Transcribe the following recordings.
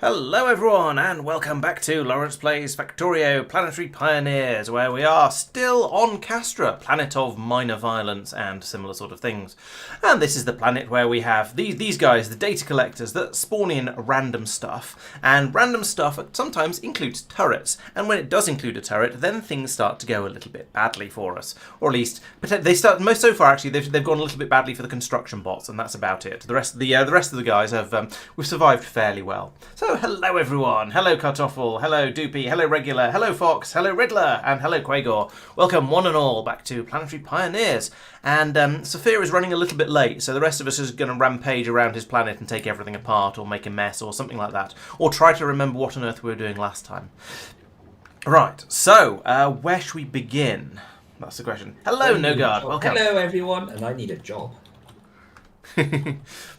Hello everyone and welcome back to Laurence Plays Factorio Planetary Pioneers, where we are still on Castra, planet of minor violence and similar sort of things. And this is the planet where we have these guys, the data collectors, that spawn in random stuff. And random stuff sometimes includes turrets. And when it does include a turret, then things start to go a little bit badly for us. Or at least, they start, most so far actually, they've gone a little bit badly for the construction bots, and that's about it. The rest of the guys have, we've survived fairly well. So hello everyone, hello Kartoffel, hello Doopy, hello Regular, hello Fox, hello Riddler, and hello Quagor. Welcome one and all back to Planetary Pioneers. And Sophia is running a little bit late, so the rest of us is going to rampage around his planet and take everything apart, or make a mess, or something like that. Or try to remember what on earth we were doing last time. Right, so, where should we begin? That's the question. Hello Nogard, welcome. Hello everyone, and I need a job.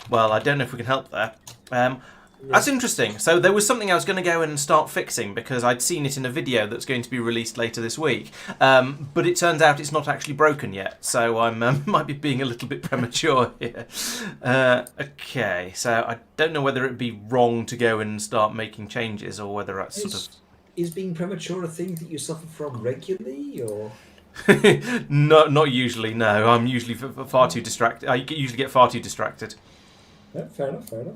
Well, I don't know if we can help there. That's interesting. So there was something I was going to go in and start fixing because I'd seen it in a video that's going to be released later this week. But it turns out it's not actually broken yet. So I might be being a little bit premature here. Okay, so I don't know whether it'd be wrong to go in and start making changes or whether that's sort of... Is being premature a thing that you suffer from regularly, or...? No, not usually, no. I'm usually far too distracted. I usually get far too distracted. No, fair enough, fair enough.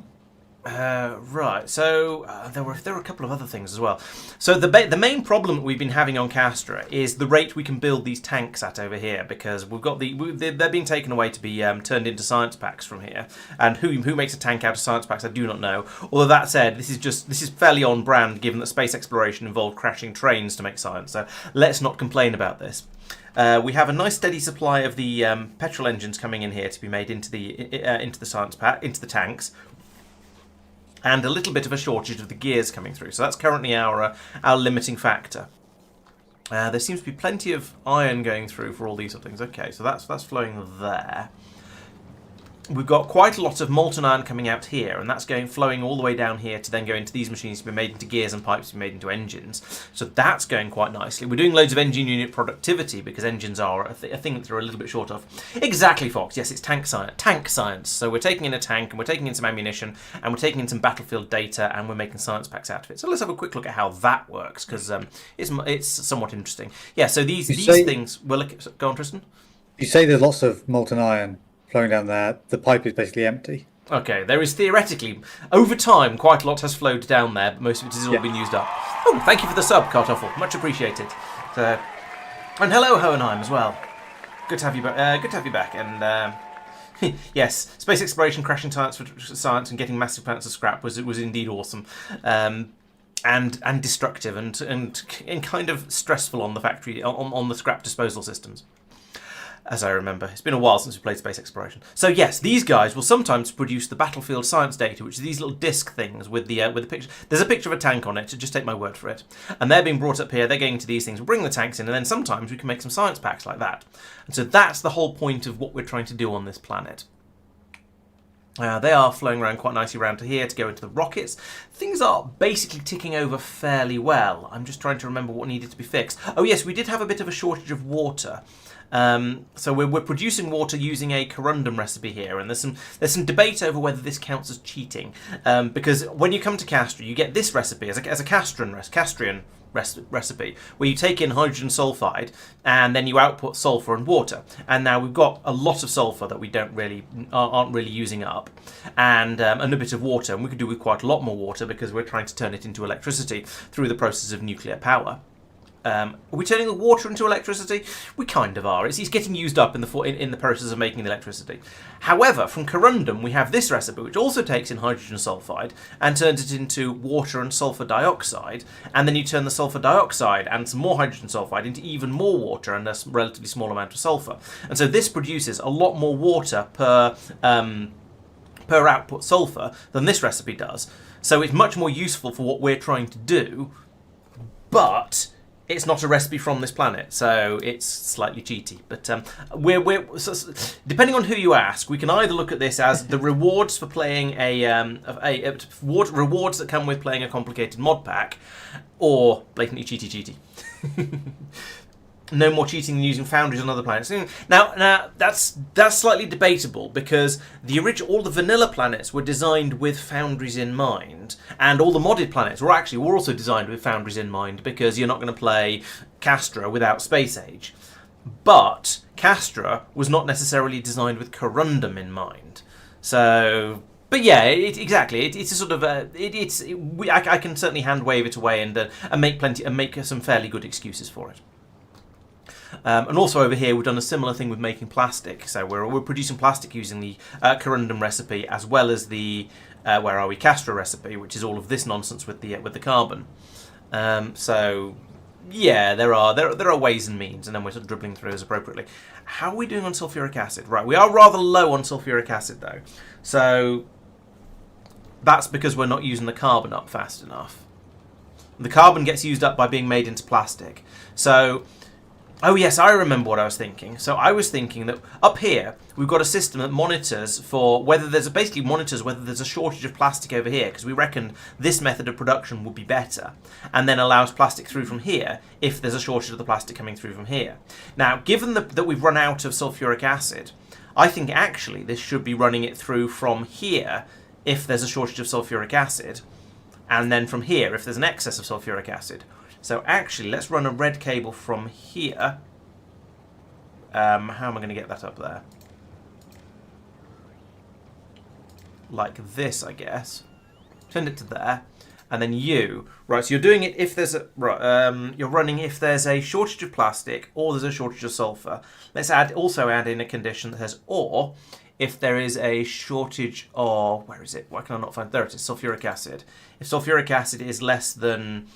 Right, so there were a couple of other things as well. So the main problem that we've been having on Castra is the rate we can build these tanks at over here, because we've got they're being taken away to be turned into science packs from here. And who makes a tank out of science packs, I do not know. Although that said, this is fairly on brand, given that space exploration involved crashing trains to make science. So let's not complain about this. We have a nice steady supply of the petrol engines coming in here to be made into the science pack, into the tanks. And a little bit of a shortage of the gears coming through. So that's currently our limiting factor. There seems to be plenty of iron going through for all these sort of things. Okay, so that's flowing there. We've got quite a lot of molten iron coming out here, and that's flowing all the way down here to then go into these machines to be made into gears and pipes to be made into engines. So that's going quite nicely. We're doing loads of engine unit productivity because engines are a thing that they're a little bit short of. Exactly, Fox. Yes, it's tank science. Tank science. So we're taking in a tank, and we're taking in some ammunition, and we're taking in some battlefield data, and we're making science packs out of it. So let's have a quick look at how that works, because it's somewhat interesting. Yeah. So these things. Well, go on, Tristan. You say there's lots of molten iron flowing down there. The pipe is basically empty. Okay, there is theoretically, over time, quite a lot has flowed down there, but most of it has all been used up. Oh, thank you for the sub, Kartoffel. Much appreciated. So, and hello, Hohenheim, as well. Good to have you back. Good to have you back. And yes, space exploration, crashing science for science, and getting massive amounts of scrap was indeed awesome. And destructive and kind of stressful on the factory on the scrap disposal systems. As I remember. It's been a while since we played space exploration. So yes, these guys will sometimes produce the battlefield science data, which are these little disc things with the picture. There's a picture of a tank on it, so just take my word for it. And they're being brought up here, they're going into these things, we'll bring the tanks in, and then sometimes we can make some science packs like that. And so that's the whole point of what we're trying to do on this planet. They are flowing around quite nicely around to here to go into the rockets. Things are basically ticking over fairly well. I'm just trying to remember what needed to be fixed. Oh yes, we did have a bit of a shortage of water. So we're producing water using a corundum recipe here, and there's some debate over whether this counts as cheating, because when you come to Castra, you get this recipe as a Castrian recipe, where you take in hydrogen sulfide and then you output sulfur and water. And now we've got a lot of sulfur that we aren't really using up, and a bit of water, and we could do with quite a lot more water because we're trying to turn it into electricity through the process of nuclear power. Are we turning the water into electricity? We kind of are. It's getting used up in the process of making the electricity. However, from corundum, we have this recipe, which also takes in hydrogen sulfide and turns it into water and sulfur dioxide. And then you turn the sulfur dioxide and some more hydrogen sulfide into even more water and a relatively small amount of sulfur. And so this produces a lot more water per output sulfur than this recipe does. So it's much more useful for what we're trying to do, but it's not a recipe from this planet, so it's slightly cheaty. But depending on who you ask, we can either look at this as the rewards for playing rewards that come with playing a complicated mod pack, or blatantly cheaty. no more cheating than using foundries on other planets. Now that's slightly debatable because all the vanilla planets were designed with foundries in mind, and all the modded planets were also designed with foundries in mind because you're not going to play Castra without Space Age. But Castra was not necessarily designed with Corundum in mind. So, but yeah, exactly. It's a sort of I can certainly hand wave it away and make some fairly good excuses for it. And also over here, we've done a similar thing with making plastic. So we're producing plastic using the Corundum recipe as well as the Castra recipe, which is all of this nonsense with the carbon. So yeah, there are ways and means, and then we're sort of dribbling through those appropriately. How are we doing on sulfuric acid? Right, we are rather low on sulfuric acid though, so that's because we're not using the carbon up fast enough. The carbon gets used up by being made into plastic. So, oh yes, I remember what I was thinking. So I was thinking that up here we've got a system that monitors for whether there's a shortage of plastic over here, because we reckon this method of production would be better, and then allows plastic through from here if there's a shortage of the plastic coming through from here. Now, given that we've run out of sulfuric acid, I think actually this should be running it through from here if there's a shortage of sulfuric acid, and then from here if there's an excess of sulfuric acid. So actually, let's run a red cable from here. How am I going to get that up there? Like this, I guess. Send it to there, and then right. So you're doing it if there's you're running if there's a shortage of plastic or there's a shortage of sulfur. Let's also add in a condition that says or if there is a shortage of, where is it? Why can I not find? There it is. Sulfuric acid. If sulfuric acid is less than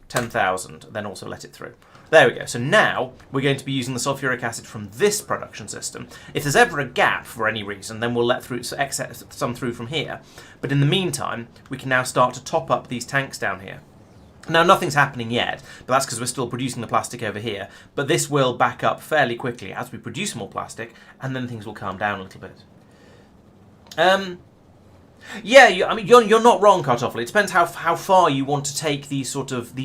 10,000, then also let it through. There we go. So now we're going to be using the sulfuric acid from this production system. If there's ever a gap for any reason, then we'll let some through from here. But in the meantime, we can now start to top up these tanks down here. Now, nothing's happening yet, but that's because we're still producing the plastic over here. But this will back up fairly quickly as we produce more plastic, and then things will calm down a little bit. Yeah, you're not wrong, Kartoffel. It depends how far you want to take these sort of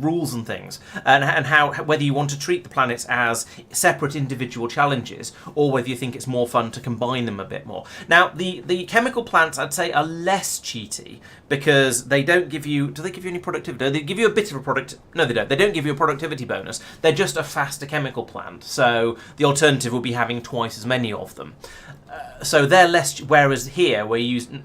rules and things, and whether you want to treat the planets as separate individual challenges, or whether you think it's more fun to combine them a bit more. Now, the chemical plants, I'd say, are less cheaty because they don't give you. Do they give you any productivity? They give you a bit of a product. No, they don't. They don't give you a productivity bonus. They're just a faster chemical plant. So the alternative will be having twice as many of them. So they're less. Whereas here we're using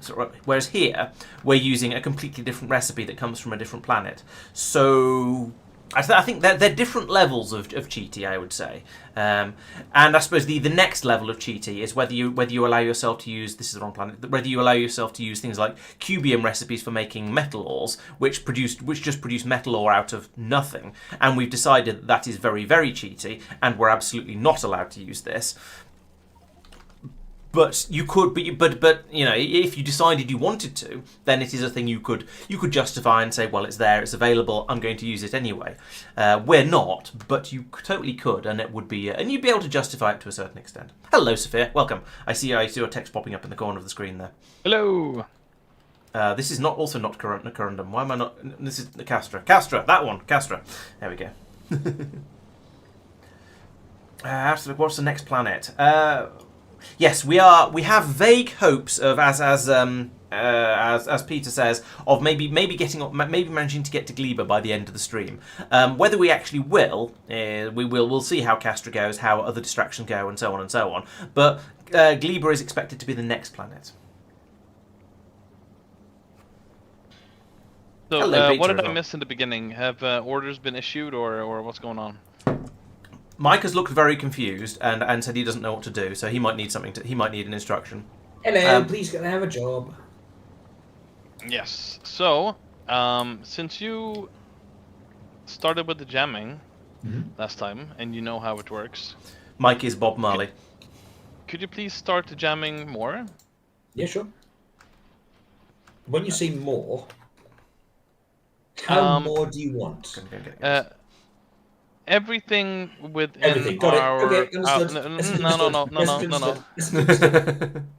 a completely different recipe that comes from a different planet. So I think they're different levels of cheaty, I would say. And I suppose the next level of cheaty is whether you allow yourself to use, this is the wrong planet, whether you allow yourself to use things like cubium recipes for making metal ores, which just produce metal ore out of nothing. And we've decided that is very, very cheaty, and we're absolutely not allowed to use this. But you could, but you know, if you decided you wanted to, then it is a thing you could justify and say, well, it's there, it's available, I'm going to use it anyway. We're not, but you totally could, and it would be, and you'd be able to justify it to a certain extent. Hello, Sophia, welcome. I see your text popping up in the corner of the screen there. Hello. This is also not Corundum. Why am I not? This is the Castra. Castra, that one, Castra. There we go. What's the next planet? Yes, we have vague hopes of, as Peter says, of maybe managing to get to Gleba by the end of the stream. Whether we actually will, we'll see how Castra goes, how other distractions go, and so on and so on. But Gleba is expected to be the next planet. So, Hello, Peter, what did as I well. miss in the beginning? Have orders been issued, or what's going on? Mike has looked very confused and said he doesn't know what to do, so he might need an instruction. Hello, please can I have a job? Yes. So, since you started with the jamming last time, and you know how it works, Mike is Bob Marley. could you please start the jamming more? Yeah, sure. When you say more, how more do you want? Everything within Everything. Got our... it. Okay, understood. No.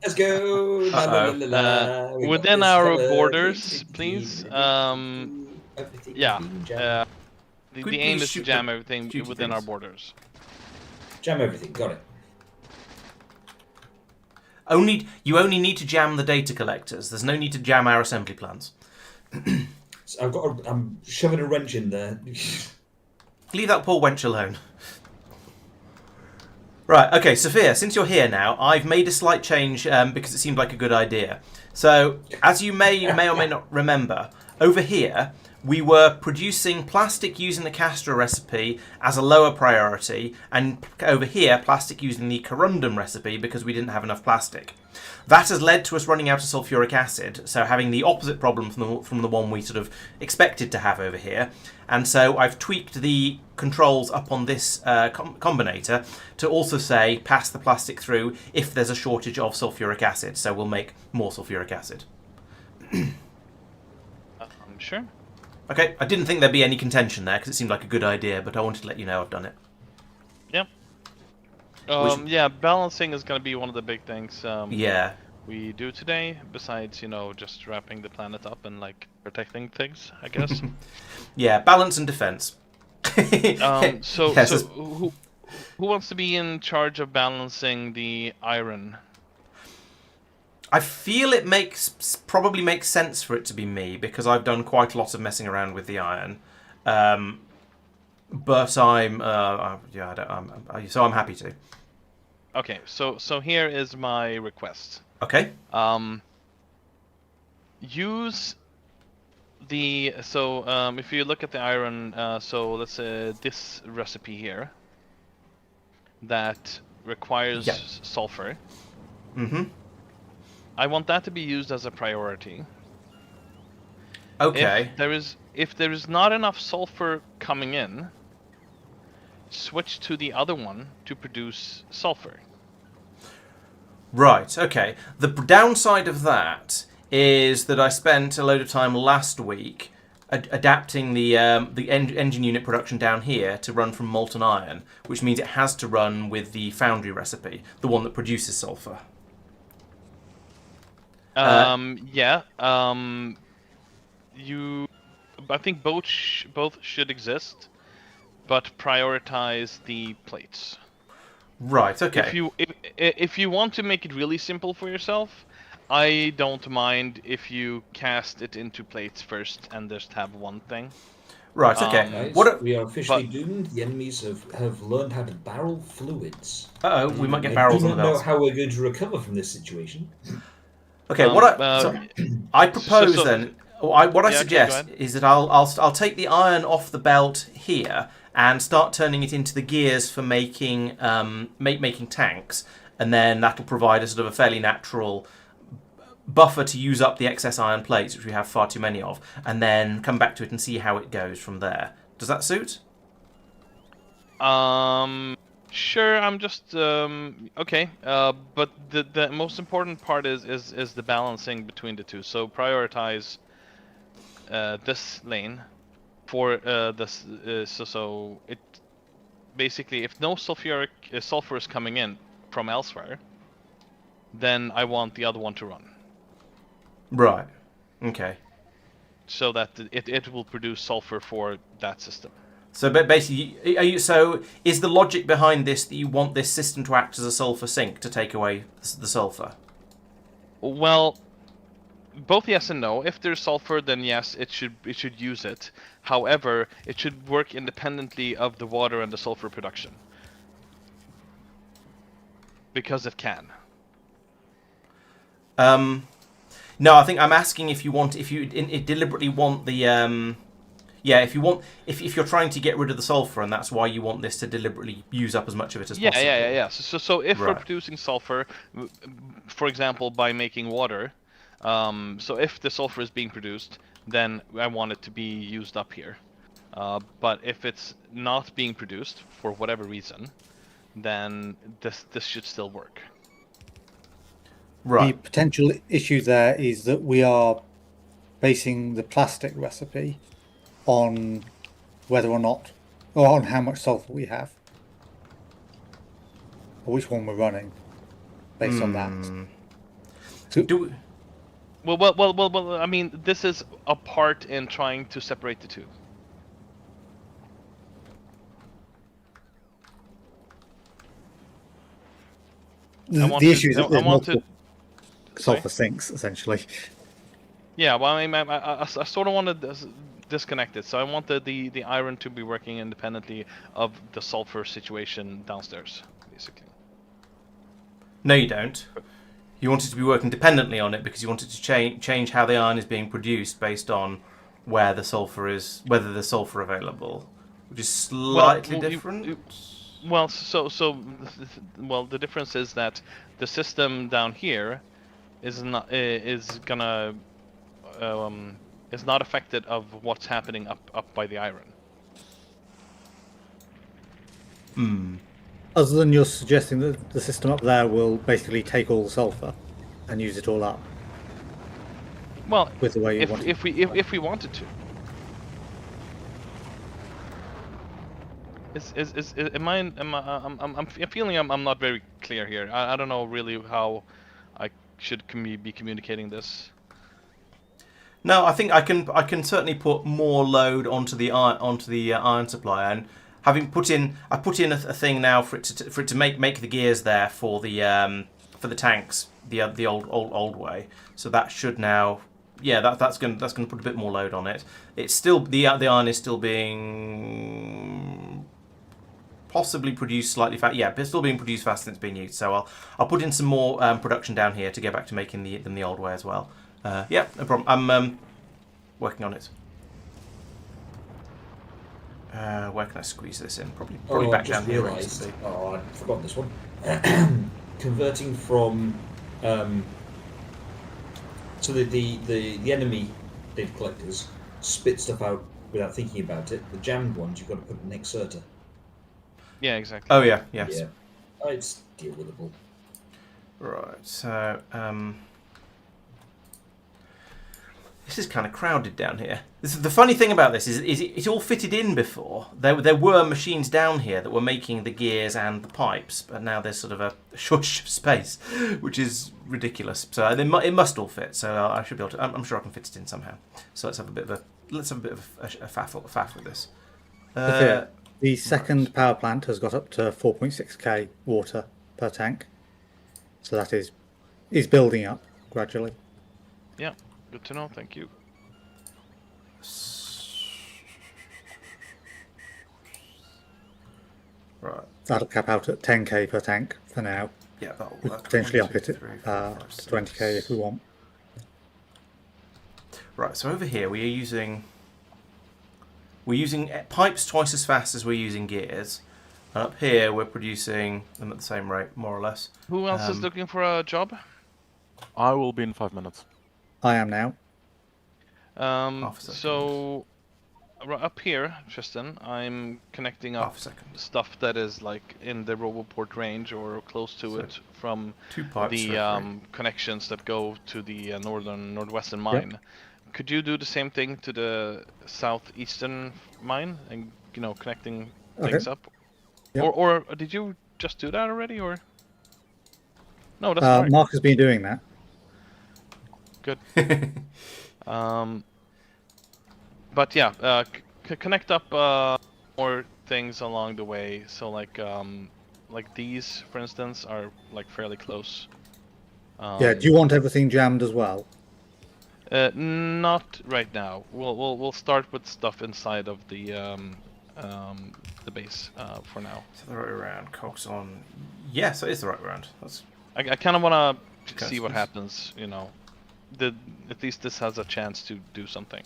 Let's go. La, la, la, la, la. We got Within this our covered. borders, please. Everything Yeah. is being jammed. The Could aim please is to shoot jam the everything shooty within our things? borders. Jam everything. Got it. You only need to jam the data collectors. There's no need to jam our assembly plants. So I'm shoving a wrench in there. Leave that poor wench alone. Right, okay, Sophia, since you're here now, I've made a slight change because it seemed like a good idea. So, as you may or may not remember, over here, we were producing plastic using the Castra recipe as a lower priority, and over here, plastic using the corundum recipe because we didn't have enough plastic. That has led to us running out of sulfuric acid, so having the opposite problem from the one we sort of expected to have over here. And so I've tweaked the controls up on this combinator to also say pass the plastic through if there's a shortage of sulfuric acid, so we'll make more sulfuric acid. Sure. Okay, I didn't think there'd be any contention there because it seemed like a good idea, but I wanted to let you know I've done it. Yeah. Yeah, balancing is going to be one of the big things Yeah. we do today, besides, just wrapping the planet up and, protecting things, I guess. Yeah, balance and defense. So Yes, who wants to be in charge of balancing the iron? I feel it probably makes sense for it to be me because I've done quite a lot of messing around with the iron. But so I'm happy to. Okay, so here is my request. Okay. Use the if you look at the iron, so let's say this recipe here that requires sulfur. Mm-hmm. I want that to be used as a priority. Okay. If there is not enough sulfur coming in, switch to the other one to produce sulfur. Right, okay. The downside of that is that I spent a load of time last week adapting the engine unit production down here to run from molten iron, which means it has to run with the foundry recipe, the one that produces sulfur. Yeah. I think both should exist, but prioritize the plates. Right. Okay. If you want to make it really simple for yourself, I don't mind if you cast it into plates first and just have one thing. Right. Okay. Guys, we are officially doomed. The enemies have learned how to barrel fluids. We might get barrels on the I do not know belts. how we're going to recover from this situation. Okay. I propose then. What I suggest is that I'll take the iron off the belt here and start turning it into the gears for making making tanks, and then that'll provide a sort of a fairly natural buffer to use up the excess iron plates, which we have far too many of, and then come back to it and see how it goes from there. Does that suit? Sure. I'm just okay. But the most important part is the balancing between the two. So prioritize this lane for this. So it basically, if no sulfur is coming in from elsewhere, then I want the other one to run. Right. Okay. So that it will produce sulfur for that system. So, but basically, so is the logic behind this that you want this system to act as a sulfur sink to take away the sulfur? Well, both yes and no. If there's sulfur, then yes, it should use it. However, it should work independently of the water and the sulfur production, because it can. No, I think I'm asking if you deliberately want the if you're trying to get rid of the sulfur and that's why you want this to deliberately use up as much of it as possible. Yeah. So if we're producing sulfur, for example, by making water, so if the sulfur is being produced, then I want it to be used up here. But if it's not being produced for whatever reason, then this should still work. The potential issue there is that we are basing the plastic recipe on whether or not, or on how much sulfur we have, or which one we're running, based on that. So, Well, I mean, this is a part in trying to separate the two. The issue is that there's multiple Sorry? sulfur sinks, essentially. Yeah, well, I mean, I sort of want to disconnect it. So I want the iron to be working independently of the sulfur situation downstairs, basically. No, you don't. You want it to be working dependently on it because you want it to change how the iron is being produced based on where the sulfur is, whether there's sulfur available, which is slightly different. Well, well, the difference is that the system down here is not is not affected of what's happening up by the iron. Other than you're suggesting that the system up there will basically take all the sulfur and use it all up. Well, With the way you want it. if we wanted to. I'm feeling I'm not very clear here. I don't know really how I should be communicating this. No, I think I can certainly put more load onto the iron supply, and having put in a thing now for it to make the gears there for the tanks the old way. So that should now, yeah, that's going to put a bit more load on it. It's still the iron is still being possibly produced slightly fast. Yeah, but it's still being produced faster than it's being used. So I'll put in some more production down here to get back to making them the old way as well. Yeah, no problem. I'm working on it. Where can I squeeze this in? Probably back down here. Where it used to be. Oh, I forgot this one. Converting from so the enemy data collectors spit stuff out without thinking about it. The jammed ones you've got to put in an exerter. Yeah, exactly. Oh yeah, yes. Yeah, it's deal withable. Right. So this is kind of crowded down here. The funny thing about this is it all fitted in before. There were machines down here that were making the gears and the pipes, but now there's sort of a shortage of space, which is ridiculous. So it must all fit. So I should be able to. I'm sure I can fit it in somehow. So let's have a bit of a faff with this. The second power plant has got up to 4.6k water per tank, so that is building up gradually. Yeah, good to know. Thank you. Right. That'll cap out at 10k per tank for now. Yeah, that'll We work. potentially 1, up 2, it 3, 4, at 5, 6. 20k if we want. Right. So over here we're using pipes twice as fast as we're using gears. And up here we're producing them at the same rate, more or less. Who else is looking for a job? I will be in 5 minutes. I am now. Half a second. So up here, Tristan, I'm connecting up Half a second. stuff that is like in the Roboport range or close to So, it from 2 pipes. the connections that go to the northwestern mine. Could you do the same thing to the southeastern mine and connecting things up? Yep. Or did you just do that already, or no? That's fine. Mark has been doing that. Good. But yeah, connect up more things along the way. So like these, for instance, are like fairly close. Yeah. Do you want everything jammed as well? Not right now. We'll start with stuff inside of the base for now. So the right way around. Cogs on. Yes, it is the right way around. I kind of want to Okay, see what so- happens. At least this has a chance to do something.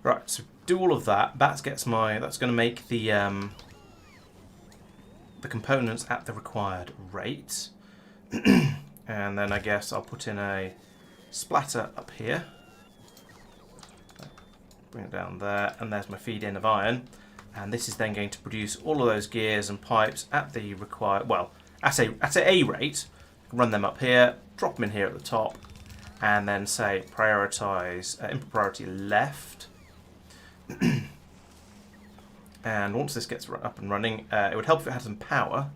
Right, so do all of that. That's going to make the components at the required rate. And then I guess I'll put in a splatter up here. Bring it down there, and there's my feed in of iron. And this is then going to produce all of those gears and pipes at the required, well, at a rate. Run them up here, drop them in here at the top, and then say prioritize input priority left. And once this gets up and running, it would help if it had some power.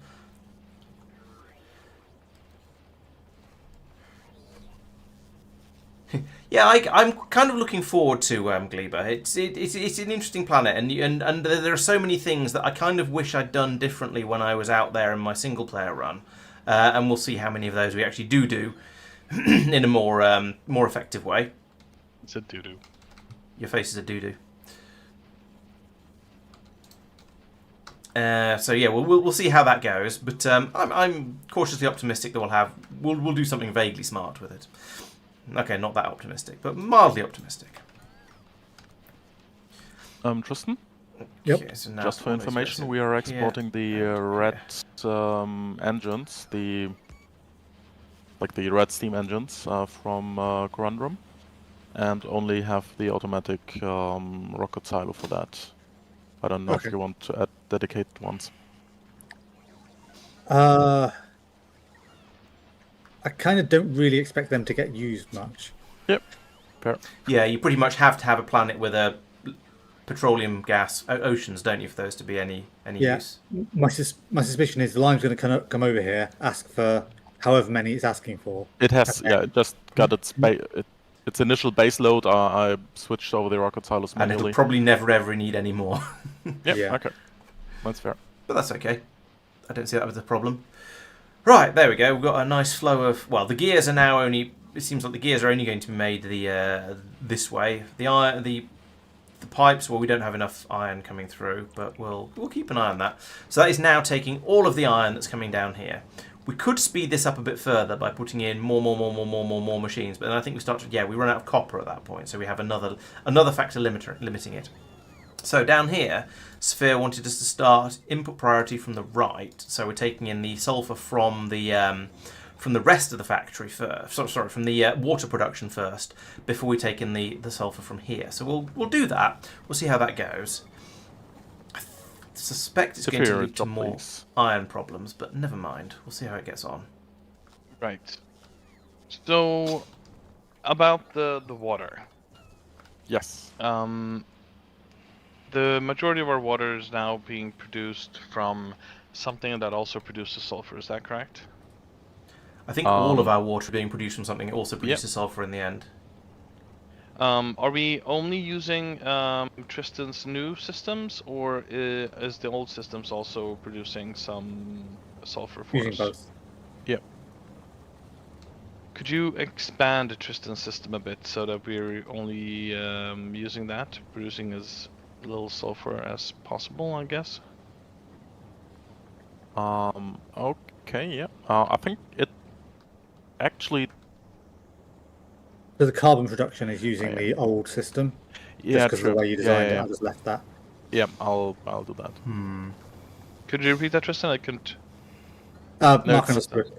Yeah, I'm kind of looking forward to Gleba. It's an interesting planet, and there are so many things that I kind of wish I'd done differently when I was out there in my single player run, and we'll see how many of those we actually do in a more effective way. It's a doo-doo. Your face is a doo-doo. So yeah, we'll see how that goes, but I'm cautiously optimistic that we'll do something vaguely smart with it. Okay, not that optimistic, but mildly optimistic. Tristan, Yep. Okay, so now just for all these information, guys we are here. exporting the red engines, the red steam engines from Corundum, and only have the automatic rocket silo for that. I don't know Okay. if you want to add dedicated ones. I kind of don't really expect them to get used much. Yep, fair. Yeah, you pretty much have to have a planet with a petroleum gas oceans, don't you, for those to be any Yeah. use? My suspicion is the line's going to come over here, ask for however many it's asking for. It has, yeah, it just got its initial base load. I switched over the rocket silos And manually. it'll probably never ever need any more. Yep, Yeah. okay. That's fair. But that's okay. I don't see that as a problem. Right, there we go. We've got a nice flow of... Well, the gears are now only... It seems like the gears are only going to be made this way. The pipes, well, we don't have enough iron coming through, but we'll keep an eye on that. So that is now taking all of the iron that's coming down here. We could speed this up a bit further by putting in more machines, but then I think we run out of copper at that point, so we have another factor limiting it. So down here, Sphere wanted us to start input priority from the right, so we're taking in the sulfur from the rest of the factory first. Sorry, from the water production first, before we take in the sulfur from here. So we'll do that. We'll see how that goes. I suspect it's going to lead to more iron problems, but never mind. We'll see how it gets on. Right. So, about the water. Yes. The majority of our water is now being produced from something that also produces sulfur. Is that correct? I think all of our water being produced from something that also produces sulfur in the end. Are we only using Tristan's new systems, or is the old systems also producing some sulfur for Using us? both. Yep. Could you expand Tristan's system a bit so that we're only using that, producing as little sulfur as possible, I guess? Okay, yeah. I think it actually... So the carbon production is using the old system. Yeah, just because of the way you designed it, I just left that. Yeah, I'll do that. Could you repeat that, Tristan? I couldn't... Mark understood.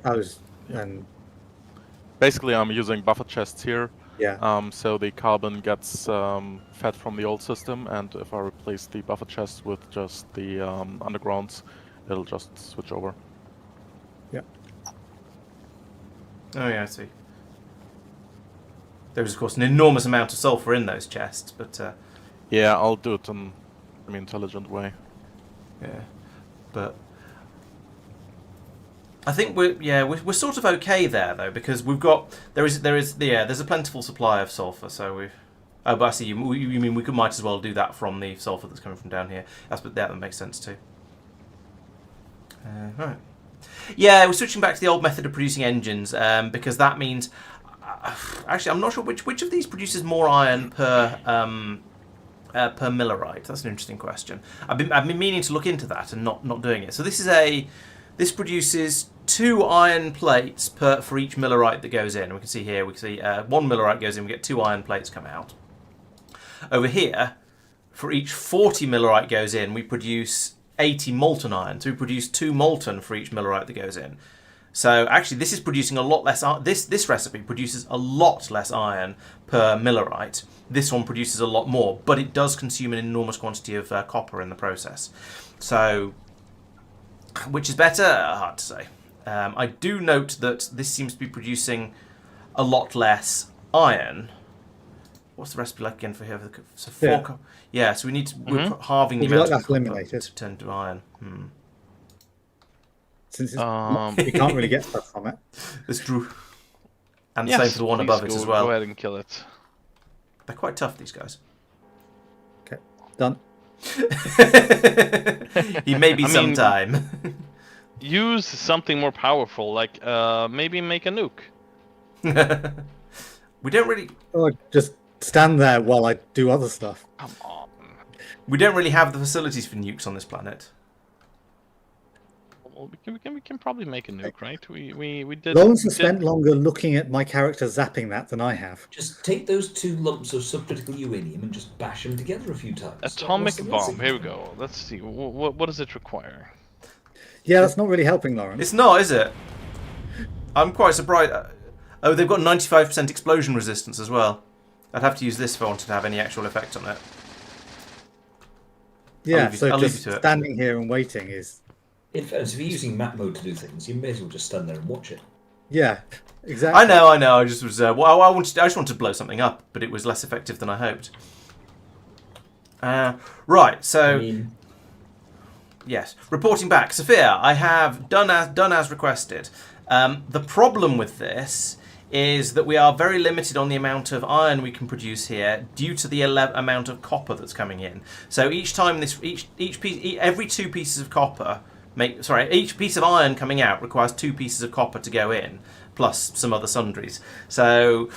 Basically, I'm using buffer chests here. Yeah. So the carbon gets fed from the old system, and if I replace the buffer chests with just the undergrounds, it'll just switch over. Yeah. Oh yeah, I see. There is, of course, an enormous amount of sulfur in those chests, but... Yeah, I'll do it in an intelligent way. Yeah, but... I think we're sort of okay there though, because we've got there's a plentiful supply of sulfur, so we've. Oh, but I see you mean we might as well do that from the sulfur that's coming from down here. That makes sense too. Right. Yeah, we're switching back to the old method of producing engines because that means. Actually, I'm not sure which of these produces more iron per millerite. That's an interesting question. I've been meaning to look into that and not doing it. So this produces 2 iron plates for each millerite that goes in. We can see here, 1 millerite goes in, we get 2 iron plates come out. Over here, for each 40 millerite goes in, we produce 80 molten iron. So we produce 2 molten for each millerite that goes in. So actually, this is producing a lot less. This recipe produces a lot less iron per millerite. This one produces a lot more, but it does consume an enormous quantity of copper in the process. So, which is better? Hard to say. I do note that this seems to be producing a lot less iron. What's the recipe like again for here? So 4 so we need to we're halving the amount of copper to turn to iron. Since you can't really get stuff from it. It's true. And the Yes, same for the one please above it as well. Go ahead and kill it. They're quite tough, these guys. Okay, done. He may be I some mean- time. Use something more powerful, like maybe make a nuke. We don't really Oh, just stand there while I do other stuff. Come on. have the facilities for nukes on this planet. Well, we can probably make a nuke, right? We did. Laurence we has did- spent longer looking at my character zapping that than I have. Just take those 2 lumps of subcritical uranium and just bash them together a few times. Atomic What's the bomb. Here we significance? go. Let's see. What does it require? Yeah, that's not really helping, Laurence. It's not, is it? I'm quite surprised. Oh, they've got 95% explosion resistance as well. I'd have to use this if I wanted to have any actual effect on it. Yeah, I'll so leave you just to it. standing here and waiting is... In fairness, if you're using map mode to do things, you may as well just stand there and watch it. Yeah, exactly. I know. I just was. Well, I just wanted to blow something up, but it was less effective than I hoped. Right. So I mean, yes, reporting back, Sophia. I have done as requested. The problem with this is that we are very limited on the amount of iron we can produce here due to the amount of copper that's coming in. So each time every 2 pieces of copper each piece of iron coming out requires 2 pieces of copper to go in, plus some other sundries. So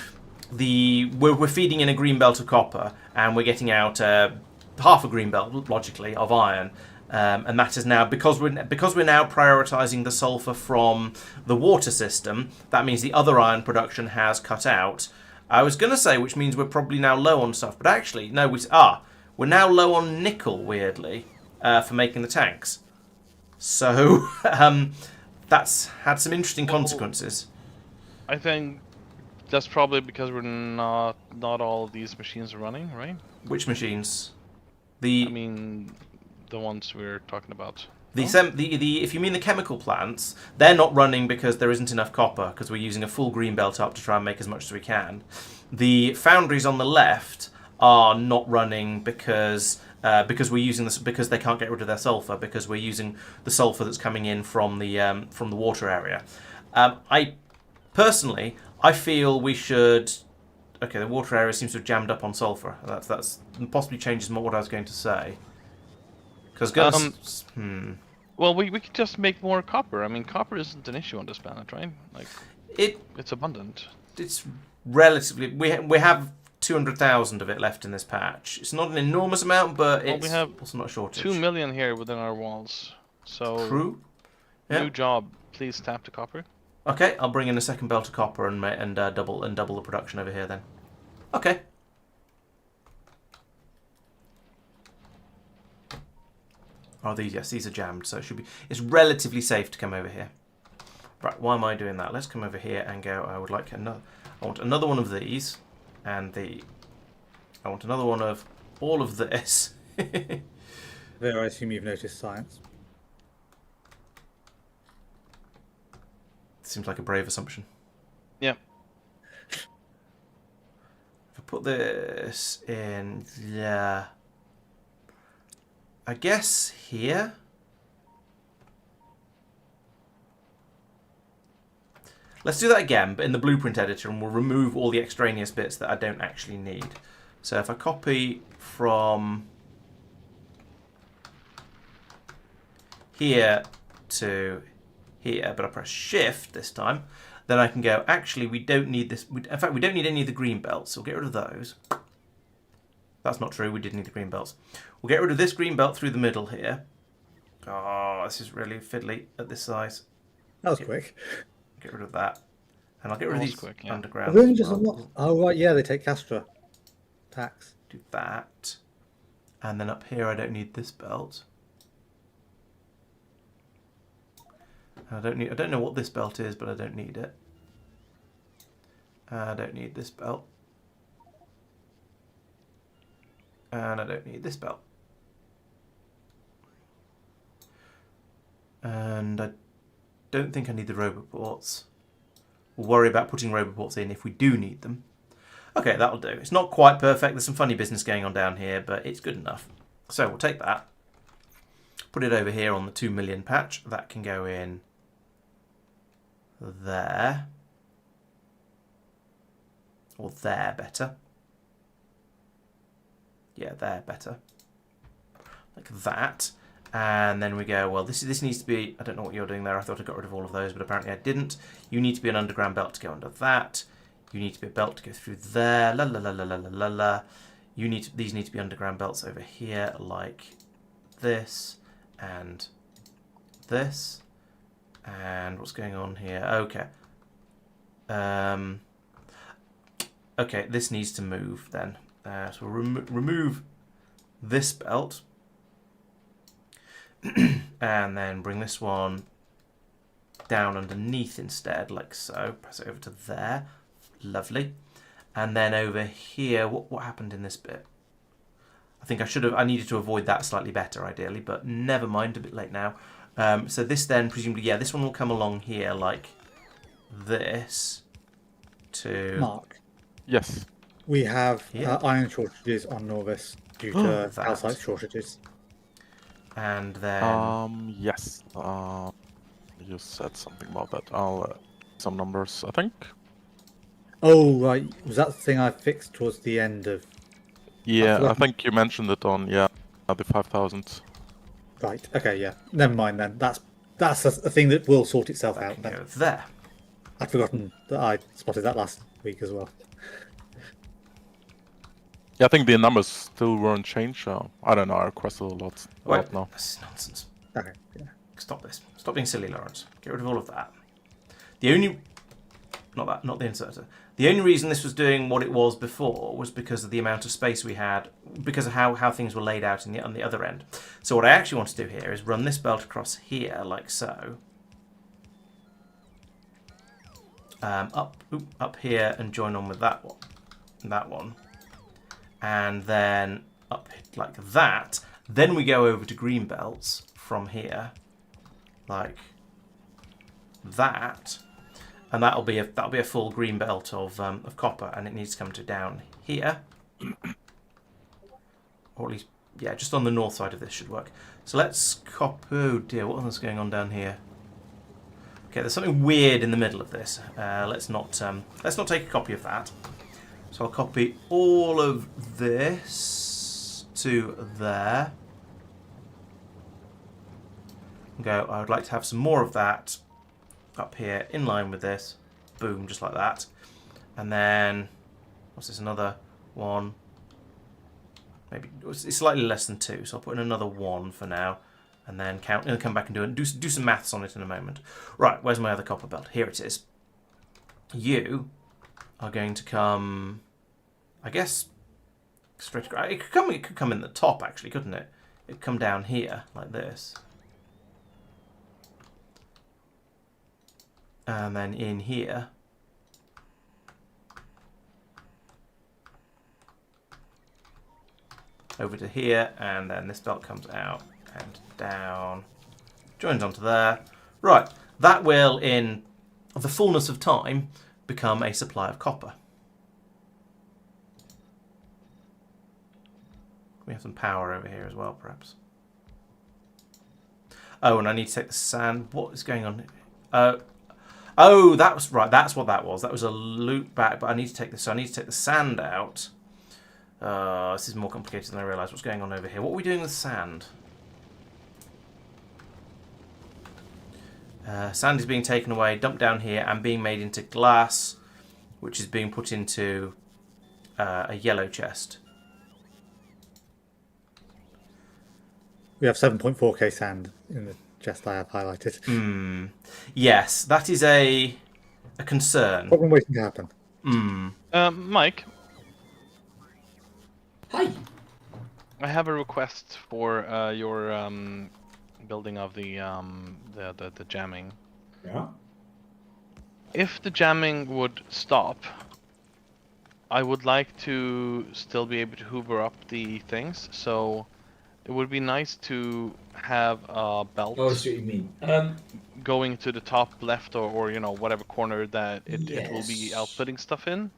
we're feeding in a green belt of copper, and we're getting out half a green belt, logically, of iron. And that is now, because we're now prioritising the sulphur from the water system, that means the other iron production has cut out. I was going to say, which means we're probably now low on stuff, but actually, no, we're now low on nickel, weirdly, for making the tanks. So that's had some interesting consequences. I think that's probably because we're not all of these machines are running, right? Which machines? I mean, the ones we're talking about. If you mean the chemical plants, they're not running because there isn't enough copper, because we're using a full green belt up to try and make as much as we can. The foundries on the left are not running because we're using this, because they can't get rid of their sulfur, because we're using the sulfur that's coming in from the water area. I feel we should. Okay, the water area seems to have jammed up on sulfur. That's possibly changes what I was going to say. Because Well, we could just make more copper. I mean, copper isn't an issue on this planet, right? Like it's abundant. It's relatively. We have 200,000 of it left in this patch. It's not an enormous amount, but it's we have also not a shortage. 2 million here within our walls. So True. Yeah. new job. Please tap the copper. Okay, I'll bring in a second belt of copper and double the production over here then. Okay. Oh, these are jammed, so it's relatively safe to come over here. Right, why am I doing that? Let's come over here and go. I want another one of these, and I want another one of all of this. There, I assume you've noticed science. Seems like a brave assumption. Yeah. If I put this in, yeah. I guess here. Let's do that again, but in the blueprint editor, and we'll remove all the extraneous bits that I don't actually need. So if I copy from here to here, but I press Shift this time, then I can go, actually, we don't need this. In fact, we don't need any of the green belts, so we'll get rid of those. That's not true, we did need the green belts. We'll get rid of this green belt through the middle here. Oh, this is really fiddly at this size. That was quick. Get rid of that. And I'll get rid of these quick, yeah. Have underground. we only as just well. unlocked? Oh, right, yeah, they take Castra tax. Do that. And then up here I don't need this belt. I don't know what this belt is, but I don't need it. I don't need this belt. And I don't need this belt. And I don't think I need the roboports. We'll worry about putting roboports in if we do need them. Okay, that'll do. It's not quite perfect. There's some funny business going on down here, but it's good enough. So we'll take that. Put it over here on the 2 million patch. That can go in there. Or there, better. Yeah, there, better. Like that. And then we go, well, this needs to be... I don't know what you're doing there. I thought I got rid of all of those, but apparently I didn't. You need to be an underground belt to go under that. You need to be a belt to go through there. La la la la la la la la. These need to be underground belts over here, like this and this. And what's going on here? Okay. Okay, this needs to move then. So we'll remove this belt. And then bring this one down underneath instead, like so. Press it over to there. Lovely. And then over here, what happened in this bit? I think I needed to avoid that slightly better, ideally, but never mind, a bit late now. So this then, presumably, yeah, this one will come along here like this to... Mark, Yes. we have Yeah. iron shortages on Norvis due to That. calcite shortages. And then... Yes. You said something about that. I'll some numbers, I think. Oh, right. Was that the thing I fixed towards the end of... Yeah, I forgot- think you mentioned it on the 5,000. Right, okay, yeah. Never mind then. That's a thing that will sort itself that out can then. go there. I'd forgotten that I spotted that last week as well. Yeah, I think the numbers still weren't changed. I don't know. I requested a lot Wait, now. this is nonsense. Okay, yeah. Stop this. Stop being silly, Laurence. Get rid of all of that. The only... Not the inserter. The only reason this was doing what it was before was because of the amount of space we had, because of how things were laid out on the other end. So what I actually want to do here is run this belt across here, like so. Up here and join on with that one. And then up like that. Then we go over to green belts from here, like that. And that'll be a full green belt of copper, and it needs to come to down here, or at least just on the north side of this should work. So let's copy. Oh dear, what is going on down here? Okay, there's something weird in the middle of this. Let's not take a copy of that. So I'll copy all of this to there. And go. I would like to have some more of that. Up here in line with this, boom, just like that. And then what's this, another one, maybe it's slightly less than 2, so I'll put in another 1 for now, and then count and come back and do some maths on it in a moment. Right, where's my other copper belt? Here it is. You are going to come, I guess, straight across. It could come in the top actually, couldn't it? It could come down here like this. And then in here, over to here, and then this belt comes out and down, joins onto there. Right, that will, in the fullness of time, become a supply of copper. We have some power over here as well, perhaps. Oh, and I need to take the sand. What is going on? Oh, that was right. That's what that was. That was a loop back, but I need to take this. So I need to take the sand out. This is more complicated than I realised. What's going on over here? What are we doing with sand? Sand is being taken away, dumped down here, and being made into glass, which is being put into a yellow chest. We have 7.4k sand in the chest I have highlighted. Yes, that is a concern. Problem waiting to happen. Mike, Hi. I have a request for your building of the jamming. Yeah. If the jamming would stop, I would like to still be able to hoover up the things, so it would be nice to have a belt Oh, I see what you mean. going to the top left or whatever corner that it will be Yes. outputting stuff in.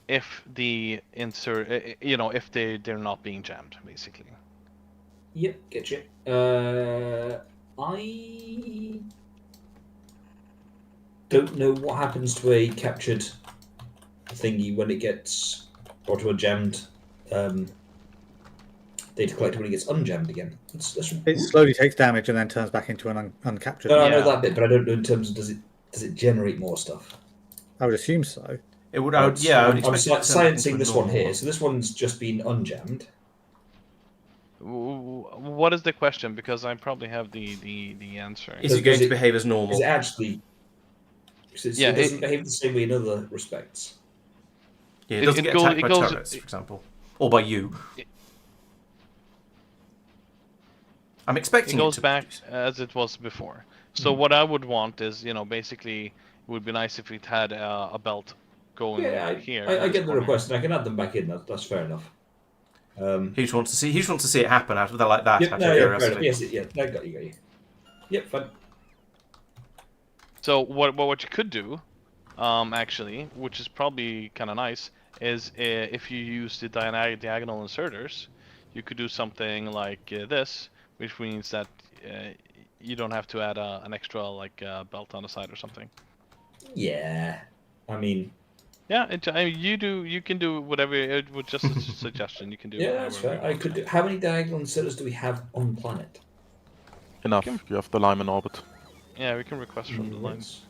If the if they're not being jammed, basically. Yep, get you. I don't know what happens to a captured thingy when it gets brought to a jammed data collector when it gets unjammed again. It slowly takes damage and then turns back into an uncaptured. No, I know Yeah. that bit, but I don't know in terms of does it generate more stuff? I would assume so. It would. I would I'm expect it to turn back sciencing into a this one normal here. So this one's just been unjammed. What is the question? Because I probably have the answer. Is it going to behave as normal? Is it actually? Because Yeah, it doesn't behave the same way in other respects. Yeah, it doesn't get attacked by turrets, for example, or by you. I'm expecting it goes to back as it was before. So what I would want is, basically, it would be nice if it had a belt going here. I get the request, and I can add them back in. That's fair enough. He just wants to see it happen out of like that. Yep, out no, of yeah, fair curiosity. enough. Yes, yeah, I got you. Yep, fine. So what you could do, actually, which is probably kind of nice, is if you use the diagonal inserters, you could do something like this, which means that you don't have to add an extra belt on the side or something. Yeah, I mean. Yeah, you can do whatever. It was just a suggestion. You can do. Yeah, that's fair. I could do. How many diagonal inserters do we have on planet? Enough. You have the Lime in orbit. Yeah, we can request from the lines.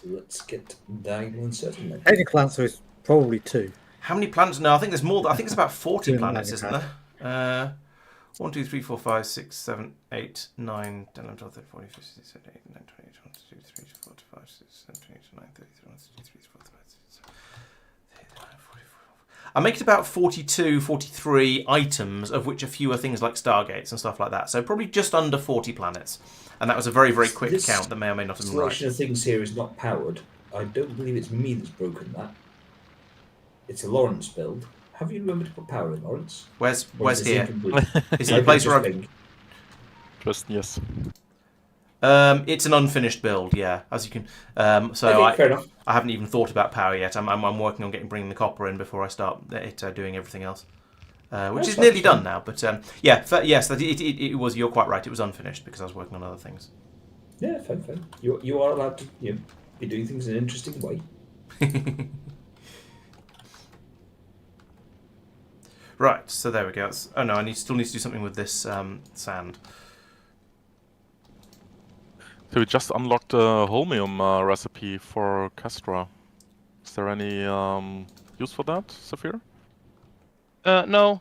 Let's get diagonal inserting then. Technical answer is probably 2. How many planets? No, I think there's more. I think it's about 40 Two planets, in isn't there? 1, 2, 3, 4, 5, 6, 7, 8, 9, 10, 11, 12, 13, 14, 15, 16, 17, 18, 19, 20, 21, 22, 23, 24, 25, 26, 27, 28, 29, 30, 31, 32, 33, 34, 35, 36, 37. I make it about 42, 43 items, of which a few are things like stargates and stuff like that. So probably just under 40 planets. And that was a very, very quick count that may or may not have been right. Selection of things here is not powered. I don't believe it's me that's broken that. It's a Laurence build. Have you remembered to put power in, Laurence? Where's Is here? incomplete? Is it the place where I... Just yes. It's an unfinished build, yeah. As you can, Fair enough. I haven't even thought about power yet. I'm working on bringing the copper in before I start doing everything else, which is nearly done now. But yes, it was. You're quite right. It was unfinished because I was working on other things. Yeah, fine. You are allowed to be doing things in an interesting way. Right. So there we go. Oh no, I still need to do something with this sand. So we just unlocked the holmium recipe for Castra. Is there any use for that, Saphir? No.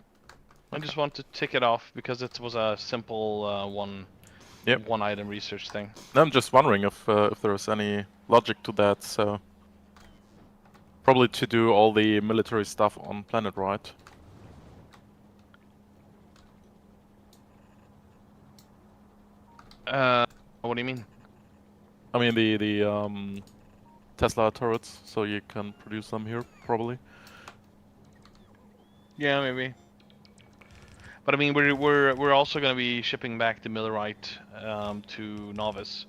I just want to tick it off because it was a simple one item research thing. I'm just wondering if there's any logic to that. So probably to do all the military stuff on planet, right? What do you mean? I mean the Tesla turrets, so you can produce them here probably. Yeah, maybe. But I mean, we're also going to be shipping back the millerite to Novice,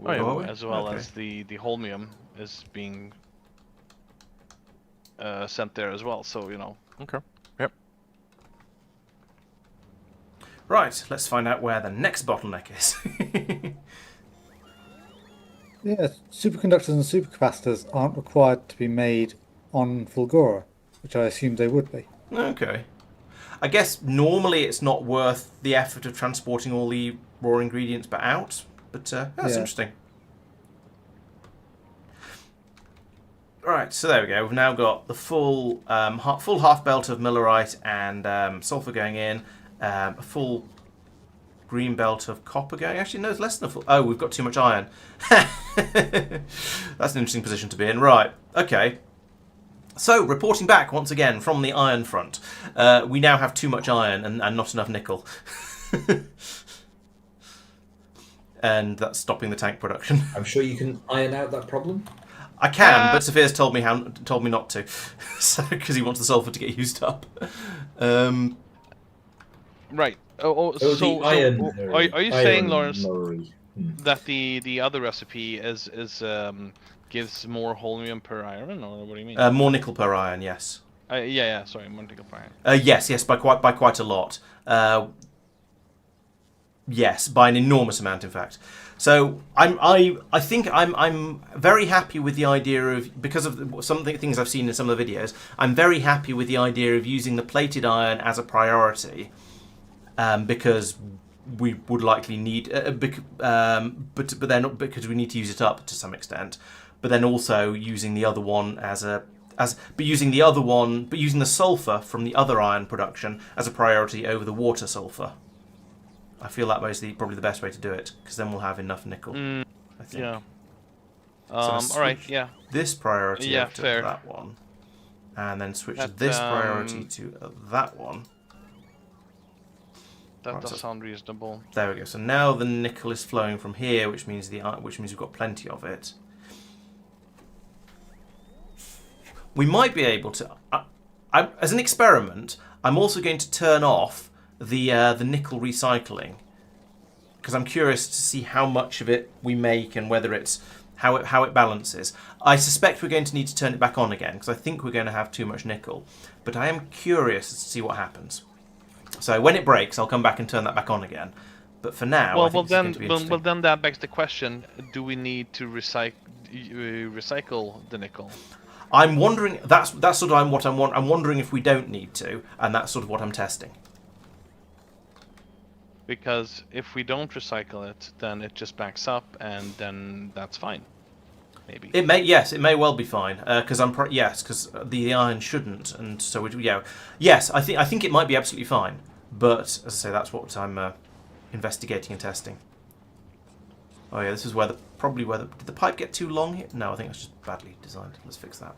as well as the holmium is being sent there as well. So Okay. Yep. Right. Let's find out where the next bottleneck is. Yeah, superconductors and supercapacitors aren't required to be made on Fulgora, which I assumed they would be. Okay. I guess normally it's not worth the effort of transporting all the raw ingredients out, but that's interesting. Right, so there we go. We've now got the full half belt of millerite and sulfur going in, a full green belt of copper going. Actually, no, it's less than a full. Oh, we've got too much iron. That's an interesting position to be in. Right, okay. So, reporting back once again from the iron front. We now have too much iron and not enough nickel. And that's stopping the tank production. I'm sure you can iron out that problem. I can, but Saphir's told me not to, because he wants the sulfur to get used up. right. So the iron. Are you saying, Laurence, lorry. that the other recipe is gives more holmium per iron, or what do you mean? More nickel per iron, yes. Yeah. Sorry, more nickel per iron. Yes, by quite a lot. Yes, by an enormous amount, in fact. So I think I'm very happy with the idea of, because of some of the things I've seen in some of the videos, I'm very happy with the idea of using the plated iron as a priority, because we would likely need, but then because we need to use it up to some extent, but then also using the other one using the sulfur from the other iron production as a priority over the water sulfur. I feel that was probably the best way to do it, because then we'll have enough nickel. I think. Yeah. So All right. Yeah. This priority over to fair. that one, and then switch That, this priority to that one. That Right, does so- sound reasonable. There we go. So now the nickel is flowing from here, which means we've got plenty of it. We might be able to, as an experiment, I'm also going to turn off the nickel recycling, because I'm curious to see how much of it we make and whether it's how it balances. I suspect we're going to need to turn it back on again, because I think we're going to have too much nickel. But I am curious to see what happens. So when it breaks, I'll come back and turn that back on again. But for now, I think this is going to be interesting. then that begs the question: do we need to recycle the nickel? I'm wondering. That's sort of what I'm wondering if we don't need to, and that's sort of what I'm testing. Because if we don't recycle it, then it just backs up, and then that's fine. Maybe. It may well be fine, because because the iron shouldn't, and so yes, I think it might be absolutely fine. But as I say, that's what I'm investigating and testing. Oh yeah, this is did the pipe get too long here? No, I think it's just badly designed. Let's fix that.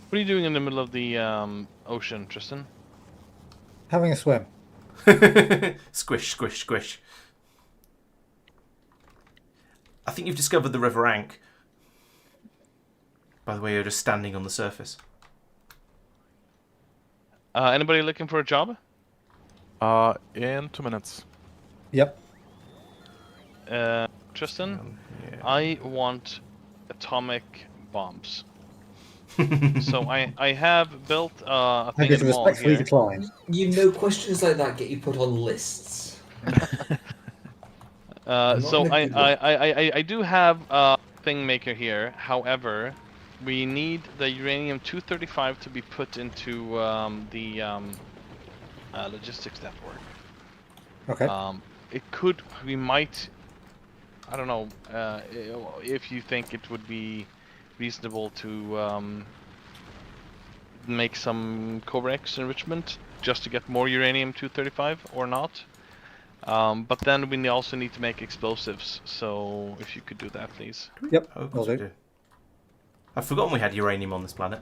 What are you doing in the middle of the ocean, Tristan? Having a swim. Squish, squish, squish. I think you've discovered the River Ankh. By the way, you're just standing on the surface. Anybody looking for a job? In 2 minutes. Yep. Tristan, Yeah. I want atomic bombs. So I have built a I thing get in to the wall respectfully here. decline. You know, questions like that get you put on lists. Not So in a good way. I do have a thing maker here. However, we need the uranium-235 to be put into the logistics network. Okay. We might, I don't know, if you think it would be reasonable to make some Cobra X enrichment just to get more uranium-235 or not. But then we also need to make explosives, so if you could do that, please. Yep. Oh, of Will course we do. do. I've forgotten we had uranium on this planet.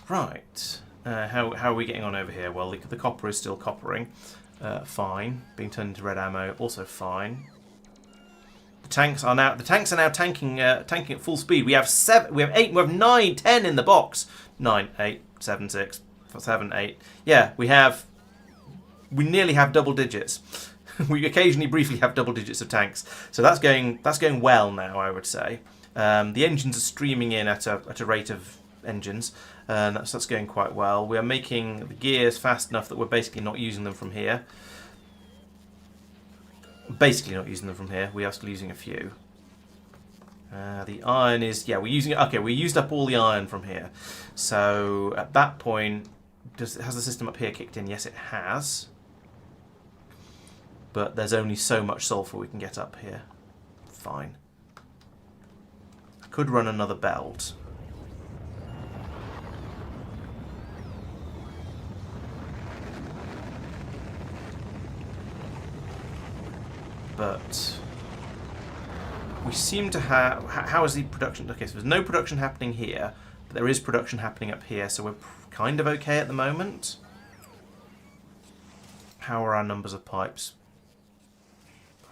Right. How are we getting on over here? Well, the copper is still coppering. Fine. Being turned into red ammo, also fine. The tanks are now tanking at full speed. We have 7, we have 8, we have 9, 10 in the box. 9, 8, 7, 6, 7, 8. Yeah, we nearly have double digits. We occasionally briefly have double digits of tanks. So that's going well now, I would say. The engines are streaming in at a rate of engines, and that's going quite well. We are making the gears fast enough that we're basically not using them from here. Basically not using them from here. We are still using a few. The iron is, we're using it. Okay, we used up all the iron from here. So at that point, has the system up here kicked in? Yes, it has. But there's only so much sulfur we can get up here. Fine. I could run another belt. But we seem to have... How is the production? Okay, so there's no production happening here, but there is production happening up here, so we're kind of okay at the moment. How are our numbers of pipes?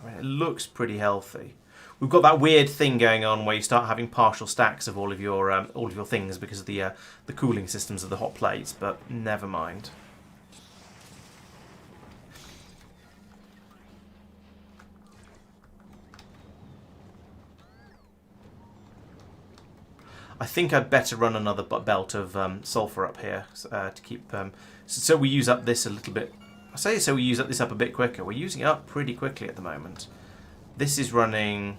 I mean, it looks pretty healthy. We've got that weird thing going on where you start having partial stacks of all of your things because of the cooling systems of the hot plates, but never mind. I think I'd better run another belt of sulfur up here to keep. So we use up this a little bit. I say so we use up this up a bit quicker. We're using it up pretty quickly at the moment. This is running.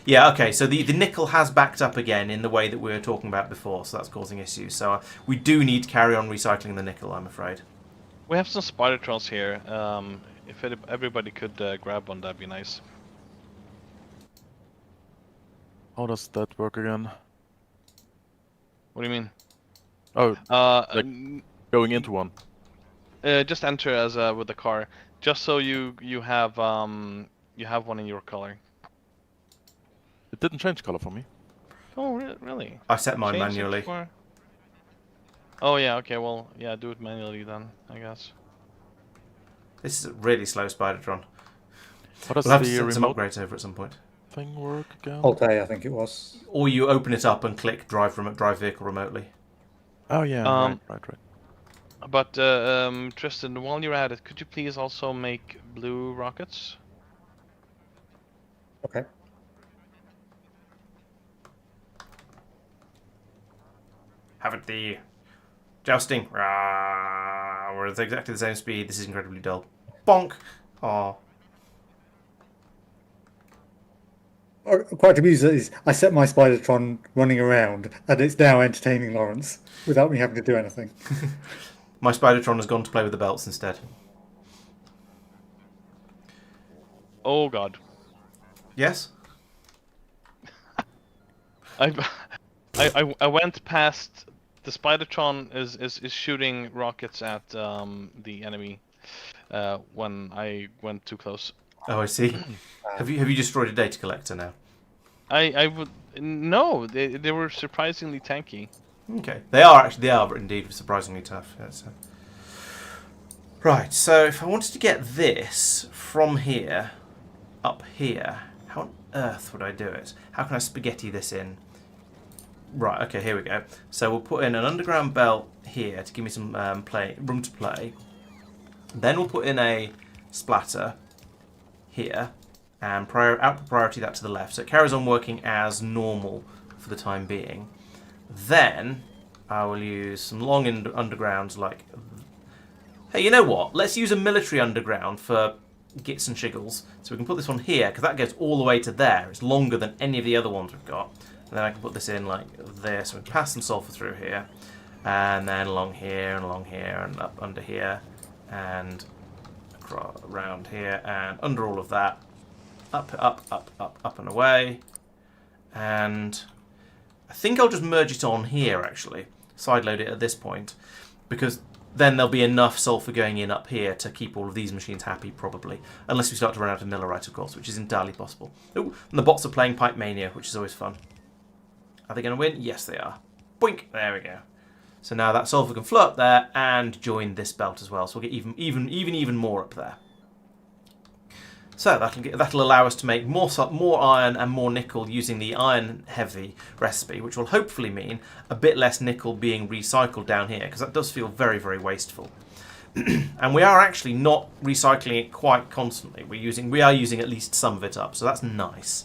Yeah, okay, so the nickel has backed up again in the way that we were talking about before, so that's causing issues. So we do need to carry on recycling the nickel, I'm afraid. We have some Spidertrons here. If everybody could grab one, that'd be nice. How does that work again? What do you mean? Oh, like N- going into one. just enter as with the car, just so you have one in your color. It didn't change color for me. Oh, really? I set mine Change it manually. for- Oh yeah. Okay. Well, yeah. Do it manually then, I guess. This is a really slow Spidertron. How does We'll have to the send some remote upgrades over at some point. thing work again? Alt A, I think it was. Or you open it up and click drive vehicle remotely. Oh yeah, right. But Tristan, while you're at it, could you please also make blue rockets? Okay. Have it the jousting. We're at exactly the same speed. This is incredibly dull. Bonk. Oh. Quite amused is I set my Spidertron running around, and it's now entertaining Laurence without me having to do anything. My Spidertron has gone to play with the belts instead. Oh God. Yes? I went past. The Spidertron is shooting rockets at the enemy when I went too close. Oh, I see. Have you destroyed a data collector now? I would no. They were surprisingly tanky. Okay. They are indeed surprisingly tough. Yes. Right, so if I wanted to get this from here up here, how on earth would I do it? How can I spaghetti this in? Right, okay, here we go. So we'll put in an underground belt here to give me some room to play. Then we'll put in a splatter here and output priority that to the left. So it carries on working as normal for the time being. Then I will use some long undergrounds like... Hey, you know what? Let's use a military underground for gits and shiggles. So we can put this one here, because that goes all the way to there. It's longer than any of the other ones we've got. And then I can put this in like this. So we can pass some sulfur through here. And then along here, and up under here. And around here, and under all of that. Up and away. And I think I'll just merge it on here, actually. Sideload it at this point. Because then there'll be enough sulfur going in up here to keep all of these machines happy, probably. Unless we start to run out of millerite, of course, which is entirely possible. Ooh, and the bots are playing Pipe Mania, which is always fun. Are they going to win? Yes, they are. Boink! There we go. So now that sulfur can flow up there and join this belt as well. So we'll get even more up there. So that'll allow us to make more iron and more nickel using the iron-heavy recipe, which will hopefully mean a bit less nickel being recycled down here, because that does feel very, very wasteful. And we are actually not recycling it quite constantly. We are using at least some of it up, so that's nice.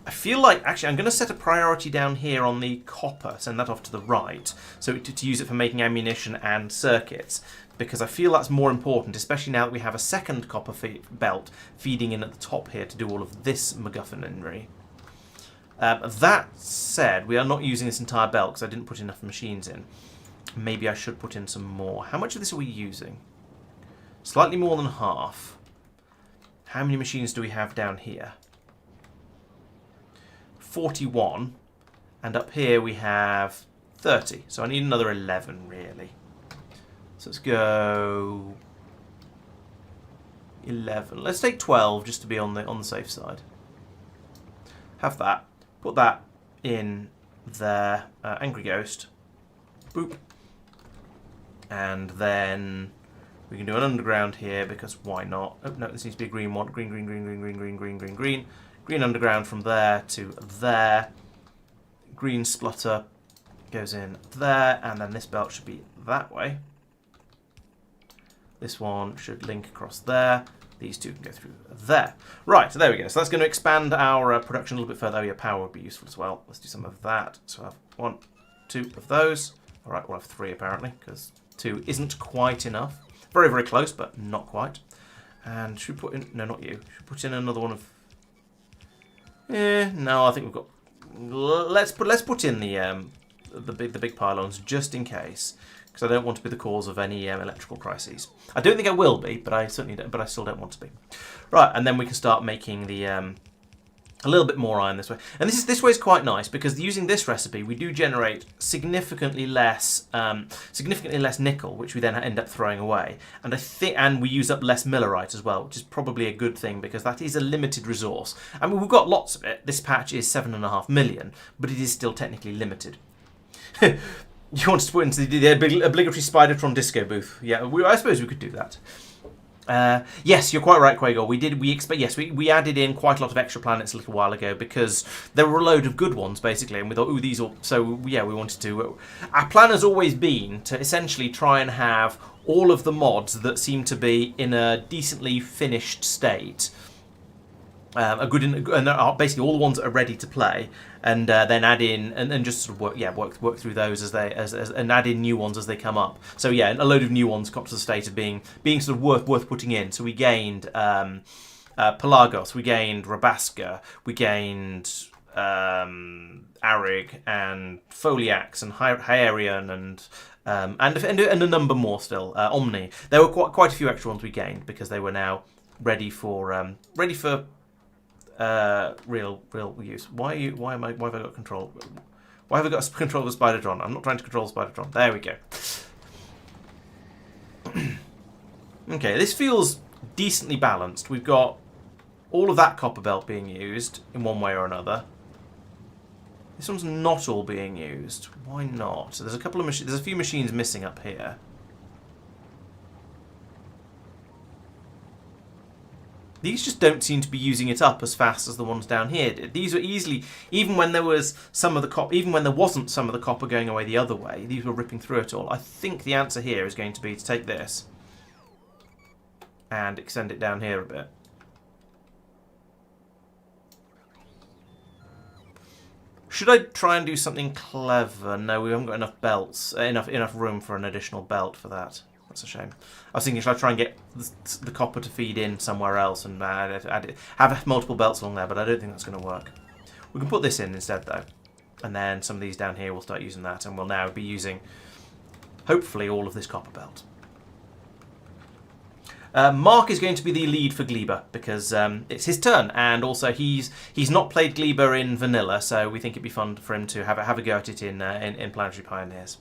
I feel like, actually, I'm going to set a priority down here on the copper, send that off to the right, so to use it for making ammunition and circuits, because I feel that's more important, especially now that we have a second copper belt feeding in at the top here to do all of this MacGuffinry. That said, we are not using this entire belt because I didn't put enough machines in. Maybe I should put in some more. How much of this are we using? Slightly more than half. How many machines do we have down here? 41. And up here we have 30. So I need another 11, really. So let's go 11. Let's take 12 just to be on the safe side. Have that. Put that in there. Angry Ghost. Boop. And then we can do an underground here because why not? Oh no, this needs to be a green one. Green. Green underground from there to there. Green splatter goes in there, and then this belt should be that way. This one should link across there. These two can go through there. Right, so there we go. So that's going to expand our production a little bit further. Oh, yeah, power would be useful as well. Let's do some of that. So I have 1, 2 of those. All right, we'll have 3 apparently, because 2 isn't quite enough. Very, very close, but not quite. And should we put in... No, not you. Should we put in another one of... no, I think we've got... Let's put in the big pylons just in case, because I don't want to be the cause of any electrical crises. I don't think I will be, but I certainly don't, but I still don't want to be. Right, and then we can start making the a little bit more iron this way. And this way is quite nice because using this recipe we do generate significantly less nickel, which we then end up throwing away. And we use up less millerite as well, which is probably a good thing because that is a limited resource. I mean, we've got lots of it. This patch is 7.5 million, but it is still technically limited. You want to put into the obligatory Spidertron disco booth? Yeah, I suppose we could do that. Yes, you're quite right, Quago. We added in quite a lot of extra planets a little while ago because there were a load of good ones basically, and we thought, ooh, these all. So yeah, we wanted to. Our plan has always been to essentially try and have all of the mods that seem to be in a decently finished state. Basically all the ones that are ready to play, and then add in and just sort of work through those and add in new ones as they come up. So yeah, a load of new ones got to the state of being sort of worth putting in. So we gained Pelagos, we gained Rabaska, we gained Arig and Foliax and Hyerion and a number more still. Omni. There were quite a few extra ones we gained because they were now ready for real use. Why have I got control? Why have I got control of the Spidertron? I'm not trying to control the Spidertron. There we go. Okay, this feels decently balanced. We've got all of that copper belt being used in one way or another. This one's not all being used. Why not? So there's a few machines missing up here. These just don't seem to be using it up as fast as the ones down here did. These were easily, even when there wasn't some of the copper going away the other way, these were ripping through it all. I think the answer here is going to be to take this and extend it down here a bit. Should I try and do something clever? No, we haven't got enough belts, enough room for an additional belt for that. That's a shame. I was thinking, should I try and get the copper to feed in somewhere else and have multiple belts along there, but I don't think that's going to work. We can put this in instead, though. And then some of these down here, we'll start using that, and we'll now be using, hopefully, all of this copper belt. Mark is going to be the lead for Gleba, because it's his turn, and also he's not played Gleba in vanilla, so we think it'd be fun for him to have a go at it in Planetary Pioneers.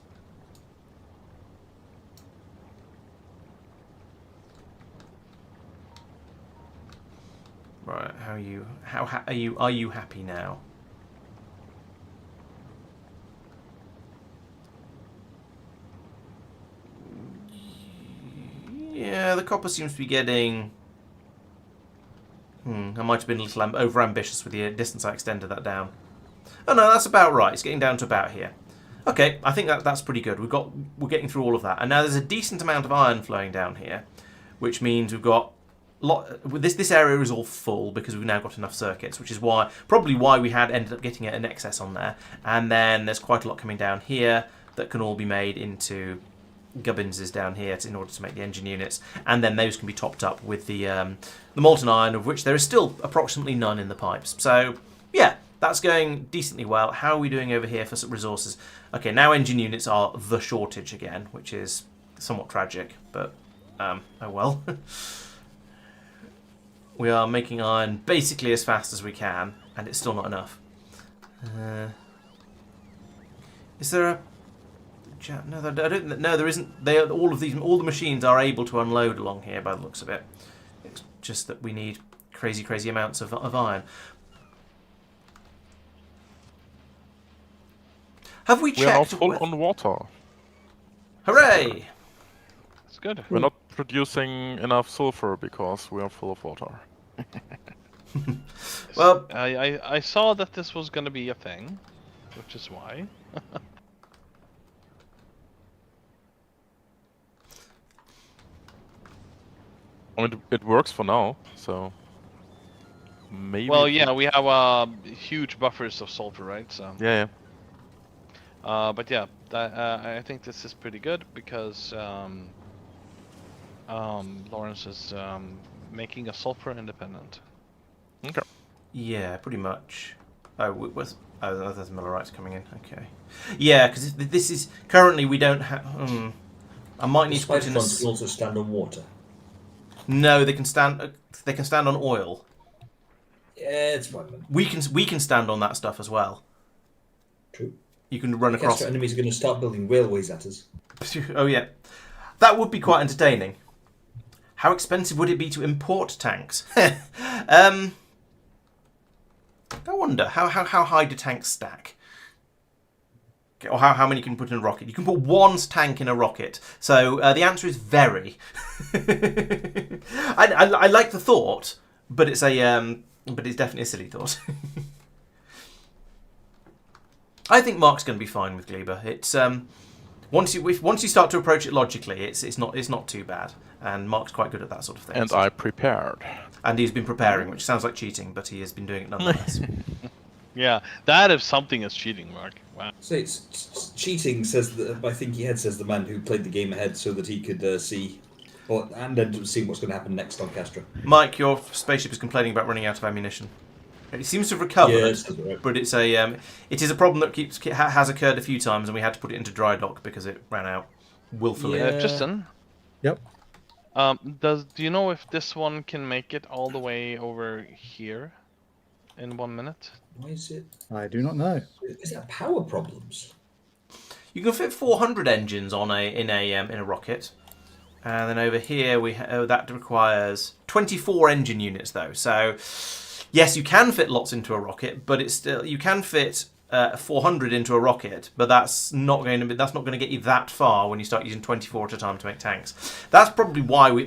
Right, are you happy now? Yeah, the copper seems to be getting... I might have been a little over-ambitious with the distance I extended that down. Oh no, that's about right. It's getting down to about here. Okay, I think that's pretty good. We're getting through all of that. And now there's a decent amount of iron flowing down here, which means we've got... This area is all full because we've now got enough circuits, which is probably why we had ended up getting an excess on there. And then there's quite a lot coming down here that can all be made into gubbinses down here in order to make the engine units, and then those can be topped up with the molten iron, of which there is still approximately none in the pipes. So yeah, that's going decently well. How are we doing over here for some resources? Okay, now engine units are the shortage again, which is somewhat tragic, but oh well. We are making iron basically as fast as we can, and it's still not enough. Is there a... No, I don't. No, there isn't. All the machines are able to unload along here by the looks of it. It's just that we need crazy amounts of iron. Have we checked? We are now full on water. Hooray! That's good. We're not producing enough sulfur because we are full of water. Well, I saw that this was going to be a thing, which is why. I mean, it works for now, so maybe. Well, yeah, we have huge buffers of sulfur, right? So. Yeah, But yeah, I think this is pretty good because Laurence is making us sulfur independent. yeah. Okay. Yeah, pretty much. There's Millerites coming in. Okay. Yeah, because this is currently we don't have. I might The need to put spider in a. fronts can also stand on water. No, they can stand. They can stand on oil. Yeah, it's fine then. We can stand on that stuff as well. True. You can run The across. Castra enemies are going to start building railways at us. Oh yeah, that would be quite entertaining. How expensive would it be to import tanks? I wonder how high do tanks stack? Okay, or how many can you put in a rocket? You can put one tank in a rocket. So the answer is very. I like the thought, but it's definitely a silly thought. I think Mark's going to be fine with Gleba. It's once you start to approach it logically, it's not too bad, and Mark's quite good at that sort of thing. And I prepared. And he's been preparing, which sounds like cheating, but he has been doing it nonetheless. Yeah, that if something is cheating, Mark. Wow. So it's cheating, says I think he says the man who played the game ahead so that he could see, and ended up seeing what's going to happen next on Castra. Mike, your spaceship is complaining about running out of ammunition. It seems to have recovered, Right. but it is a problem that has occurred a few times, and we had to put it into dry dock because it ran out willfully. Yeah. Justin, Yep. do you know if this one can make it all the way over here in 1 minute? Why is it? I do not know. Is that power problems? You can fit 400 engines in a rocket, and then over here that requires 24 engine units though. So yes, you can fit lots into a rocket, but it's still you can fit 400 into a rocket, but that's not going to get you that far when you start using 24 at a time to make tanks. That's probably why we're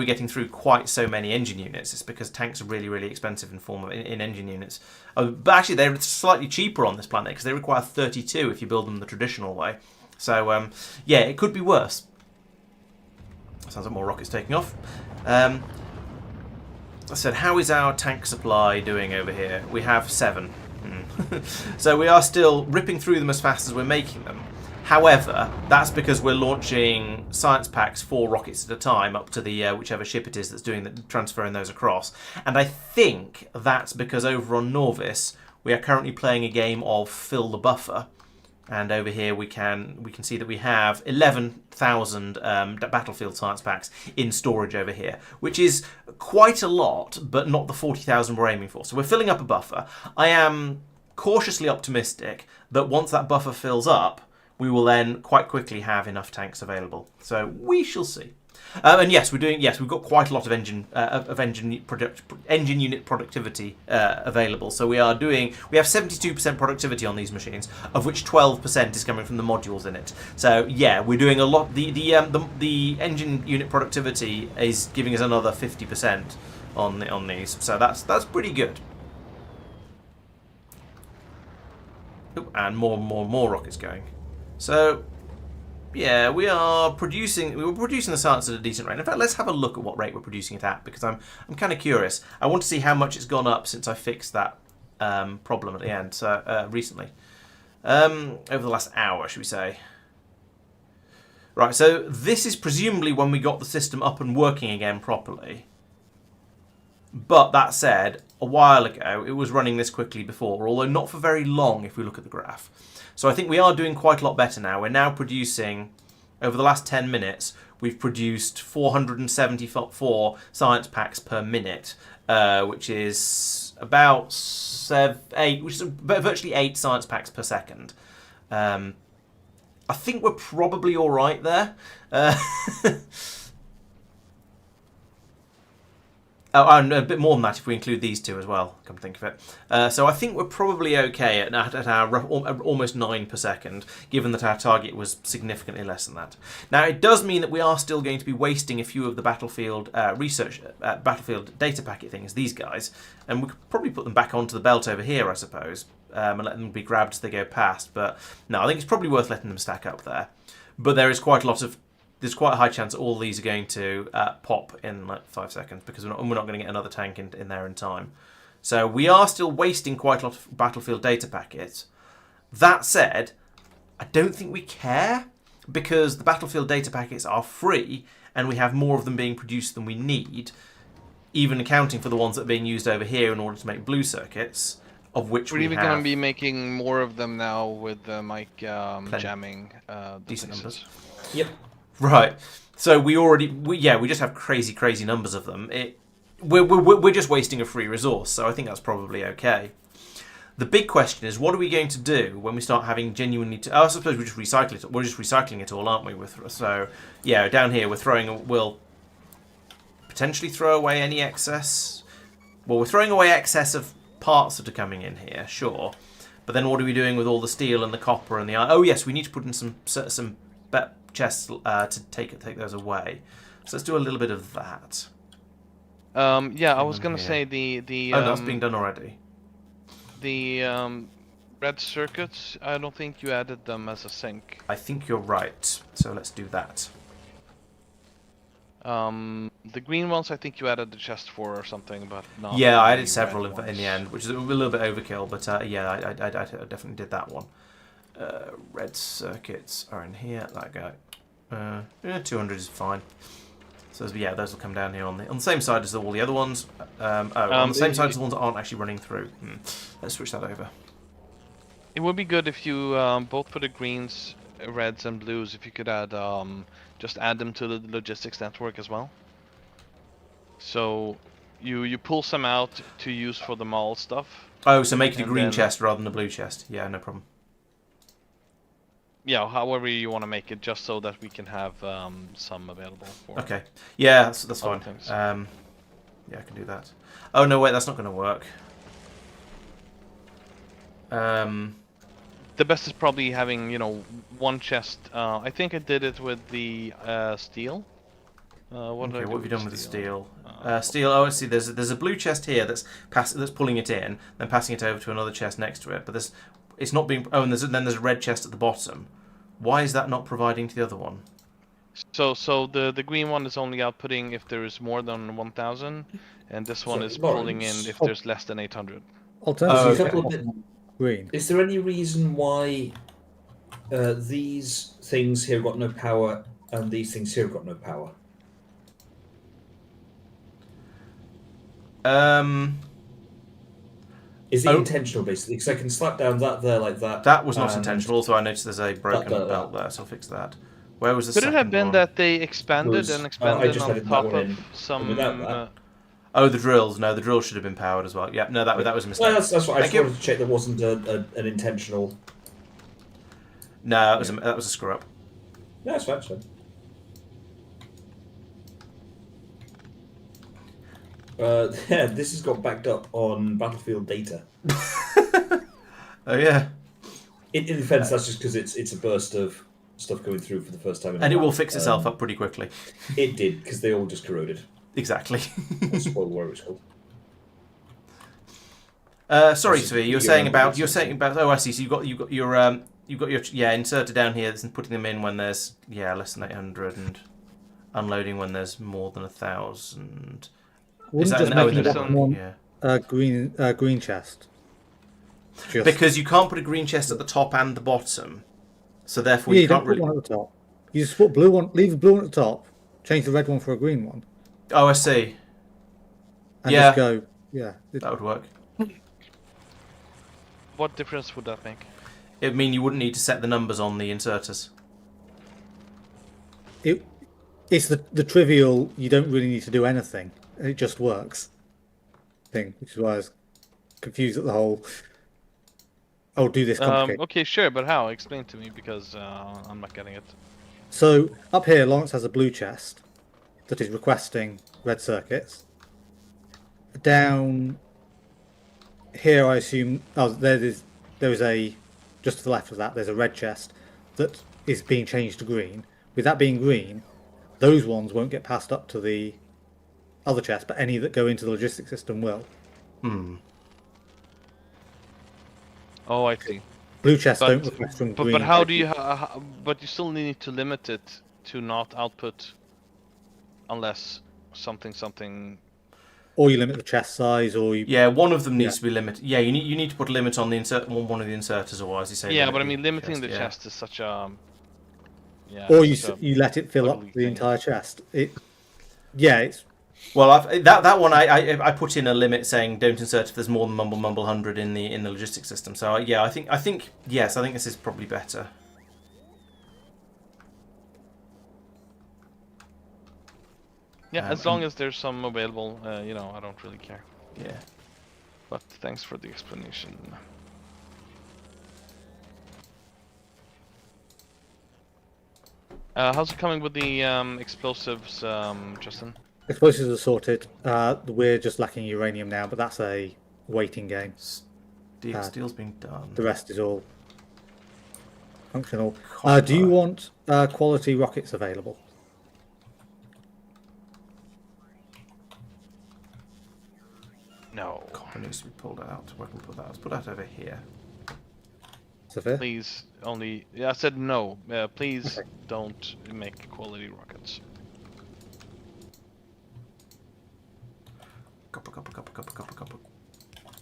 getting through quite so many engine units. It's because tanks are really, really expensive in engine units. But actually, they're slightly cheaper on this planet because they require 32 if you build them the traditional way. So yeah, it could be worse. Sounds like more rockets taking off. I said, how is our tank supply doing over here? We have 7. So we are still ripping through them as fast as we're making them. However, that's because we're launching science packs 4 rockets at a time up to the whichever ship it is that's transferring those across. And I think that's because over on Norvis we are currently playing a game of fill the buffer. And over here we can see that we have 11,000 battlefield science packs in storage over here, which is quite a lot, but not the 40,000 we're aiming for. So we're filling up a buffer. I am cautiously optimistic that once that buffer fills up, we will then quite quickly have enough tanks available. So we shall see. And yes, we've got quite a lot of engine unit productivity available. So we have 72% productivity on these machines, of which 12% is coming from the modules in it. So yeah, we're doing a lot. The engine unit productivity is giving us another 50% on these. So that's pretty good. Ooh, and more rockets going. So yeah, we were producing the science at a decent rate. In fact, let's have a look at what rate we're producing it at, because I'm kind of curious. I want to see how much it's gone up since I fixed that problem at the end. So recently, over the last hour, should we say? Right. So this is presumably when we got the system up and working again properly. But that said, a while ago it was running this quickly before, although not for very long if we look at the graph. So I think we are doing quite a lot better now. We're now producing, over the last 10 minutes, we've produced 474 science packs per minute, which is about virtually 8 science packs per second. I think we're probably all right there. And a bit more than that if we include these two as well, come to think of it. So I think we're probably okay at our almost 9 per second, given that our target was significantly less than that. Now, it does mean that we are still going to be wasting a few of the battlefield battlefield data packet things, these guys, and we could probably put them back onto the belt over here, I suppose, and let them be grabbed as they go past. But no, I think it's probably worth letting them stack up there. But there is quite a lot of there's quite a high chance all these are going to pop in like 5 seconds because we're not going to get another tank in there in time. So we are still wasting quite a lot of battlefield data packets. That said, I don't think we care because the battlefield data packets are free and we have more of them being produced than we need, even accounting for the ones that are being used over here in order to make blue circuits, of which We're we even have going to be making more of them now with the mic jamming. The decent places. numbers. Yep. Right. So we just have crazy numbers of them. We're just wasting a free resource, so I think that's probably okay. The big question is, what are we going to do when we start having genuinely... I suppose we just recycle it. We're just recycling it all, aren't we? So, yeah, down here we'll potentially throw away any excess. Well, we're throwing away excess of parts that are coming in here, sure. But then what are we doing with all the steel and the copper and the iron? Oh, yes, we need to put in some chests to take those away. So let's do a little bit of that. Yeah, I was gonna say the that's being done already. The red circuits. I don't think you added them as a sync. I think you're right. So let's do that. The green ones, I think you added the chest for or something, but not. Yeah, I the added several red in the ones. end, which is a little bit overkill. But yeah, I definitely did that one. Red circuits are in here. That guy. 200 is fine. So yeah, those will come down here on the same side as all the other ones. On the same side as the ones that aren't actually running through. Let's switch that over. It would be good if you both for the greens, reds, and blues, if you could add just add them to the logistics network as well. So you pull some out to use for the mall stuff. Oh, so make it a And green then- chest rather than a blue chest. Yeah, no problem. Yeah, however you want to make it, just so that we can have some available for. Okay. Yeah, that's Other fine. things. Yeah, I can do that. Oh no, wait, that's not going to work. The best is probably having, one chest. I think I did it with the steel. What Okay, did I what do have you done with the steel? Uh, Steel. Oh, I see. There's a blue chest here that's pulling it in, then passing it over to another chest next to it. But it's not being. Oh, and then there's a red chest at the bottom. Why is that not providing to the other one? So the green one is only outputting if there is more than 1,000, and this one Sorry, is pulling in Laurence. if there's less than 800. Alternatively, okay. A couple of bit- green. Is there any reason why these things here have got no power and these things here have got no power? Is it Oh. intentional, basically? Because I can slap down that there like that. That was not and- intentional. Also, I noticed there's a broken that. belt there, so I'll fix that. Where was the Could it second have been one? that they expanded Was- and I expanded just on added that top one in, of some? and without that- Oh, the drills. No, the drills should have been powered as well. Yeah, no, that was a mistake. Well, that's what I Thank just you. wanted to check. There wasn't an intentional. No, that was a screw up. No, it's fine. It's fine. Yeah, this has got backed up on battlefield data. Oh yeah, In defense, that's just because it's a burst of stuff going through for the first time. In a and it while. will fix itself up pretty quickly. It did because they all just corroded. Exactly. I'll spoil where it was called. Sorry, That's Svi, just- you're saying about. Oh, I see. So you've got your inserter down here and putting them in when there's less than 800 and unloading when there's more than 1,000. Wouldn't just no, making there's that some- one Yeah. green chest. Just, Because you can't put a green chest at the top and the bottom, so therefore yeah, you you don't can't put really. one at the top. You just put blue one, leave the blue one at the top, change the red one for a green one, Oh, I see. and Yeah. just go. Yeah, That would work. What difference would that make? It would mean you wouldn't need to set the numbers on the inserters. it's the trivial. You don't really need to do anything. It just works. Thing, which is why I was confused at the whole. Oh, do this complicated. Okay, sure, but how? Explain to me because I'm not getting it. So up here, Laurence has a blue chest that is requesting red circuits. Down here, I assume. Oh, there is a just to the left of that. There's a red chest that is being changed to green. With that being green, those ones won't get passed up to the other chest, but any that go into the logistics system will. Oh, I see. Blue chests But- don't request from green. But how do you? But you still need to limit it to not output unless something. Or you limit the chest size, or you. Yeah, one of them needs Yeah. to be limited. Yeah, you need to put a limit on the insert one of the inserters, otherwise you say. Yeah, limit but I the mean, limiting chest, the yeah. chest is such a. Yeah. Or you such a you let it fill up ugly the thing. entire chest. It's Well, that one I put in a limit saying don't insert if there's more than mumble 100 in the logistics system. So yeah, I think yes, I think this is probably better. Yeah, as long as there's some available, I don't really care. Yeah. But thanks for the explanation. How's it coming with the explosives, Justin? explosives are sorted. We're just lacking uranium now, but that's a waiting game. Steel's being done. The rest is all functional. Copper. Do you want quality rockets available? No. Copper needs to be pulled out. Where can we put that? Let's put that over here. Sophia? Please, only. Yeah, I said no. Please Okay. don't make quality rockets. Copper, copper, copper, copper, copper, copper.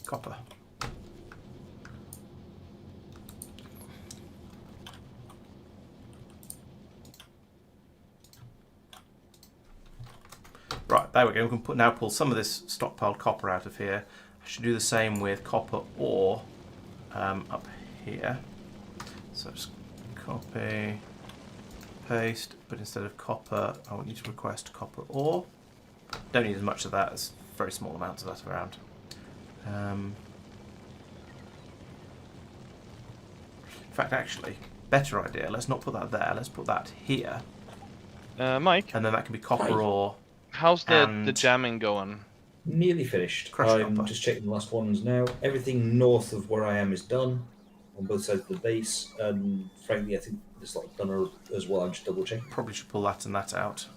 Copper. Right, there we go. We can now pull some of this stockpiled copper out of here. I should do the same with copper ore up here. So just copy, paste, but instead of copper, I want you to request copper ore. Don't need as much of that, there's very small amounts of that around. In fact, actually, better idea, let's not put that there, let's put that here. Mike, And then that can be copper Hi. ore. how's the and- jamming going? Nearly finished. Crushed I'm copper. just checking the last ones now. Everything north of where I am is done on both sides of the base, and frankly, I think this lot done as well. I'm just double checking. Probably should pull that and that out.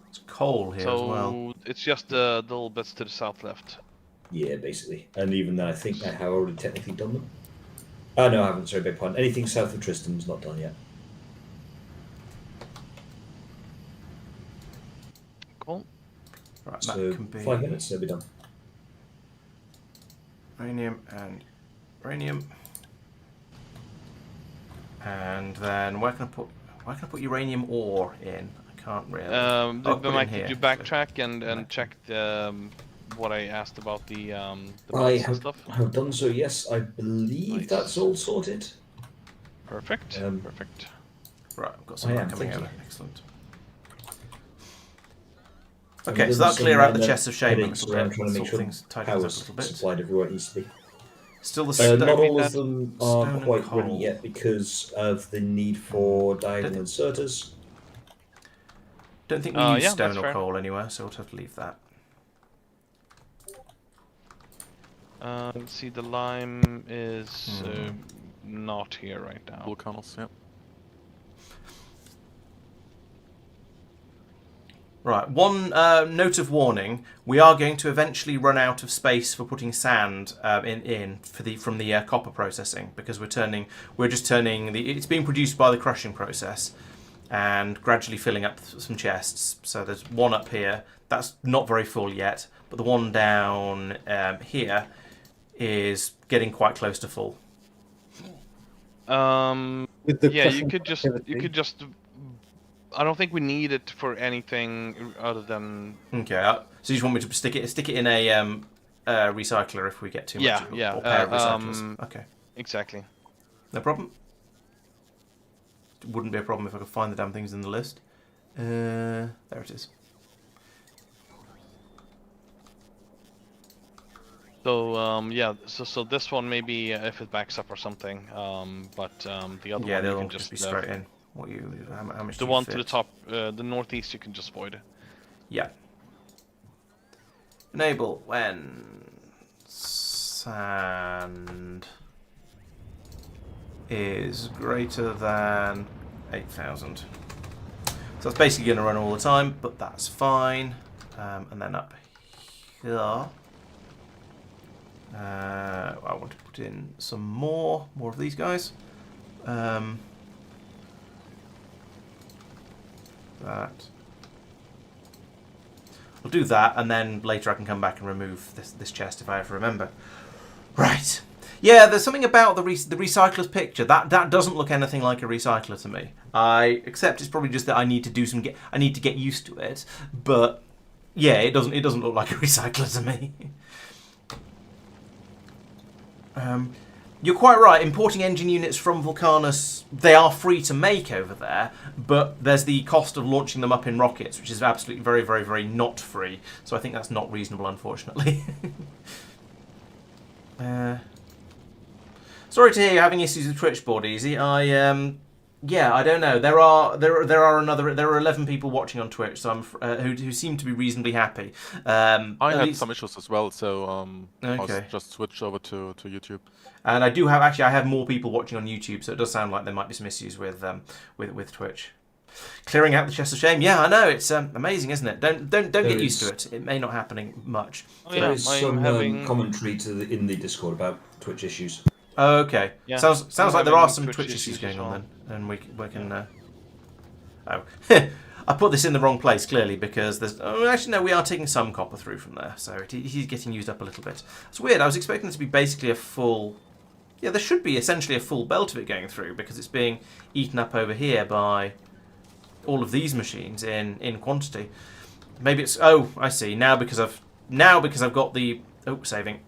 It's coal here as So well. it's just the little bits to the south left. Yeah, basically. And even then, I think I have already technically done them. Oh, no, I haven't. Sorry, beg pardon. Anything south of Tristan's not done yet. Cool. Right, So that can be 5 minutes, they'll be done. uranium and uranium. And then where can I put uranium ore in? I can't really. Oh, put it Mike, in here, did you actually. backtrack and check what I asked about the I belts and have, stuff? have done so, yes. I believe Nice. that's all sorted. Perfect. Um, Perfect. Right, I've got some I of that am, coming thank over. you. Excellent. I've Okay, done so that'll some clear out the minor chests of shame a headaches little around bit. trying to make Sort sure things, tidy things up a power's little bit. supplied everywhere it needs to be. Still the Not stone. all that of them stone are and quite ready coal. yet because of the need for diagonal think- inserters. Don't think we use yeah, stone that's or fair. coal anywhere, so we'll have to leave that. Let's see, the lime is not here right now. Volcanoes, yeah. Right, one note of warning: we are going to eventually run out of space for putting sand from the copper processing, because we're just turning it's being produced by the crushing process and gradually filling up some chests. So there's one up here that's not very full yet, but the one down here is getting quite close to full. With the Yeah, you crushing could just. I don't think we need it for anything other than. Okay, so you just want me to stick it in a recycler if we get too much, Yeah, or pair of recyclers. Okay, Exactly. no problem. Wouldn't be a problem if I could find the damn things in the list. There it is. So yeah, so this one maybe if it backs up or something, but the other Yeah, one you they'll can just just be straight in. How much? the do you one fit? to the top, the northeast you can just void. Yeah. Enable when sand is greater than 8,000. So that's basically going to run all the time, but that's fine. And then up here, I want to put in some more of these guys. that. We'll do that, and then later I can come back and remove this chest if I ever remember. Right. Yeah, there's something about the recycler's picture that doesn't look anything like a recycler to me. I accept it's probably just that I need to do I need to get used to it, but yeah, it doesn't look like a recycler to me. You're quite right. Importing engine units from Vulcanus, they are free to make over there, but there's the cost of launching them up in rockets, which is absolutely very, very, very not free. So I think that's not reasonable, unfortunately. Sorry to hear you're having issues with Twitch, board easy. Yeah, I don't know. There are 11 people watching on Twitch, so who seem to be reasonably happy. I had some issues as well, so I Okay. just switched over to YouTube. And I have more people watching on YouTube, so it does sound like there might be some issues with Twitch. Clearing out the chest of shame. Yeah, I know, it's amazing, isn't it? Don't get used to it. It may not happening much. Oh, yeah, There is I'm some having... commentary in the Discord about Twitch issues. Oh, okay. Yeah, Sounds I'm like there are having some Twitch Twitch issues issues going as on well. then, and we can. Oh, I put this in the wrong place clearly because there's. Oh, actually no, we are taking some copper through from there, so he's getting used up a little bit. It's weird. I was expecting it to be basically a full. Yeah, there should be essentially a full belt of it going through because it's being eaten up over here by all of these machines in quantity. Maybe it's. Oh, I see. Now because I've got the. Oh, saving.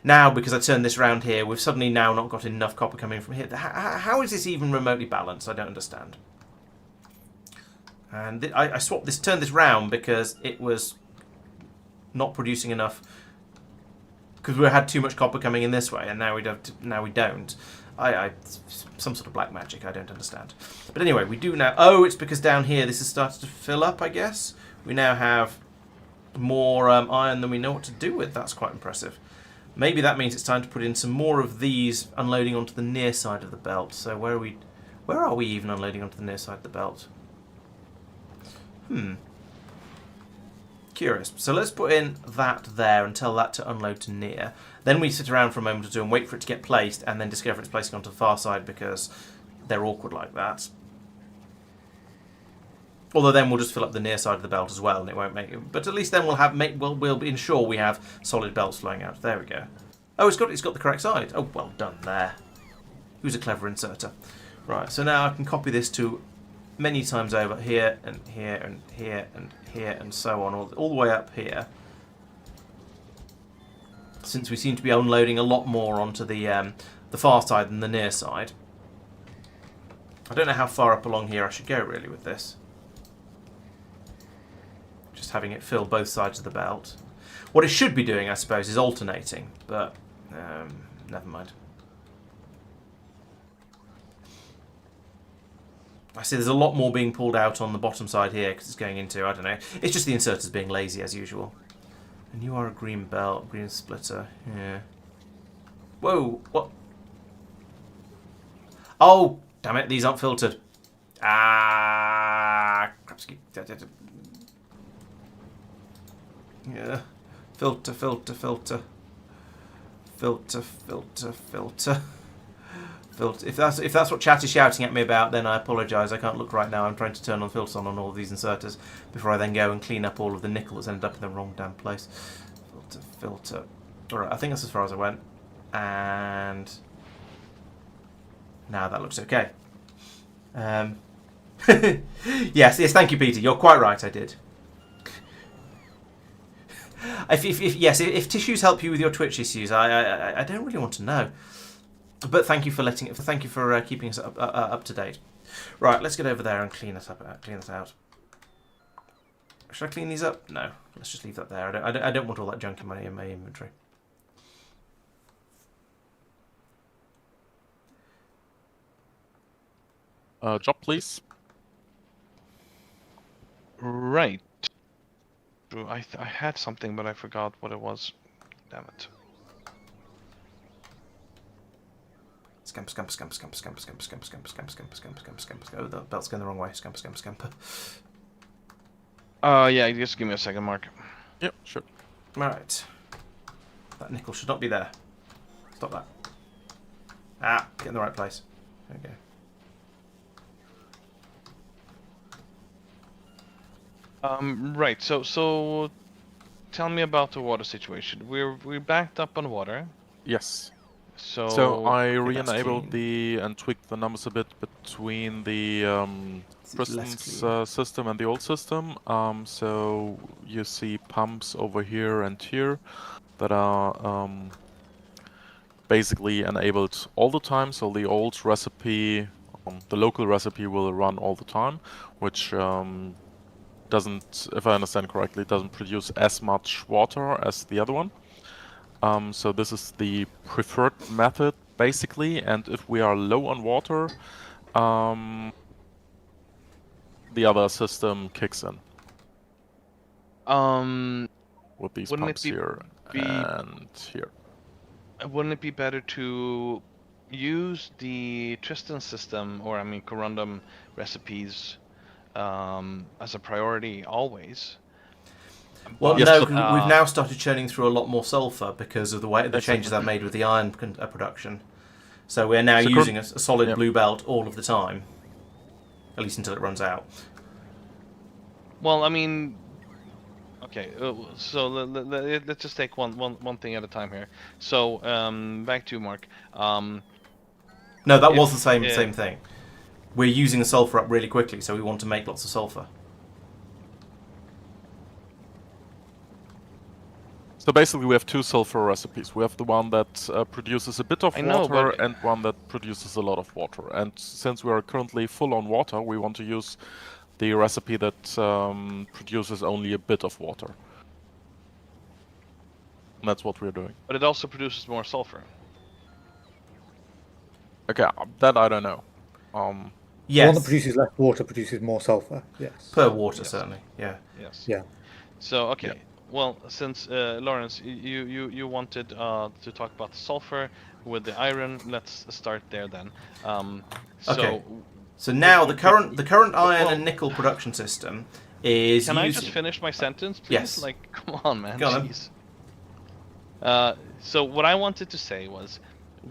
Now, because I turned this round here, we've suddenly now not got enough copper coming from here. How is this even remotely balanced? I don't understand. And I turned this round because it was not producing enough. Because we had too much copper coming in this way, and now we don't. Now we don't. Some sort of black magic. I don't understand. But anyway, we do now. Oh, it's because down here this has started to fill up. I guess we now have more iron than we know what to do with. That's quite impressive. Maybe that means it's time to put in some more of these unloading onto the near side of the belt. So where are we even unloading onto the near side of the belt? Curious. So let's put in that there and tell that to unload to near. Then we sit around for a moment or two and wait for it to get placed and then discover it's placing onto the far side because they're awkward like that. Although then we'll just fill up the near side of the belt as well, and it won't make it. But at least then we'll ensure we have solid belts flowing out. There we go. Oh, it's got the correct side. Oh, well done there. Who's a clever inserter? Right. So now I can copy this to many times over here and here and here and here and so on, all the way up here. Since we seem to be unloading a lot more onto the far side than the near side. I don't know how far up along here I should go really with this. Just having it fill both sides of the belt. What it should be doing, I suppose, is alternating, but never mind. I see there's a lot more being pulled out on the bottom side here because it's going into, I don't know, it's just the inserters being lazy as usual. And you are a green belt, green splitter, yeah. Whoa, what? Oh, damn it, these aren't filtered. Ah, crapsky. Yeah, filter. If that's what chat is shouting at me about, then I apologise. I can't look right now. I'm trying to turn on filters on all of these inserters before I then go and clean up all of the nickel that's ended up in the wrong damn place. Filter. Alright, I think that's as far as I went. And now that looks okay. Yes, thank you, Peter. You're quite right, I did. If tissues help you with your Twitch issues, I don't really want to know. But thank you for keeping us up to date. Right, let's get over there and clean this out. Should I clean these up? No, let's just leave that there. I don't want all that junk in my inventory. Job, please. Right. I had something, but I forgot what it was. Damn it. Scamper. Oh, the belt's going the wrong way. Scamper. Yeah, just give me a second, Mark. Yep, sure. Alright. That nickel should not be there. Stop that. Ah, get in the right place. There we go. Right. So tell me about the water situation. We're backed up on water. Yes. So So I Okay, that's re-enabled clean. and tweaked the numbers a bit between the This is less Kristen's clean. system and the old system. So you see pumps over here and here that are basically enabled all the time. So the old recipe, the local recipe will run all the time, which doesn't, if I understand correctly, doesn't produce as much water as the other one. So this is the preferred method, basically, and if we are low on water, the other system kicks in with these wouldn't it pumps here be and here. wouldn't it be better to use the Tristan system, or I mean corundum recipes, as a priority always? Well, Yes, no, but 'cause we've now started churning through a lot more sulfur because of the way the changes exactly. I've made with the iron production. So we're now So using a solid Yep. blue belt all of the time, at least until it runs out. Well, I mean, okay. So let's just take one thing at a time here. So back to you, Mark. No, that was If, the same thing. We're using the sulfur up really quickly, so we want to make lots of sulfur. So basically, we have two sulfur recipes. We have the one that produces a bit of I know, water but and one that produces a lot of water. And since we are currently full on water, we want to use the recipe that produces only a bit of water. And that's what we're doing. it also produces more sulfur. Okay, that I don't know. The one that Yes, produces less water produces more sulfur. Yes. per water Yes. certainly. Yeah. Yes. Yeah. So okay. Yeah. Well, since Laurence, you wanted to talk about the sulfur with the iron, let's start there then. So Okay. So now the current iron well- and nickel production system is can I using... just finish my sentence, please? Yes. Like, come on, man. Go on. Jeez. So what I wanted to say was,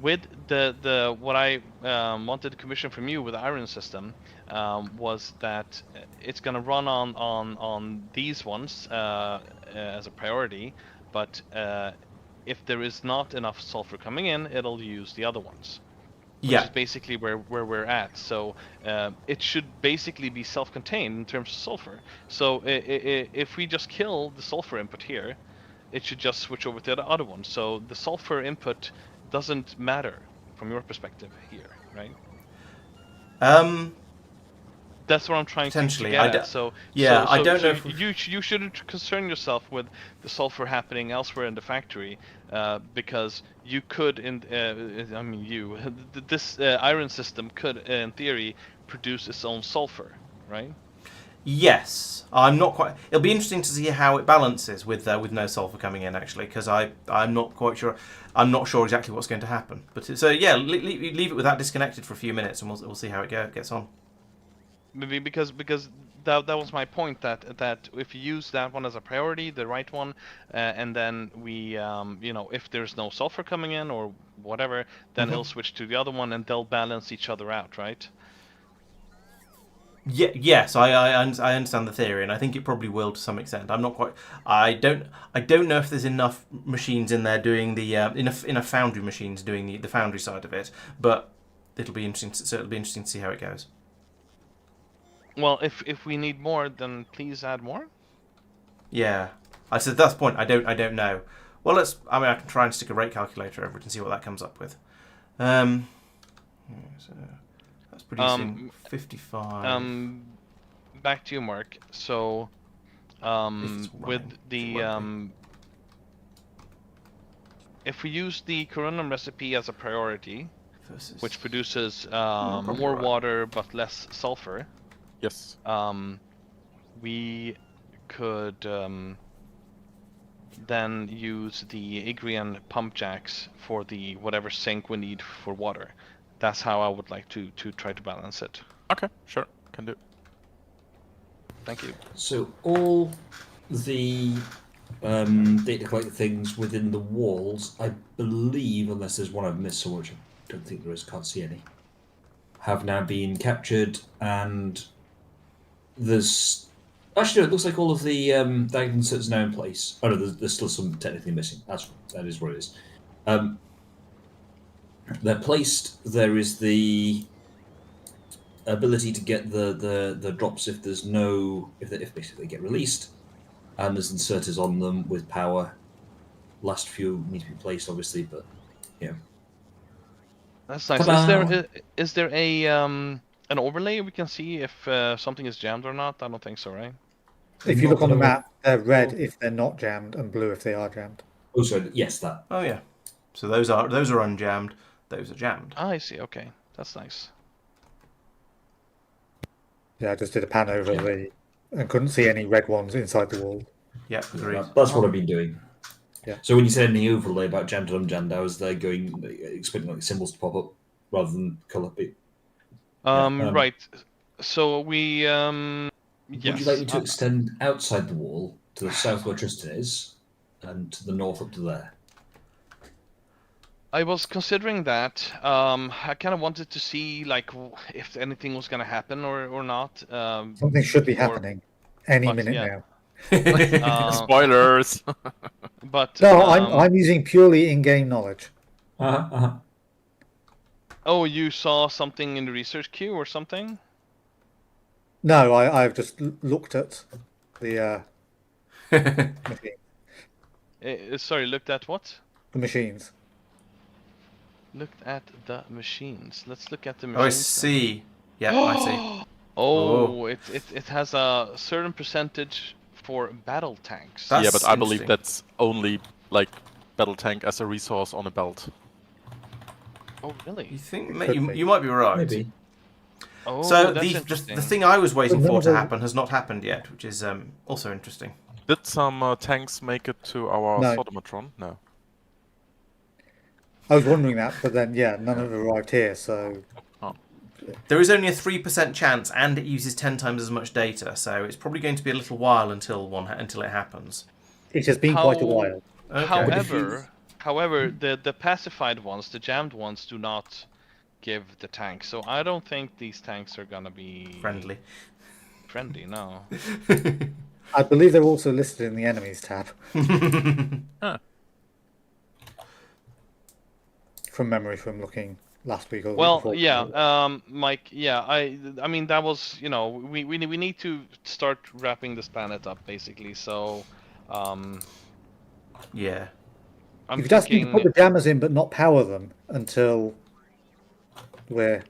with the what I wanted to commission from you with the iron system, was that it's gonna run on these ones as a priority, but if there is not enough sulfur coming in, it'll use the other ones. Which Yeah. is basically where we're at. So it should basically be self-contained in terms of sulfur. So if we just kill the sulfur input here, it should just switch over to the other one. So the sulfur input doesn't matter from your perspective here, right? That's what I'm trying to Potentially, get at. So yeah, so, I don't so know if we've- you shouldn't concern yourself with the sulfur happening elsewhere in the factory, because you could, I mean, this iron system could, in theory, produce its own sulfur, right? Yes, I'm not quite. It'll be interesting to see how it balances with no sulfur coming in, actually, because I'm not quite sure. I'm not sure exactly what's going to happen. But so yeah, leave it with that disconnected for a few minutes, and we'll see how it gets on. Maybe because that was my point, that if you use that one as a priority, the right one, and then we if there's no sulfur coming in or whatever, then it'll switch to the other one and they'll balance each other out, right? Yeah, yes, I understand the theory, and I think it probably will to some extent. I'm not quite. I don't know if there's enough machines in there doing the enough foundry machines doing the foundry side of it, but it'll be interesting. So it'll be interesting to see how it goes. Well, if we need more, then please add more. Yeah, I said that's the point. I don't know. Well, I mean, I can try and stick a rate calculator over it and see what that comes up with. So that's producing 55. Back to you, Mark. So, it's with running, the it won't if we use the corundum recipe as a priority, versus which produces probably more right. water but less sulfur, Yes. we could then use the Igrian pump jacks for the whatever sink we need for water. That's how I would like to try to balance it. Okay, sure, can do. Thank you. So all the data collector things within the walls, I believe, unless there's one I've missed, so which I don't think there is, can't see any, have now been captured, and there's Actually, no, it looks like all of the diagonal inserts are now in place. Oh no, there's still some technically missing. That is what it is. They're placed. There is the ability to get the drops if there's no if basically they get released, and there's inserters on them with power. Last few need to be placed, obviously, but yeah. That's nice. Ta-da! Is there a an overlay we can see if something is jammed or not? I don't think so, right? If you look on the Not that map, they're red if they're not jammed and blue if they are jammed. Oh, sorry. Yes, that. Oh yeah. So those are unjammed. Those are jammed. Ah, I see. Okay, that's nice. Yeah, I just did a pan over and couldn't see any red ones inside the wall. Yeah, agreed. That's what I've been doing. Yeah. So when you said any overlay about jammed and unjammed, I was there expecting like symbols to pop up rather than colour. Right. So we Would yes. you like me to extend outside the wall to the south where Tristan is, and to the north up to there? I was considering that. I kind of wanted to see like if anything was gonna happen or not. Something should be before- happening any but, minute yeah. now. Spoilers. But No, I'm using purely in-game knowledge. Oh, you saw something in the research queue or something? No, I've just looked at the machine, Sorry, looked at what? the machines. Looked at the machines. Let's look at the Oh, machines. I see. Yeah, I see. Oh, it has a certain percentage for battle tanks. That's Yeah, but I believe interesting. that's only like battle tank as a resource on a belt. Oh, really? You think Could be. you might be right. Maybe. Oh, So that's the interesting. thing I was waiting But for none to of the- happen has not happened yet, which is also interesting. Did some tanks make it to our No. Sodomatron? No. I was wondering that, but then none have arrived here, so There is only a 3% chance, and it uses 10 times as much data, so it's probably going to be a little while until it happens. it has been quite a How- while. Okay. However, the pacified ones, the jammed ones, do not give the tanks. So I don't think these tanks are gonna be Friendly. Friendly, no. I believe they're also listed in the enemies tab. From memory, from looking last week or the week Well, before. yeah, Mike. Yeah, I mean that was, we need to start wrapping this planet up basically. So, Yeah. I'm You could ask me to thinking. put the jammers in, but not power them until we're.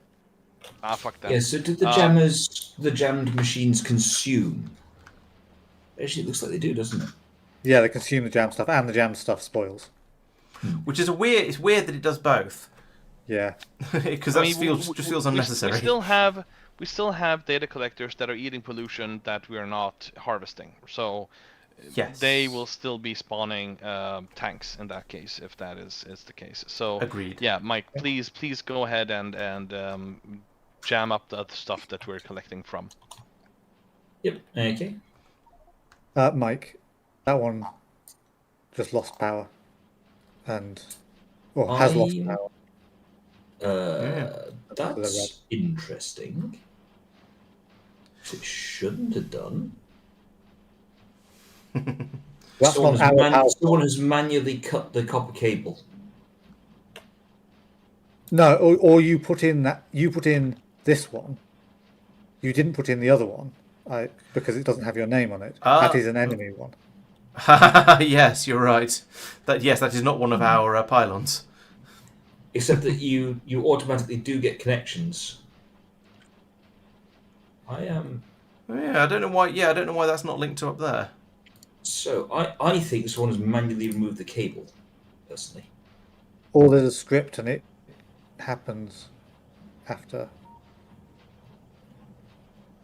Fuck that. Yeah. So did the jammed machines consume? Actually, it looks like they do, doesn't it? Yeah, they consume the jam stuff, and the jam stuff spoils. Which is it's weird that it does both. Yeah. Because I that mean, just feels unnecessary. We still have data collectors that are eating pollution that we are not harvesting. So Yes. they will still be spawning tanks in that case, if that is the case. So Agreed. yeah, Mike, please go ahead and jam up the other stuff that we're collecting from. Yep. Okay. Mike, that one just lost power, or has lost I- power. That's interesting. It shouldn't have done. That's not our power. Someone has manually cut the copper cable. No, or you put in this one. You didn't put in the other one, because it doesn't have your name on it. That is an enemy one. Yes, you're right. That is not one of our pylons. Except that you automatically do get connections. Yeah, I don't know why. Yeah, I don't know why that's not linked to up there. So I think someone has manually removed the cable, personally. Or there's a script and it happens after.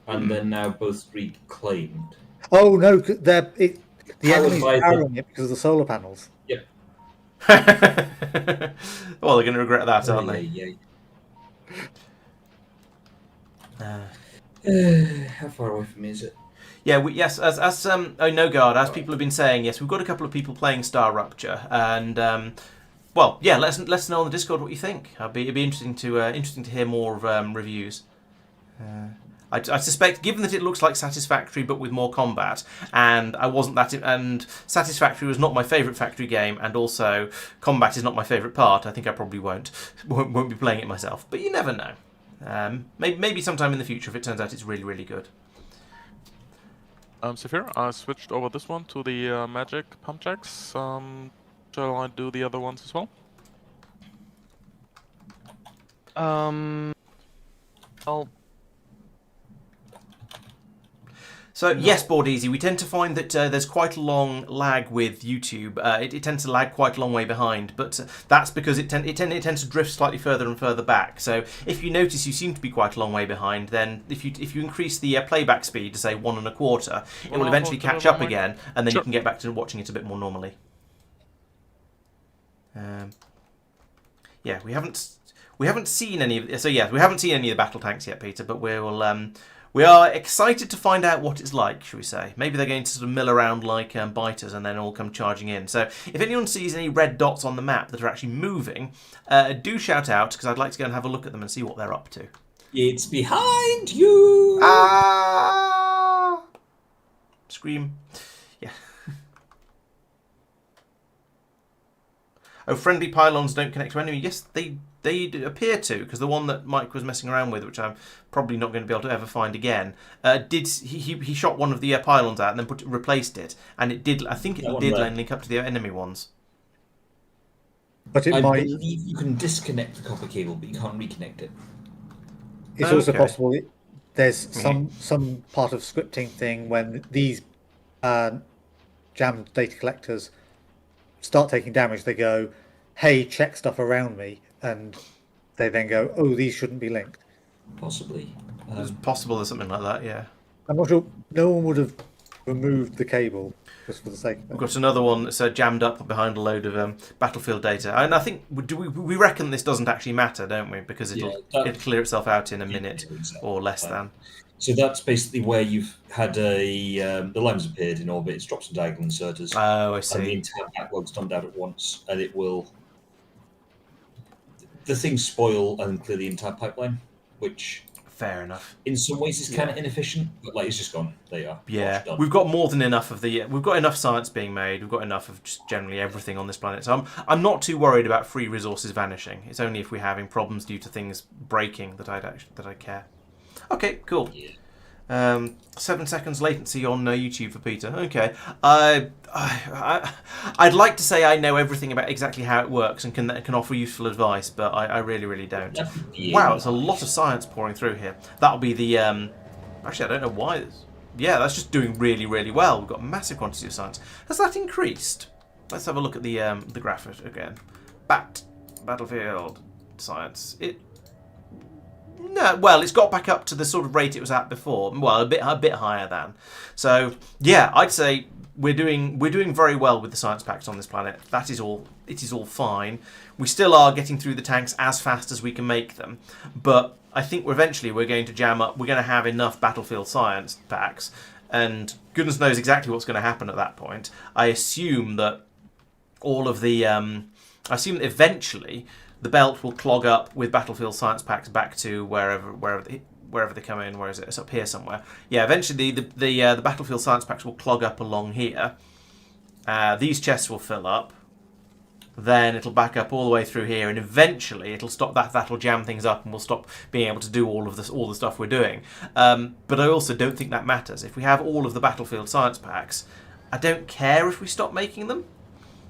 And they're now both reclaimed. Oh no, the Powered enemy's by the- powering it because of the solar panels. Yep. Well, they're going to regret that, aren't they? How far away from me is it? Yeah, yes. As no guard, as people have been saying, yes, we've got a couple of people playing Star Rupture, and well, yeah, let us know on the Discord what you think. It'd be interesting to hear more reviews. I suspect, given that it looks like Satisfactory but with more combat, and I wasn't that, and Satisfactory was not my favourite Factory game, and also combat is not my favourite part, I think I probably won't be playing it myself. But you never know. Maybe sometime in the future if it turns out it's really, really good. Saphir, I switched over this one to the magic pump jacks. Shall I do the other ones as well? Well, So yes, Board Easy, we tend to find that there's quite a long lag with YouTube. It tends to lag quite a long way behind, but that's because it tends to drift slightly further and further back. So if you notice you seem to be quite a long way behind, then if you increase the playback speed to say 1 1/4, it will eventually catch up again, and then you can get back to watching it a bit more normally. Yeah, we haven't seen any. So yeah, we haven't seen any of the battle tanks yet, Peter. But we are excited to find out what it's like, shall we say. Maybe they're going to sort of mill around like biters and then all come charging in. So if anyone sees any red dots on the map that are actually moving, do shout out, because I'd like to go and have a look at them and see what they're up to. It's behind you! Ah! Scream. Yeah. Oh, friendly pylons don't connect to enemy. Yes, they appear to, because the one that Mike was messing around with, which I'm probably not going to be able to ever find again, he shot one of the pylons out and then replaced it, and it did. I think it did link up to the enemy ones. But I believe you can disconnect the copper cable, but you can't reconnect it. It's also possible there's some part of scripting thing when these jammed data collectors start taking damage. They go, "Hey, check stuff around me," and they then go, "Oh, these shouldn't be linked." Possibly. It's possible there's something like that. Yeah. I'm not sure. No one would have removed the cable just for the sake of it. We've got another one that's jammed up behind a load of battlefield data, and I think we reckon this doesn't actually matter, don't we? Because it'll clear itself out in a minute or less than. So that's basically where you've had the limes appeared in orbit. It's dropped some diagonal inserters. Oh, I see. And the entire backlog's dumped out at once, and it will. The things spoil and clear the entire pipeline, which. Fair enough. In some ways, it's kind of inefficient, but like it's just gone. There you are. Yeah, we've got more than enough of the. We've got enough science being made. We've got enough of just generally everything on this planet. So I'm not too worried about free resources vanishing. It's only if we're having problems due to things breaking that I care. Okay, cool. Yeah. 7 seconds latency on YouTube for Peter. Okay, I'd like to say I know everything about exactly how it works and can offer useful advice, but I really don't. Wow, there's a lot of science pouring through here. That'll be the actually I don't know why. Yeah, that's just doing really well. We've got massive quantity of science. Has that increased? Let's have a look at the graph again. Battlefield science. No, well, it's got back up to the sort of rate it was at before. Well, a bit higher than. So yeah, I'd say we're doing very well with the science packs on this planet. That is all. It is all fine. We still are getting through the tanks as fast as we can make them, but I think eventually we're going to jam up. We're going to have enough battlefield science packs, and goodness knows exactly what's going to happen at that point. I assume that all of the. I assume that eventually the belt will clog up with battlefield science packs back to wherever they come in. Where is it? It's up here somewhere. Yeah, eventually the battlefield science packs will clog up along here. These chests will fill up. Then it'll back up all the way through here, and eventually it'll stop. That'll jam things up, and we'll stop being able to do all the stuff we're doing. But I also don't think that matters. If we have all of the battlefield science packs, I don't care if we stop making them.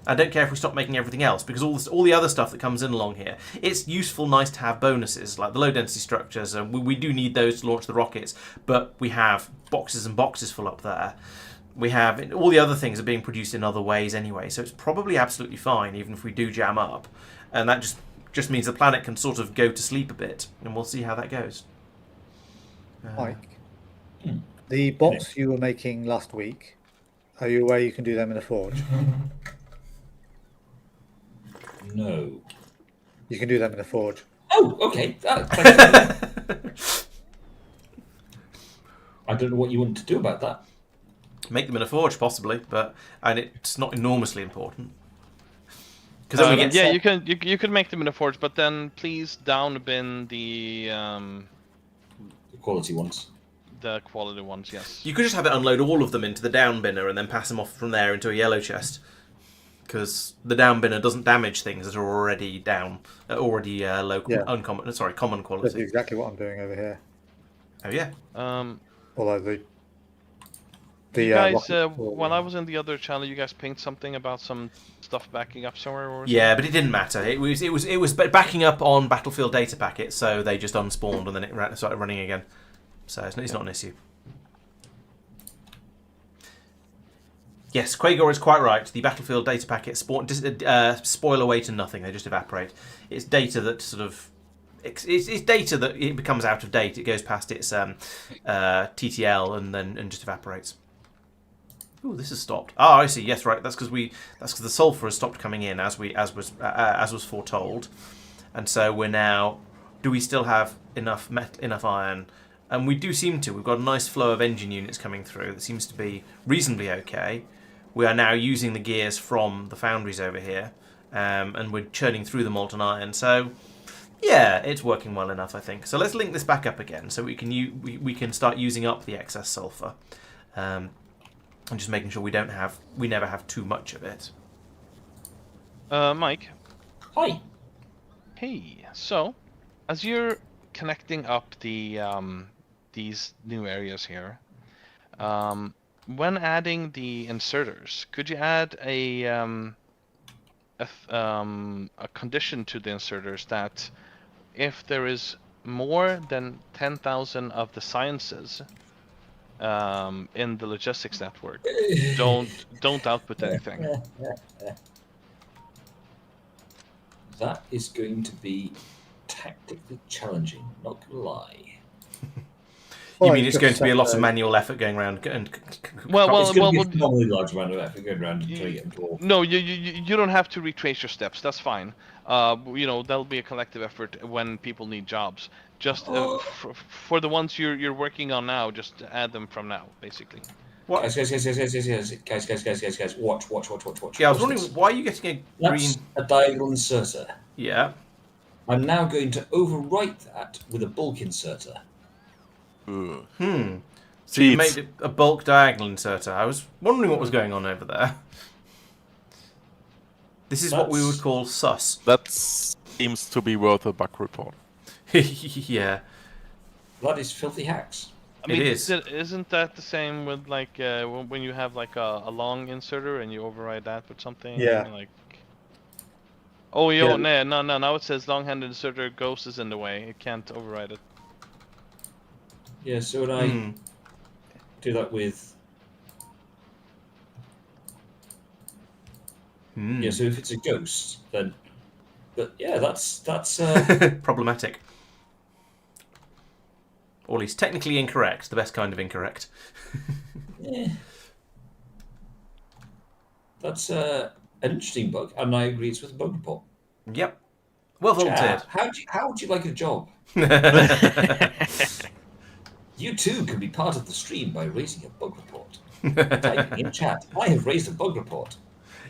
I don't care if we stop making everything else, because all the other stuff that comes in along here, it's useful, nice to have bonuses, like the low density structures, and we do need those to launch the rockets, but we have boxes and boxes full up there. We have, all the other things are being produced in other ways anyway, so it's probably absolutely fine, even if we do jam up. And that just means the planet can sort of go to sleep a bit, and we'll see how that goes. Mike, the bots you were making last week, are you aware you can do them in a forge? No. You can do them in a forge. Oh, okay. I don't know what you want to do about that. Make them in a forge, possibly, and it's not enormously important. Because then we get you can make them in a forge, but then please down bin the The quality ones. the quality ones, yes. You could just have it unload all of them into the down binner and then pass them off from there into a yellow chest. Because the down binner doesn't damage things that are already down, local, Yeah. common That's quality. exactly what I'm doing over here. Oh yeah. Although You guys, rocket- while I was in the other channel, you guys pinged something about some stuff backing up somewhere, or Yeah, but it didn't matter. It was backing up on Battlefield data packets, so they just unspawned and then it started running again. So it's not an issue. Yes, Quagor is quite right. The Battlefield data packets spoil away to nothing. They just evaporate. It's data that sort of... It's data that it becomes out of date. It goes past its TTL and just evaporates. Ooh, this has stopped. Oh, I see. Yes, right. That's because the sulfur has stopped coming in as was foretold, and so we're now. Do we still have enough iron? And we do seem to. We've got a nice flow of engine units coming through. That seems to be reasonably okay. We are now using the gears from the foundries over here, and we're churning through the molten iron. So, yeah, it's working well enough, I think. So let's link this back up again, so we can start using up the excess sulfur, and just making sure we never have too much of it. Mike. Hi. Hey. So, as you're connecting up the these new areas here, when adding the inserters, could you add a condition to the inserters that if there is more than 10,000 of the sciences in the logistics network, don't output anything. That is going to be tactically challenging, not gonna lie. You mean it's going to be a lot of manual effort going around and... It's going to be a phenomenally large amount of effort going around and trying to get them to all. No, you don't have to retrace your steps. That's fine. That'll be a collective effort when people need jobs. Just for the ones you're working on now, just add them from now, basically. What? Guys, watch. Yeah, I was wondering, why are you getting a green... That's a diagonal inserter. Yeah. I'm now going to overwrite that with a bulk inserter. So you made it a bulk diagonal inserter. I was wondering what was going on over there. This is what we would call sus. That seems to be worth a bug report. Yeah. That is filthy hacks. I mean, it is. Isn't that the same with like when you have like a long inserter and you override that with something? Yeah. Like. Oh, no. Now it says long-handed inserter ghost is in the way. It can't override it. Yeah, so when I do that with... Yeah, so if it's a ghost, then... But yeah, that's problematic. Or at least technically incorrect. The best kind of incorrect. yeah. That's an interesting bug, and I agree it's with a bug report. Yep. Well volunteered. How would you like a job? You too can be part of the stream by raising a bug report. Typing in chat, I have raised a bug report.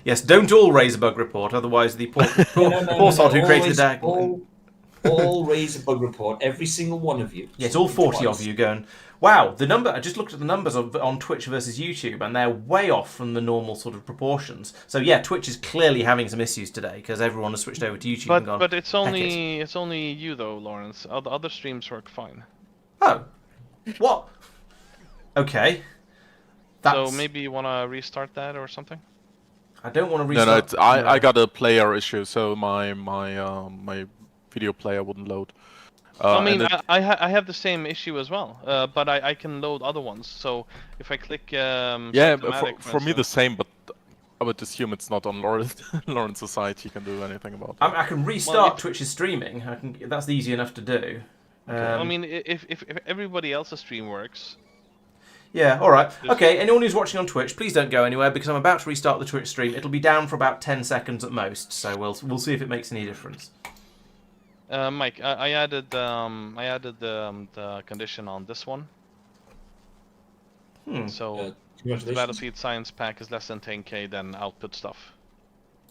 Yes, don't all raise a bug report, otherwise the poor sod who created the diagonal... All raise a bug report, every single one of you. Yes, all 40 of you going, wow, the number, I just looked at the numbers on Twitch versus YouTube, and they're way off from the normal sort of proportions. So yeah, Twitch is clearly having some issues today, because everyone has switched over to YouTube and gone, but it's only you though, Laurence. The other streams work fine. Oh. What? Okay. That's... So maybe you want to restart that or something? I don't want to restart. No, I got a player issue, so my video player wouldn't load. I mean, I have the same issue as well, but I can load other ones. So if I click yeah, for me the same, but I would assume it's not on Laurence's side. He can do anything about it. I can restart Twitch's streaming. That's easy enough to do. Okay. I mean, if everybody else's stream works. Yeah, alright. Okay, anyone who's watching on Twitch, please don't go anywhere because I'm about to restart the Twitch stream. It'll be down for about 10 seconds at most, so we'll see if it makes any difference. Mike, I added the condition on this one. So if the Battlefield Science Pack is less than 10k, then output stuff.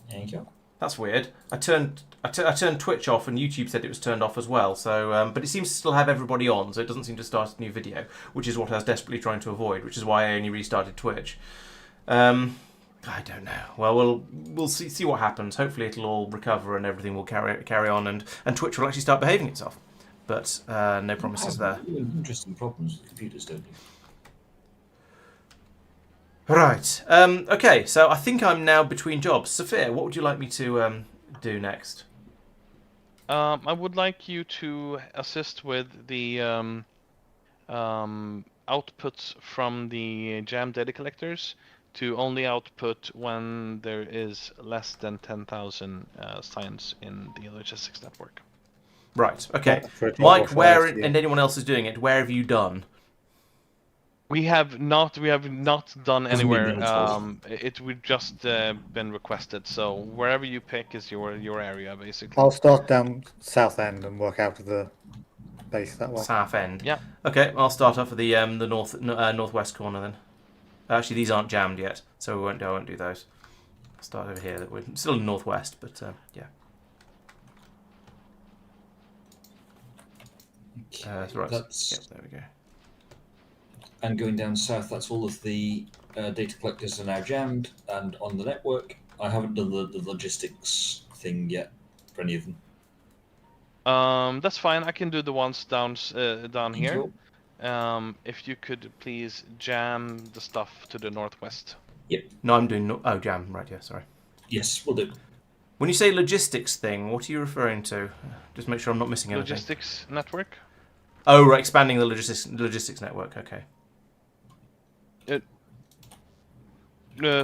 There you go. That's weird. I turned Twitch off, and YouTube said it was turned off as well. So, but it seems to still have everybody on, so it doesn't seem to start a new video, which is what I was desperately trying to avoid. Which is why I only restarted Twitch. I don't know. Well, we'll see what happens. Hopefully, it'll all recover and everything will carry on, and Twitch will actually start behaving itself. But no promises there. Interesting problems with computers, don't you? Right. Okay. So I think I'm now between jobs. Sophia, what would you like me to do next? I would like you to assist with the outputs from the jam data collectors to only output when there is less than 10,000 signs in the logistics network. Right. Okay. For a job Mike, offer, where I assume. and anyone else is doing it? Where have you done? We have not done Hasn't been anywhere. done We've just been requested. So wherever you pick is your area, basically. I'll start down south end and work out of the base that way. South end. Yeah. Okay. I'll start off at the northwest corner then. Actually, these aren't jammed yet, so I won't do those. I'll start over here. We're still in the northwest, but yeah. Right. That's Yep, there we go. and going down south. That's all of the data collectors are now jammed and on the network. I haven't done the logistics thing yet for any of them. That's fine. I can do the ones down here. Cool. If you could please jam the stuff to the northwest. No, I'm doing. Jam. Right. Yeah. Sorry. Yes, we'll do. When you say logistics thing, what are you referring to? Just make sure I'm not missing anything. Logistics network. Oh, right. Expanding the logistics network. Okay.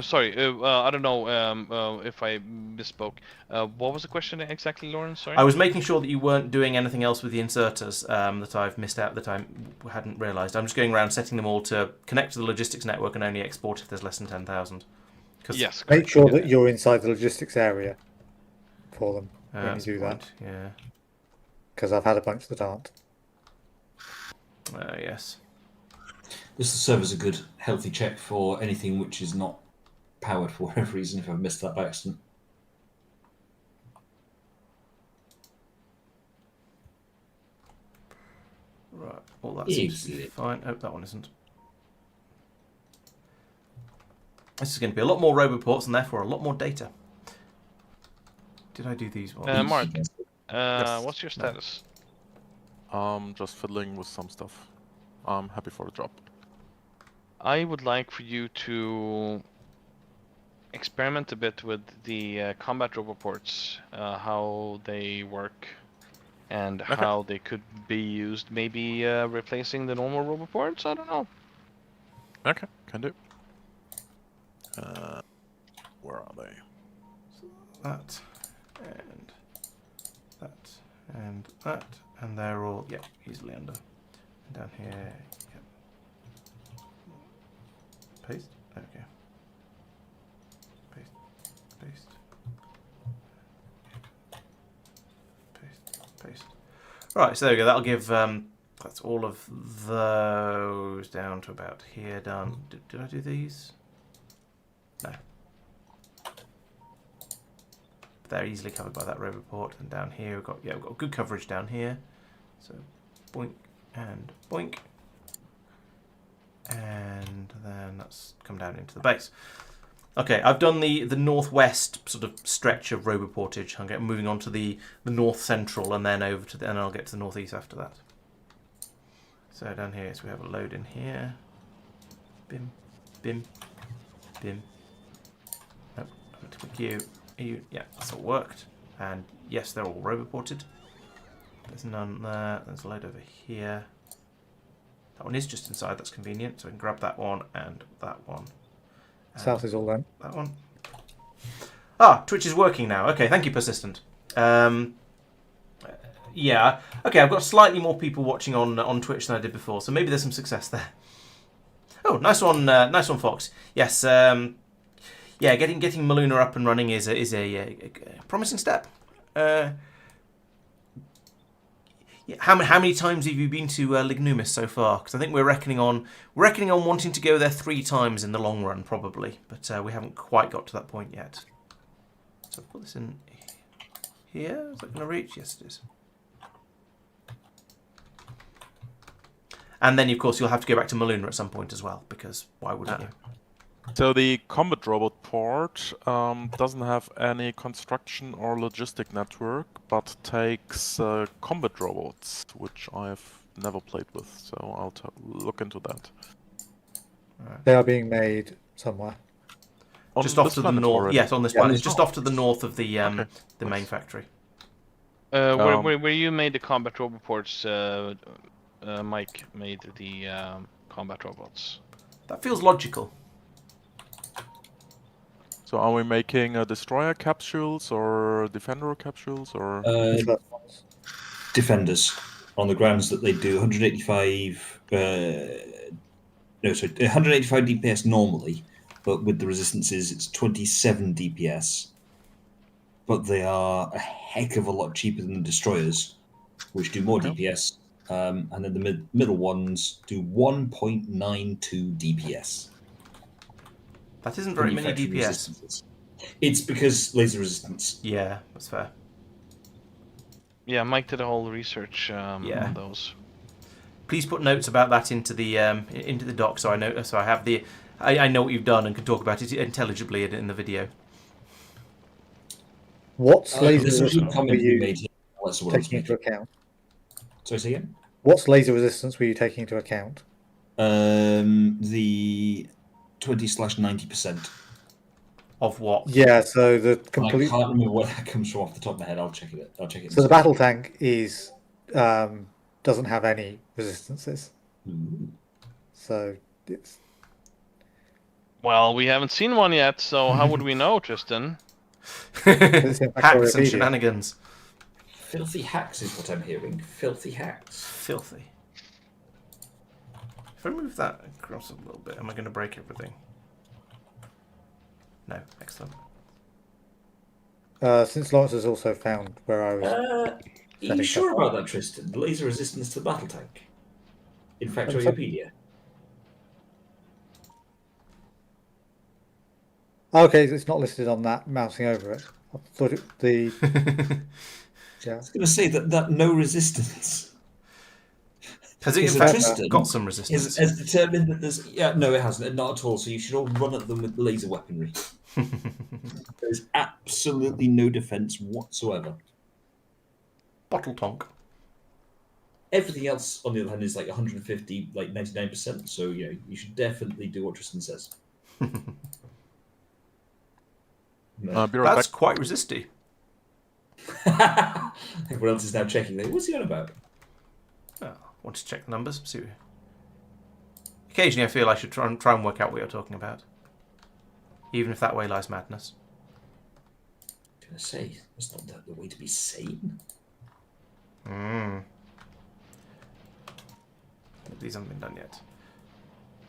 Sorry, I don't know if I misspoke. What was the question exactly, Laurence? Sorry. I was making sure that you weren't doing anything else with the inserters that I've missed out, that I hadn't realised. I'm just going around setting them all to connect to the logistics network and only export if there's less than 10,000. Yes. Make correct. sure that you're inside the logistics area for them when you That's do the that, point. Yeah. because I've had a bunch that aren't. Yes. This serve as a good, healthy check for anything which is not powered for whatever reason. If I've missed that by accident. Right. All that seems to be Easy. fine. Oh, that one isn't. This is going to be a lot more roboports and therefore a lot more data. Did I do these ones? Mark, Yes. what's your status? Just fiddling with some stuff. I'm happy for the job. I would like for you to experiment a bit with the combat roboports, how they work, and how they could be used. Maybe replacing the normal roboports. I don't know. Okay, can do. Where are they? That and that and that, and they're all easily under. And down here, paste. Okay. Paste. Paste. Right, so there we go. That'll give that's all of those down to about here done. Did I do these? No. They're easily covered by that roboport. And down here we've got good coverage down here. So boink and boink. And then that's come down into the base. Okay, I've done the northwest sort of stretch of roboportage. I'm moving on to the north central and then over to and I'll get to the northeast after that. So down here, so we have a load in here. Bim, bim, bim. Nope, I'm going to click you. Yeah, that's all worked. And yes, they're all roboported. There's none there. There's a load over here. That one is just inside. That's convenient. So I can grab that one and that one. South is all done. That one. Ah, Twitch is working now. Okay, thank you, Persistent. Yeah. Okay, I've got slightly more people watching on Twitch than I did before, so maybe there's some success there. Oh, nice one, Fox. Yes. Yeah, getting Maluna up and running is a promising step. Yeah, how many times have you been to Lignumis so far? Because I think we're reckoning on wanting to go there 3 times in the long run, probably, but we haven't quite got to that point yet. So put this in here. Is that going to reach? Yes, it is. And then, of course, you'll have to go back to Maluna at some point as well, because why wouldn't you? So the combat robot port doesn't have any construction or logistic network, but takes combat robots, which I've never played with. So I'll look into that. They are being made somewhere. On Just off this to the planet north. already? Yes, on this Yeah. planet. Just off to the north of the Okay. the main factory. Where you made the combat robot ports, Mike made the combat robots. That feels logical. So are we making destroyer capsules or defender capsules or? The first ones. Defenders, on the grounds that they do 185. No, sorry, 185 DPS normally, but with the resistances, it's 27 DPS. But they are a heck of a lot cheaper than the destroyers, which do more Okay. DPS. And then the middle ones do 1.92 DPS. That isn't very many Manufacturing DPS. resistances. It's because laser resistance. Yeah, that's fair. Yeah, Mike did a whole research Yeah. on those. Please put notes about that into the doc, so I know. So I have the. I know what you've done and can talk about it intelligibly in the video. What's laser There's a good resistance were comment you you made here. That's what I was taking into making. account? Sorry, say again? What's laser resistance were you taking into account? The 20/90%. Of what? Yeah, so the I complete. can't remember where that comes from off the top of my head. I'll check it. I'll check it. in So a the second. battle tank is doesn't have any resistances. Ooh. So it's Well, we haven't seen one yet, so how would we know, Tristan? it's in Hacks and Factorio. shenanigans. Filthy hacks is what I'm hearing. Filthy hacks. Filthy. If I move that across a little bit, am I going to break everything? No. Excellent. Since Laurence has also found where I was. Are you Setting sure stuff about that, Tristan? The laser resistance to the battle tank in Factoriopedia. Okay, it's not listed on that mousing over it. I thought it the yeah. I was going to say that no resistance. Has it in Because fact Tristan got some resistance? has determined that there's no, it hasn't, not at all. So you should all run at them with laser weaponry. There's absolutely no defense whatsoever. Bottle tonk. Everything else, on the other hand, is like 150, like 99%. So you should definitely do what Tristan says. No. Be right That's back. quite resisty. Everyone else is now checking. Like, what's he on about? Oh, want to check the numbers? See. Occasionally, I feel I should try and work out what you're talking about, even if that way lies madness. I was going to say that's not the way to be sane. These haven't been done yet.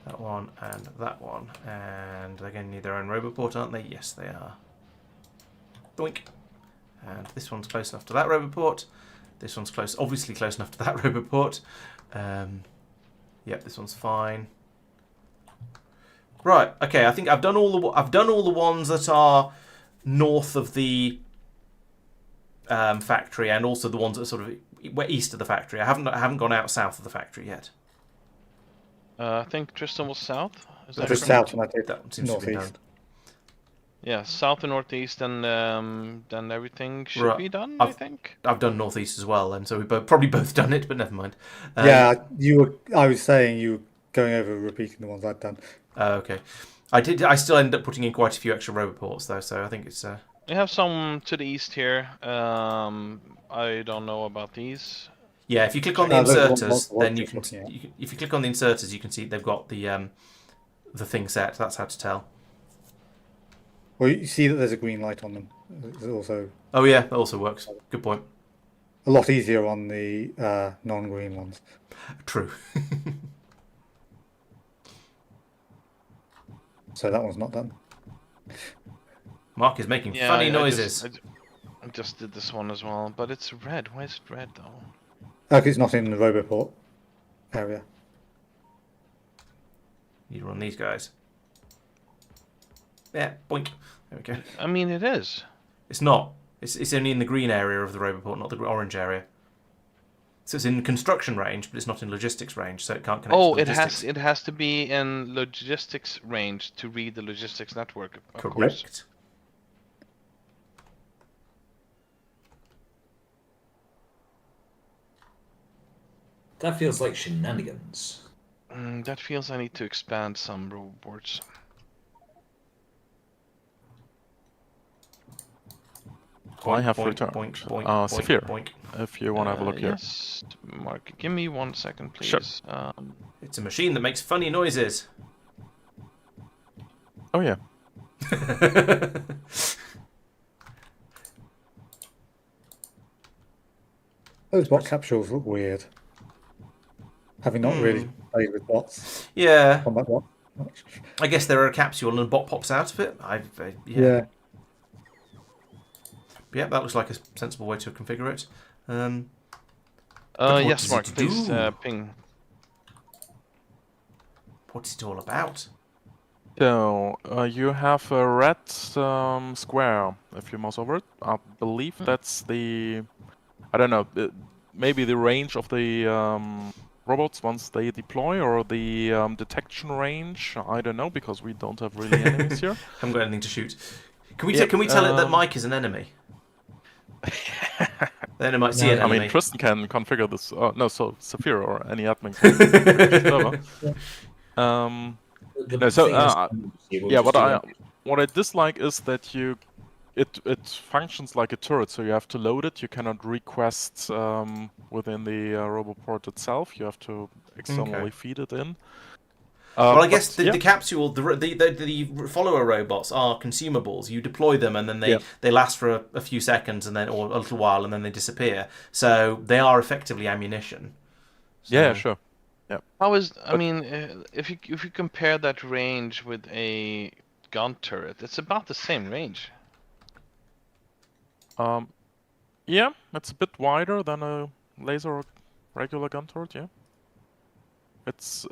That one and that one, and they're going to need their own roboport, aren't they? Yes, they are. Doink. And this one's close enough to that roboport. This one's obviously close enough to that roboport. Yep, this one's fine. Right. Okay. I think I've done all the ones that are north of the factory, and also the ones that are sort of east of the factory. I haven't gone out south of the factory yet. I think Tristan was south. Is that Just correct? south, and I did That seems to be done. northeast. Yeah, south and northeast, and then everything should Right. be done. I think. I've done northeast as well, and so we've probably both done it, but never mind. Yeah, I was saying you were going over repeating the ones I'd done. Okay. I still end up putting in quite a few extra roboports though, so I think it's. We have some to the east here. I don't know about these. Yeah, if you click on the Those are the ones inserters, then you just can. looking at. If you click on the inserters, you can see they've got the thing set. That's how to tell. Well, you see that there's a green light on them. It's also Oh yeah, that also works. Good point. a lot easier on the non-green ones. True. So that one's not done. Mark is making Yeah, funny I noises. I just did this one as well, but it's red. Why is it red though? Okay, it's not in the roboport area. You run these guys. Yeah, boink. There we go. I mean, it is. It's not. It's only in the green area of the roboport, not the orange area. So it's in construction range, but it's not in logistics range, so it can't connect to the logistics. it has to be in logistics range to read the logistics network, of course. Correct. That feels like shenanigans. That feels I need to expand some robots. I have Boink, returned. boink, boink, Saphir, boink. if you want to have a look here. Yes, Mark, give me 1 second, please. Sure. It's a machine that makes funny noises. Oh yeah. Those bot capsules look weird. Having not really played with bots, Yeah, combat bots. I guess there are a capsule and a bot pops out of it. Yeah. Yeah, that looks like a sensible way to configure it. But what Yes, does Mark, it please do? ping. What's it all about? So you have a red square. If you mouse over it, I believe that's the. I don't know. Maybe the range of the robots once they deploy, or the detection range. I don't know because we don't have really enemies here. Haven't got anything to shoot. Can we Yep, can we tell it that Mike is an enemy? Then it might see No. an I enemy. mean, Tristan can configure this. No, so Saphir or any admin can configure the server. The No, so, thing is, Yeah, what I dislike is that it functions like a turret, so you have to load it. You cannot request within the roboport itself. You have to externally feed it in. Well, I guess but, the capsule, the follower robots are consumables. You deploy them, and then they last for a few seconds, and then or a little while, and then they disappear. So they are effectively ammunition. So, Yeah, sure. How is I mean, if you compare that range with a gun turret, it's about the same range. Yeah, it's a bit wider than a laser or regular gun turret. Yeah, it's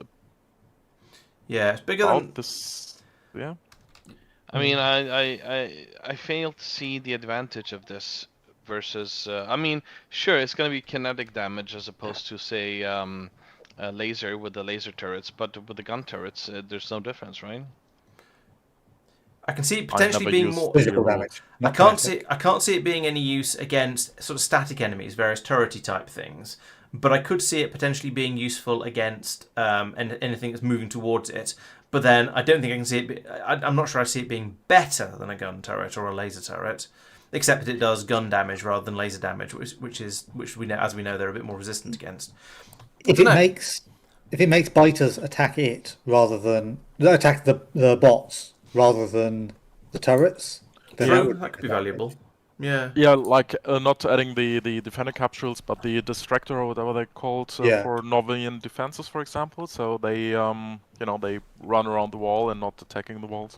yeah, it's bigger about than this. Yeah. I mean, I fail to see the advantage of this versus. I mean, sure, it's going to be kinetic damage as opposed to say a laser with the laser turrets, but with the gun turrets, there's no difference, right? I can see it I potentially never being used more. Physical the- damage. I not can't kinetic. see. I can't see it being any use against sort of static enemies, various turrety type things. But I could see it potentially being useful against anything that's moving towards it. But then I don't think I can see it. I'm not sure I see it being better than a gun turret or a laser turret, except that it does gun damage rather than laser damage, which we know, as we know, they're a bit more resistant against. If it makes biters attack it rather than attack the bots rather than the turrets, then True, that that could be valuable. Yeah. Yeah, like not adding the defender capsules, but the distractor or whatever they're called Yeah. for Novian defenses, for example. So they they run around the wall and not attacking the walls.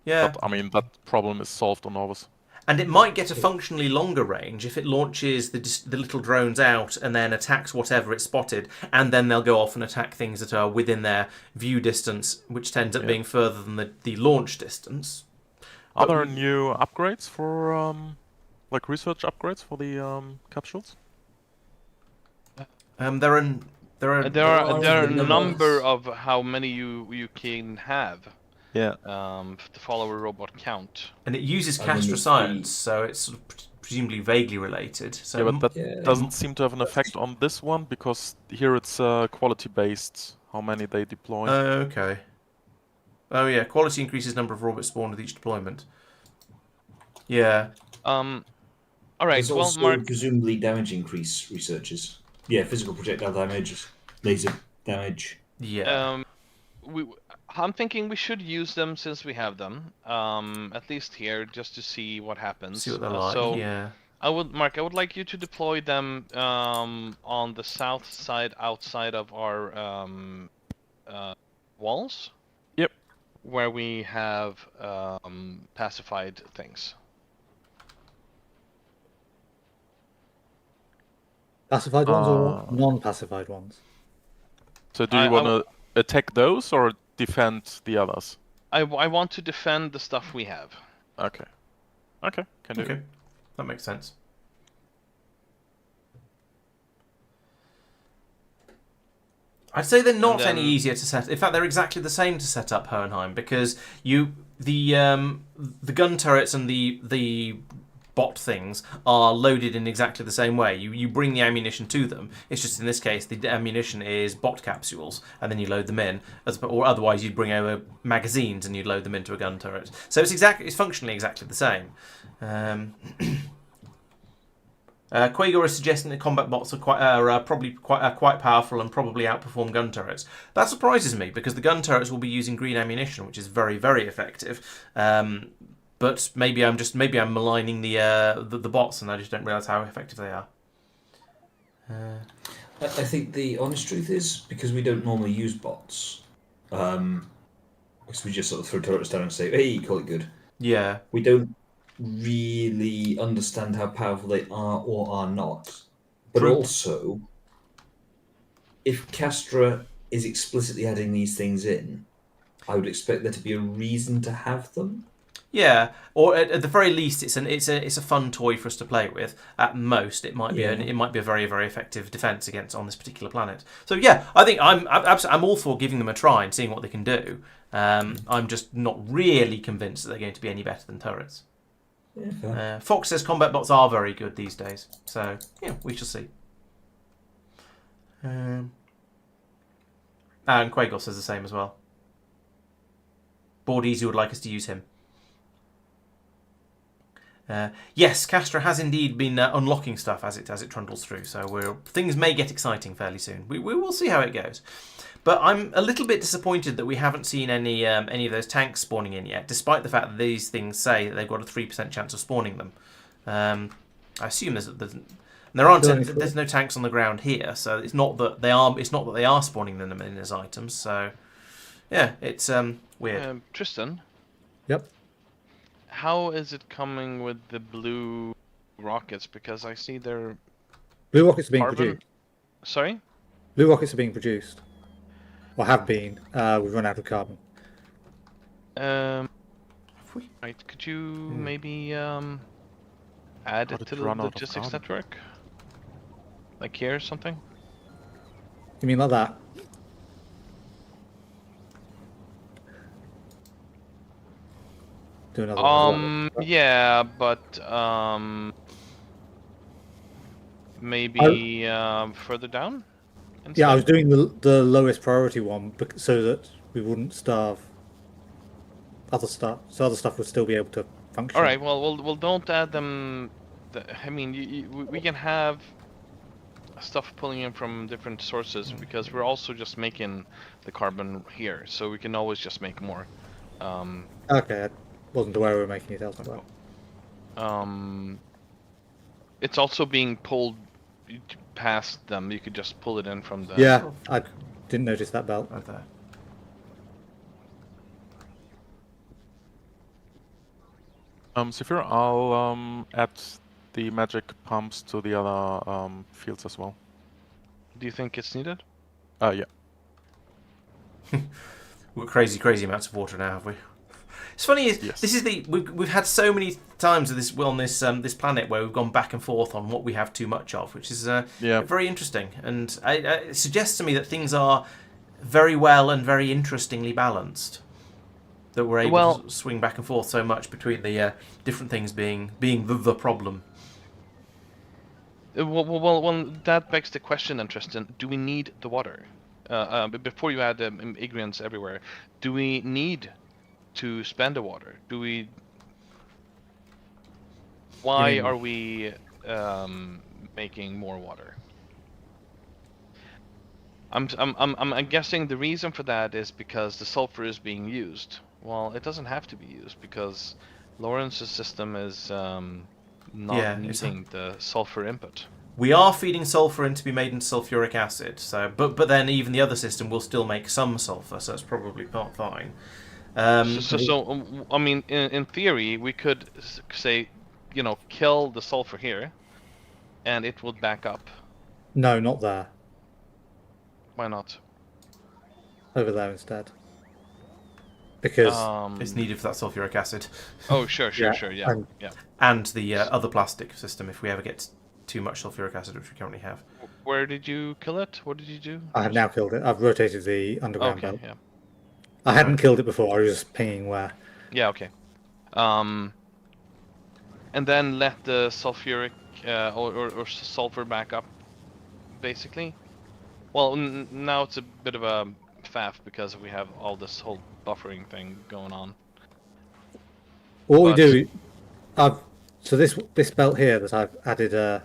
Yeah. But I mean that problem is solved on Novus. And it might get a functionally longer range if it launches the little drones out and then attacks whatever it's spotted, and then they'll go off and attack things that are within their view distance, which tends up being further than the launch distance. Are there new upgrades for like research upgrades for the capsules? There are a number of how many you can have. Yeah. To follow a robot count. and it uses And then Castra there's science, so it's sort of presumably vaguely related. So Yeah, but that Yeah. doesn't seem to have an effect on this one because here it's quality based. How many they deploy? okay. Oh yeah, quality increases number of robots spawned with each deployment. Yeah. All right. There's Well, also Mark. presumably damage increase researches. Yeah, physical projectile damage, laser damage. Yeah. I'm thinking we should use them since we have them. At least here, just to see what happens. See what they're like. So yeah. I would like you to deploy them on the south side, outside of our walls. Yep. Where we have pacified things. pacified ones or non-pacified ones. So do you want to attack those or defend the others? I want to defend the stuff we have. Okay. Okay, can do. Okay, that makes sense. I'd say they're not any easier to set. In fact, they're exactly the same to set up, Hohenheim, because the gun turrets and the bot things are loaded in exactly the same way. You bring the ammunition to them. It's just in this case the ammunition is bot capsules, and then you load them in. Or otherwise you'd bring over magazines and you'd load them into a gun turret. So it's functionally exactly the same. Quagor is suggesting that combat bots are probably quite powerful and probably outperform gun turrets. That surprises me because the gun turrets will be using green ammunition, which is very, very effective. But maybe I'm maligning the bots, and I just don't realise how effective they are. I think the honest truth is because we don't normally use bots, because we just sort of throw turrets down and say, "Hey, call it good." Yeah. We don't really understand how powerful they are or are not. But True. also, if Castra is explicitly adding these things in, I would expect there to be a reason to have them. Yeah, or at the very least, it's a fun toy for us to play with. At most, it might be a very, very effective defense on this particular planet. So yeah, I think I'm all for giving them a try and seeing what they can do. I'm just not really convinced that they're going to be any better than turrets. Yeah, Fox says combat bots are very good these days. So yeah, we shall see. And Quagor says the same as well. Bordeezy would like us to use him. Yes, Castra has indeed been unlocking stuff as it trundles through, so things may get exciting fairly soon. We will see how it goes. But I'm a little bit disappointed that we haven't seen any of those tanks spawning in yet, despite the fact that these things say that they've got a 3% chance of spawning them. I assume there's no tanks on the ground here, so it's not that they are spawning them in as items. So yeah, it's weird. Tristan. Yep. How is it coming with the blue rockets? Because I see they're Blue rockets are being carbon. produced. Sorry? Blue rockets are being produced. Or have been. We've run out of carbon. Right, could you maybe add How it did to it the run out of logistics carbon? network? Like here or something? You mean like that? Do another one. Yeah, but maybe further down? Instead? Yeah, I was doing the lowest priority one so that we wouldn't starve other stuff. So other stuff would still be able to function. All right. Well, don't add them. I mean, we can have stuff pulling in from different sources because we're also just making the carbon here, so we can always just make more. Okay, I wasn't aware we were making it elsewhere. It's also being pulled past them. You could just pull it in from the. Yeah, I didn't notice that belt. Right there. Zephyr, I'll add the magic pumps to the other fields as well. Do you think it's needed? Yeah. We've got crazy amounts of water now, have we? It's funny. Yes. This is we've had so many times of this on this planet where we've gone back and forth on what we have too much of, which is very interesting, and it suggests to me that things are very well and very interestingly balanced. That we're able to swing back and forth so much between the different things being the problem. Well, that begs the question, then, Tristan. Do we need the water? Before you add ingredients everywhere, do we need to spend the water? Do we? Why are we making more water? I'm guessing the reason for that is because the sulfur is being used. Well, it doesn't have to be used because Laurence's system is not needing the sulfur input. We are feeding sulfur in to be made into sulfuric acid. So, but then even the other system will still make some sulfur, so it's probably not fine. So I mean, in theory, we could say, kill the sulfur here, and it would back up. No, not there. Why not? Over there instead. because It's needed for that sulfuric acid. Oh, sure, Yeah, yeah, and- yeah. And the other plastic system, if we ever get too much sulfuric acid, which we currently have. Where did you kill it? What did you do? I have now killed it. I've rotated the underground Okay, belt. yeah. I hadn't Right. killed it before. I was just pinging where. Yeah, okay. And then let the sulfuric or sulfur back up, basically. Well, now it's a bit of a faff because we have all this whole buffering thing going on. What we But- do, so this belt here that I've added a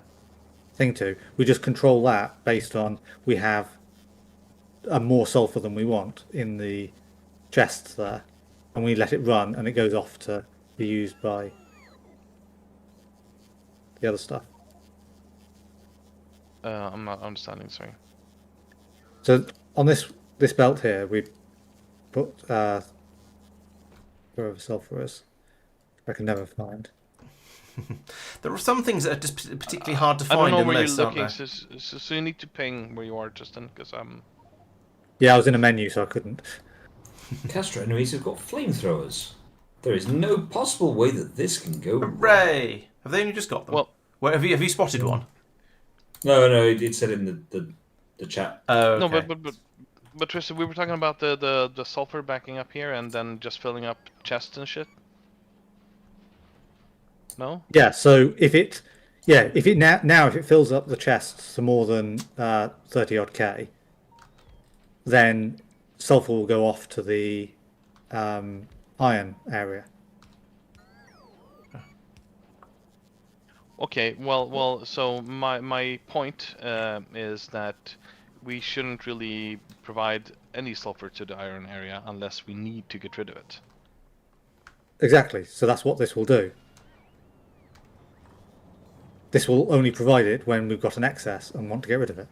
thing to, we just control that based on we have more sulfur than we want in the chests there, and we let it run, and it goes off to be used by the other stuff. I'm not understanding, sorry. So on this belt here, we put wherever sulfur is, I can never find. There are some things that are just particularly hard to I don't find know in where lists, you're aren't looking, there? so you need to ping where you are, Justin, because Yeah, I was in a menu, so I couldn't. Castra enemies have got flamethrowers. There is no possible way that this can go wrong. Hooray! Have they only just got them? Well- Where, have you spotted one? No, it said in the chat. Oh, okay. no, but Tristan, we were talking about the sulfur backing up here and then just filling up chests and shit. No? Yeah, so if it now if it fills up the chests to more than 30 odd K, then sulfur will go off to the iron area. Okay, well. So my point is that we shouldn't really provide any sulfur to the iron area unless we need to get rid of it. Exactly. So that's what this will do. This will only provide it when we've got an excess and want to get rid of it.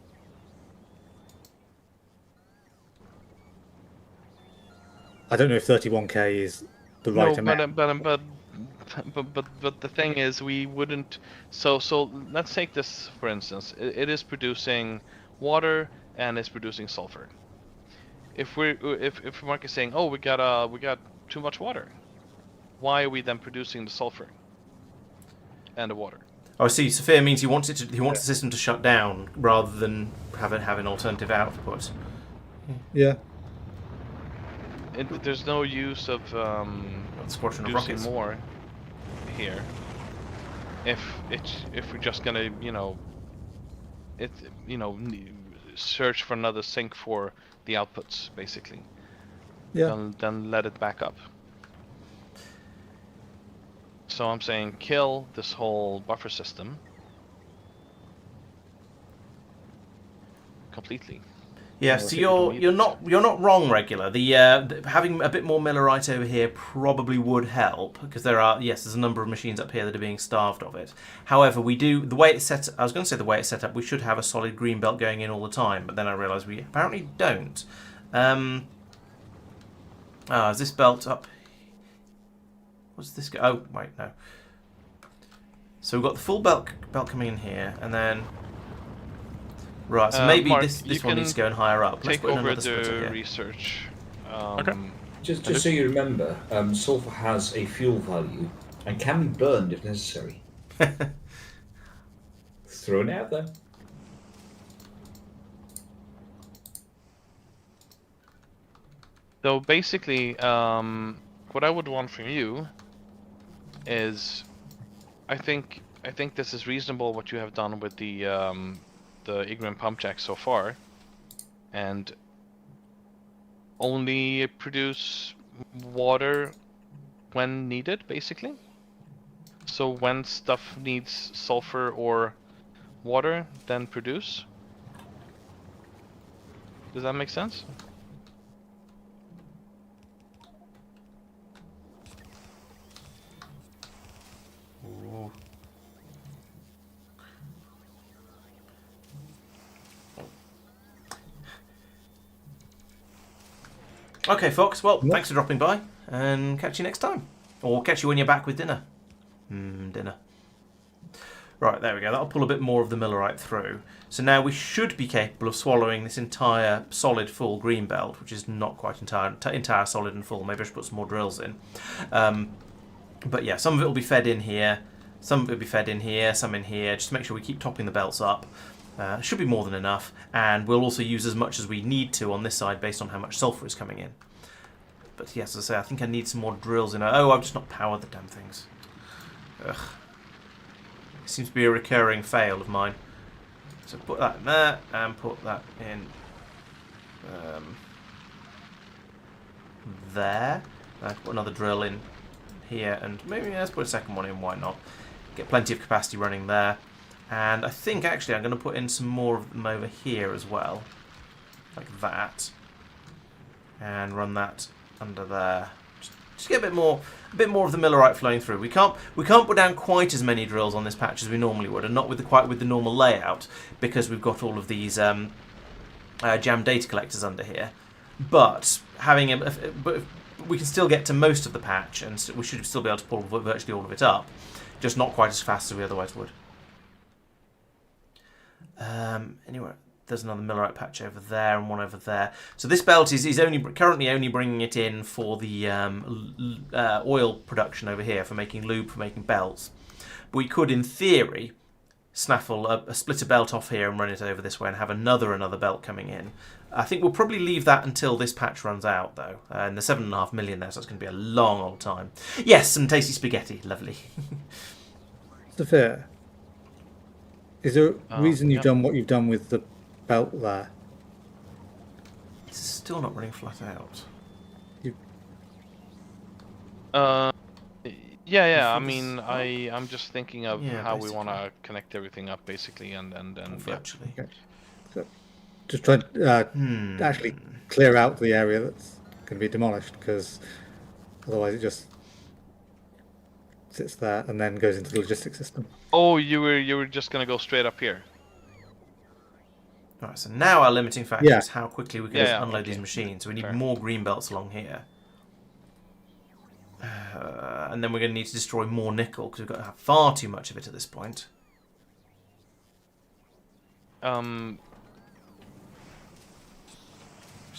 I don't know if 31K is the right amount. But the thing is, we wouldn't. So let's take this for instance. It is producing water and it's producing sulfur. If Mark is saying, oh, we got too much water, why are we then producing the sulfur and the water? Oh, I see. Sophia means he wants the system to shut down rather than have an alternative output. Yeah. There's no use of Squadron of producing rockets. more here. If we're just gonna search for another sink for the outputs, basically. Yeah. Then let it back up. So I'm saying kill this whole buffer system completely. Yeah, I so think we don't you're need not wrong, regular. The having a bit more millerite over here probably would help because there's a number of machines up here that are being starved of it. However, the way it's set. I was going to say the way it's set up, we should have a solid green belt going in all the time, but then I realised we apparently don't. Is this belt up? What's this go? Oh, wait, no. So we've got the full belt coming in here, and then. Right, so maybe Mark, this you one can needs to go in higher up. Let's Take put in over another splitter the here. research. Okay. Just so you remember, sulfur has a fuel value and can be burned if necessary. Thrown out there. So basically, what I would want from you is, I think this is reasonable what you have done with the Igrim pump jack so far, and only produce water when needed, basically. So when stuff needs sulfur or water, then produce. Does that make sense? Ooh. Okay, Fox. Well, thanks for dropping by, and catch you next time, or catch you when you're back with dinner. Dinner. Right, there we go. That'll pull a bit more of the millerite through. So now we should be capable of swallowing this entire solid full green belt, which is not quite entire solid and full. Maybe I should put some more drills in. But yeah, some of it will be fed in here, some of it will be fed in here, some in here, just to make sure we keep topping the belts up. Should be more than enough, and we'll also use as much as we need to on this side based on how much sulphur is coming in. But yes, as I say, I think I need some more drills in. Oh, I've just not powered the damn things. Ugh. It seems to be a recurring fail of mine. So put that in there, and put that in there. Put another drill in here, and maybe let's put a second one in, why not? Get plenty of capacity running there. And I think actually I'm going to put in some more of them over here as well. Like that. And run that under there. Just get a bit more of the millerite flowing through. We can't put down quite as many drills on this patch as we normally would, and not quite with the normal layout, because we've got all of these jam data collectors under here. But but we can still get to most of the patch, and we should still be able to pull virtually all of it up, just not quite as fast as we otherwise would. Anyway, there's another millerite patch over there and one over there. So this belt is currently only bringing it in for the oil production over here, for making lube, for making belts. But we could, in theory, snaffle a splitter belt off here and run it over this way and have another belt coming in. I think we'll probably leave that until this patch runs out, though. And the 7.5 million there, so it's going to be a long old time. Yes, some tasty spaghetti. Lovely. Sophia, is there a reason you've done what you've done with the belt there? It's still not running flat out. Yeah. I mean, I'm just thinking of how basically. we want to connect everything up, basically, and Virtually. Okay. So just try to actually clear out the area that's going to be demolished, because otherwise it just sits there and then goes into the logistics system. Oh, you were just gonna go straight up here. Alright, so now our limiting factor is how quickly we can unload these machines. So we need more green belts along here. And then we're going to need to destroy more nickel, because we've got to have far too much of it at this point. So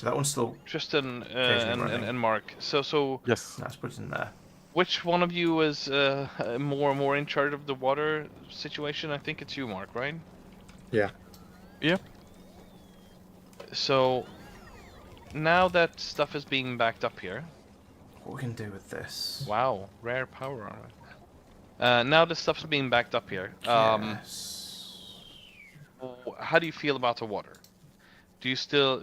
that one's still... Tristan and Mark. So Yes. Let's put it in there. which one of you is more in charge of the water situation? I think it's you, Mark, right? Yeah. Yeah. So now that stuff is being backed up here. What we can do with this? Wow, rare power armor. Now the stuff's being backed up here. Yes. How do you feel about the water? Do you still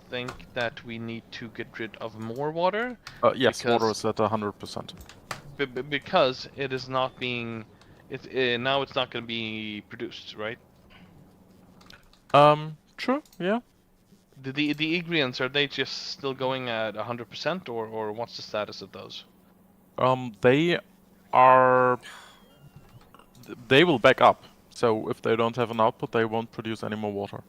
think that we need to get rid of more water? Yes, water is at 100%. Because it is not being, now it's not going to be produced, right? True, yeah. The ingredients, are they just still going at 100%, or what's the status of those? They will back up. So if they don't have an output, they won't produce any more water.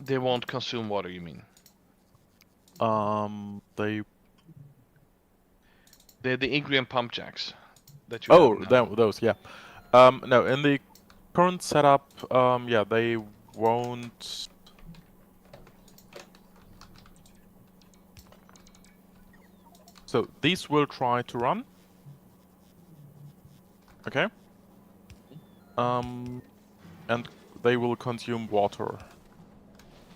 They won't consume water, you mean? The ingredient pump jacks that you have now. those, yeah. No, in the current setup, yeah, they won't. So these will try to run. Okay. And they will consume water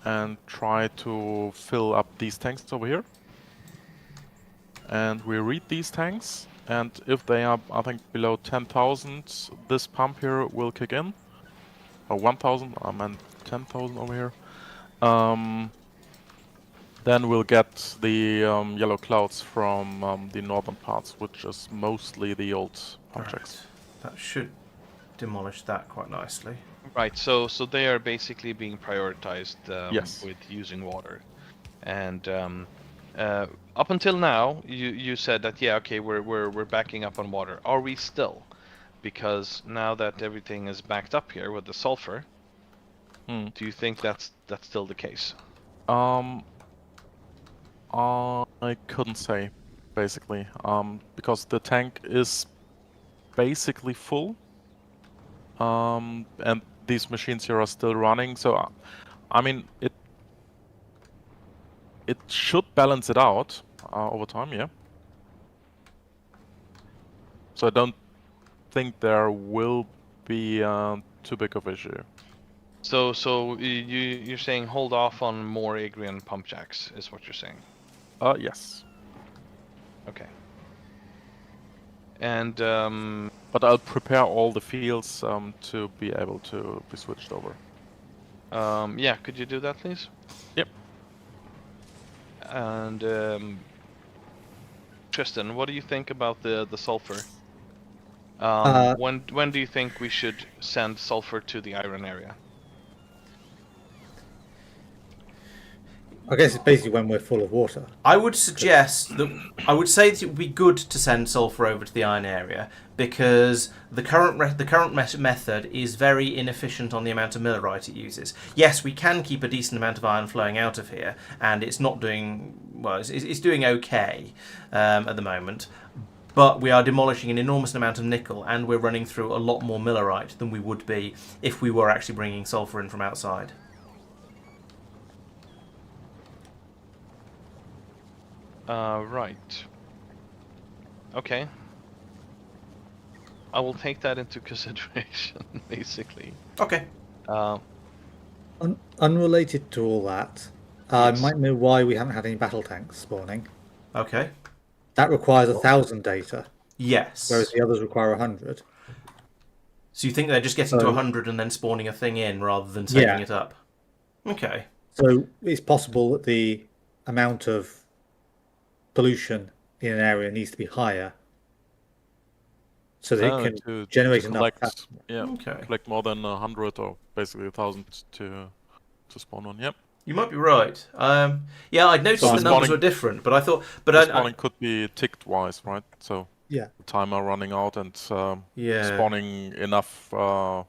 and try to fill up these tanks over here. And we read these tanks, and if they are, I think, below 10,000, this pump here will kick in. Or 1,000, I meant 10,000 over here. Then we'll get the yellow clouds from the northern parts, which is mostly the old objects. That should demolish that quite nicely. Right, so they are basically being prioritized Yes. with using water. And up until now, you said that, yeah, okay, we're backing up on water. Are we still? Because now that everything is backed up here with the sulfur, do you think that's still the case? I couldn't say, basically, because the tank is basically full, and these machines here are still running. So, I mean, it should balance it out over time, yeah. So I don't think there will be too big of issue. So you're saying hold off on more Agrian pump jacks is what you're saying. Yes. Okay. And But I'll prepare all the fields to be able to be switched over. yeah, could you do that, please? Yep. And Tristan, what do you think about the sulfur? When do you think we should send sulfur to the iron area? I guess it's basically when we're full of water. I would suggest that I would say that it would be good to send sulfur over to the iron area because the current method is very inefficient on the amount of millerite it uses. Yes, we can keep a decent amount of iron flowing out of here, and it's not doing well. It's doing okay at the moment. But we are demolishing an enormous amount of nickel, and we're running through a lot more millerite than we would be if we were actually bringing sulfur in from outside. Right. Okay. I will take that into consideration, basically. Okay. Unrelated to all that, I Yes. might know why we haven't had any battle tanks spawning. Okay. That requires 1,000 data, Yes. whereas the others require 100. So you think they're just getting to So- 100 and then spawning a thing in rather than saving Yeah. it up? Okay. So it's possible that the amount of pollution in an area needs to be higher so that it can to generate enough. collect, Okay. collect more than 100 or basically 1,000 to spawn on. Yep. You might be right. Yeah, I'd noticed So the numbers spawning- were different, but I thought, but The spawning could be ticked wise, right? So Yeah. the timer running out and yeah, spawning enough for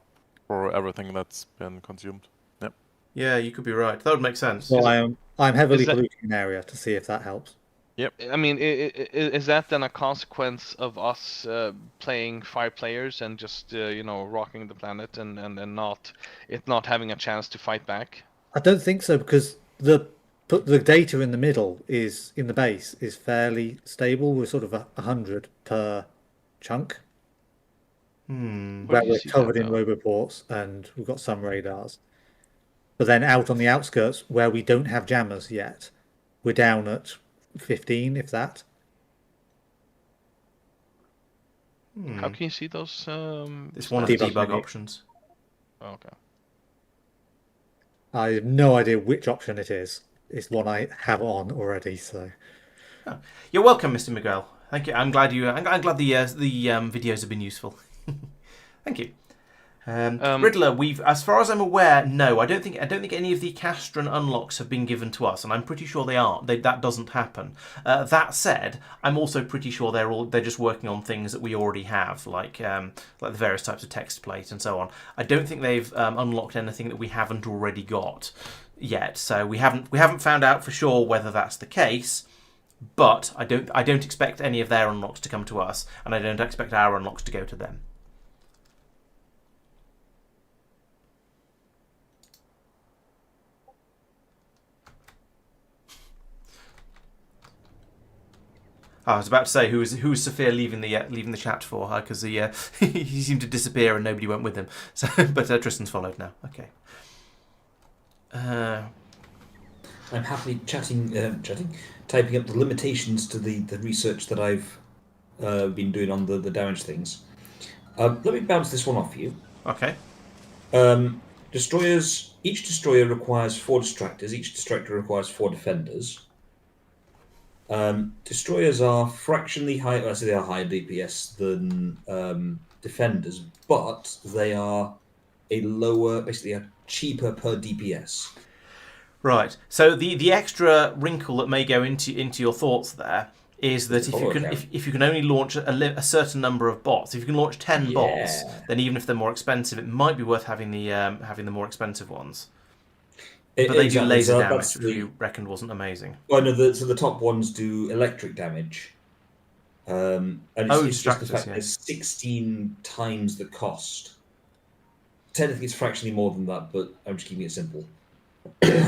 everything that's been consumed. Yep. yeah, you could be right. That would make sense. So I'm heavily is that- polluting an area to see if that helps. I mean, is that then a consequence of us playing 5 players and just rocking the planet and not having a chance to fight back? I don't think so because the data in the middle is in the base is fairly stable. We're sort of 100 per chunk, Where where do you we're see covered that, in though? roboports and we've got some radars. But then out on the outskirts where we don't have jammers yet, we're down at 15, if that. How can you see those? It's one of the Debug debug menu. options. Oh, okay. I have no idea which option it is. It's one I have on already, so. You're welcome, Mr. Miguel. Thank you. I'm glad the videos have been useful. Thank you. Riddler, as far as I'm aware, no, I don't think any of the Castran unlocks have been given to us, and I'm pretty sure they aren't. That doesn't happen. That said, I'm also pretty sure they're just working on things that we already have, like the various types of text plate and so on. I don't think they've unlocked anything that we haven't already got yet. So we haven't found out for sure whether that's the case. But I don't expect any of their unlocks to come to us, and I don't expect our unlocks to go to them. I was about to say who was Sophia leaving the chat for? Because he seemed to disappear and nobody went with him. So, but Tristan's followed now. Okay. I'm happily typing up the limitations to the research that I've been doing on the damage things. Let me bounce this one off you. Okay. Destroyers. Each destroyer requires 4 distractors. Each distractor requires 4 defenders. Destroyers are fractionally higher. They are higher DPS than defenders, but they are basically a cheaper per DPS. Right. So the extra wrinkle that may go into your thoughts there is that if you can only launch a certain number of bots, if you can launch 10 bots, then even if they're more expensive, it might be worth having the more expensive ones. But they do Exactly, laser so damage, that's which we reckoned wasn't amazing. Well, no, so the top ones do electric damage. And it's just the distractors, fact yeah. there's 16 times the cost. Technically, it's fractionally more than that, but I'm just keeping it simple.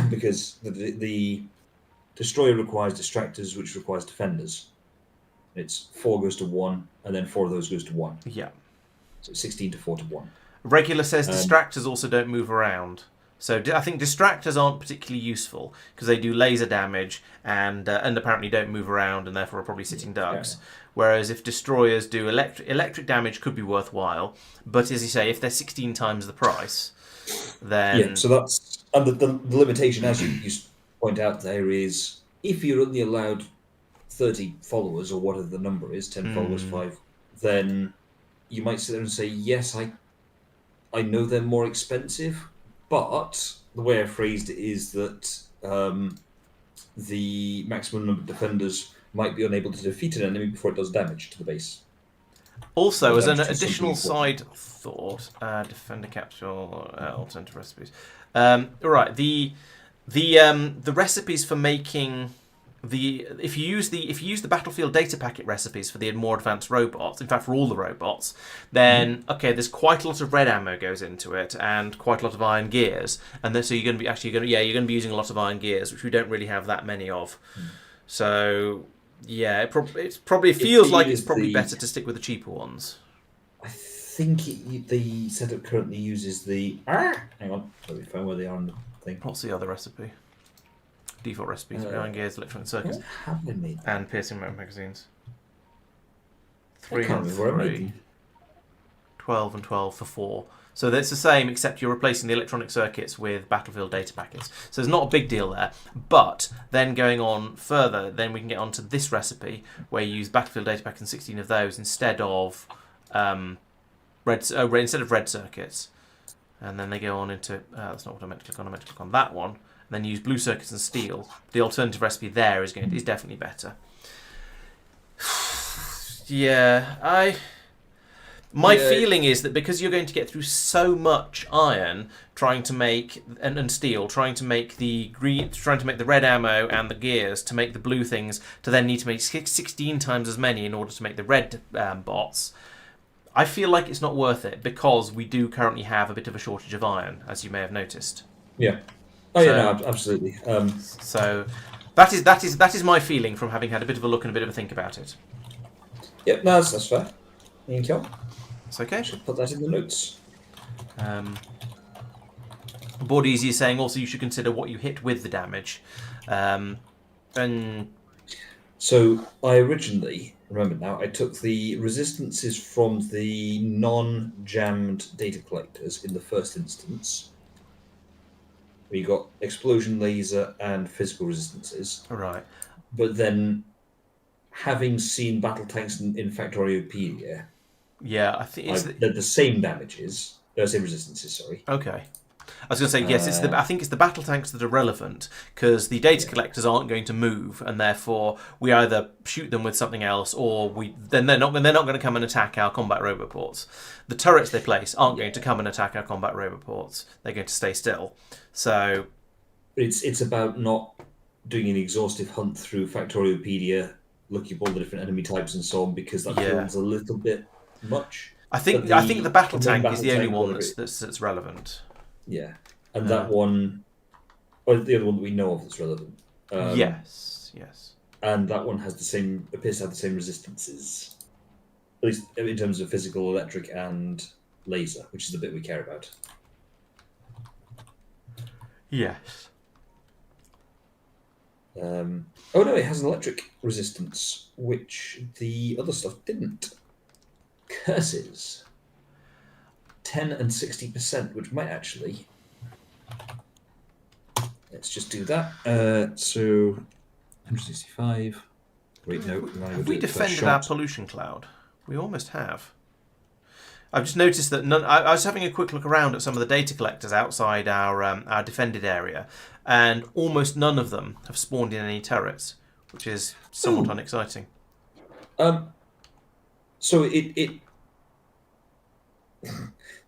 Because the destroyer requires distractors, which requires defenders. It's 4 goes to 1, and then 4 of those goes to 1. Yeah. So 16 to 4 to 1. Regular says distractors also don't move around. So I think distractors aren't particularly useful because they do laser damage and apparently don't move around and therefore are probably sitting ducks. Whereas if destroyers do electric damage, could be worthwhile. But as you say, if they're 16 times the price, then Yeah, so that's and the limitation, as you point out there, is if you're only allowed 30 followers or whatever the number is, 10 followers, 5, then you might sit there and say, yes, I know they're more expensive, but the way I phrased it is that the maximum number of defenders might be unable to defeat an enemy before it does damage to the base. also, Or as an damage to additional something side thought, defender capsule, alternative recipes. Right, the recipes for making if you use the battlefield data packet recipes for the more advanced robots, in fact for all the robots, then okay, there's quite a lot of red ammo goes into it and quite a lot of iron gears, and then so you're going to be using a lot of iron gears, which we don't really have that many of. So yeah, it probably feels like it's probably better to stick with the cheaper ones. I think the setup currently uses the. Hang on, let me find where they are on the thing. What's the other recipe? Default recipes: iron gears, electronic circuits, What have they made? and piercing magazines. I 3 can't and remember where I made 3, them. 12 and 12 for 4. So it's the same, except you're replacing the electronic circuits with battlefield data packets. So there's not a big deal there. But then going on further, then we can get onto this recipe where you use battlefield data packets and 16 of those instead of red circuits. And then they go on into that's not what I meant to click on. I meant to click on that one. And then use blue circuits and steel. The alternative recipe there is definitely better. Yeah, My feeling is that because you're going to get through so much iron trying to make and steel, trying to make the red ammo and the gears to make the blue things, to then need to make 16 times as many in order to make the red bots, I feel like it's not worth it because we do currently have a bit of a shortage of iron, as you may have noticed. Yeah. Oh yeah, no, absolutely. So that is my feeling from having had a bit of a look and a bit of a think about it. Yep, no, that's fair. Thank you. It's okay. Should put that in the notes. Board Easy is saying also you should consider what you hit with the damage. And so I originally, remember now, I took the resistances from the non-jammed data collectors in the first instance. We got explosion, laser, and physical resistances. right. But then, having seen battle tanks in Factoriopedia, Yeah, I think they're the same damages, same resistances. Sorry. Okay. I was going to say yes. I think it's the battle tanks that are relevant because the data collectors aren't going to move, and therefore we either shoot them with something else, or they're not going to come and attack our combat roboports. The turrets they place aren't going to come and attack our combat roboports. They're going to stay still. So it's about not doing an exhaustive hunt through Factoriopedia, looking at all the different enemy types and so on, because that feels a little bit much. I think the battle tank is the only one that's relevant. Yeah, and that one, or the other one that we know of that's relevant. Yes. And that one appears to have the same resistances, at least in terms of physical, electric, and laser, which is the bit we care about. Yes. Oh no, it has an electric resistance, which the other stuff didn't. Curses. 10 and 60%, which might actually. Let's just do that. So 165. Wait, no. Have we defended our pollution cloud? We almost have. I've just noticed that I was having a quick look around at some of the data collectors outside our defended area, and almost none of them have spawned in any turrets, which is somewhat unexciting. So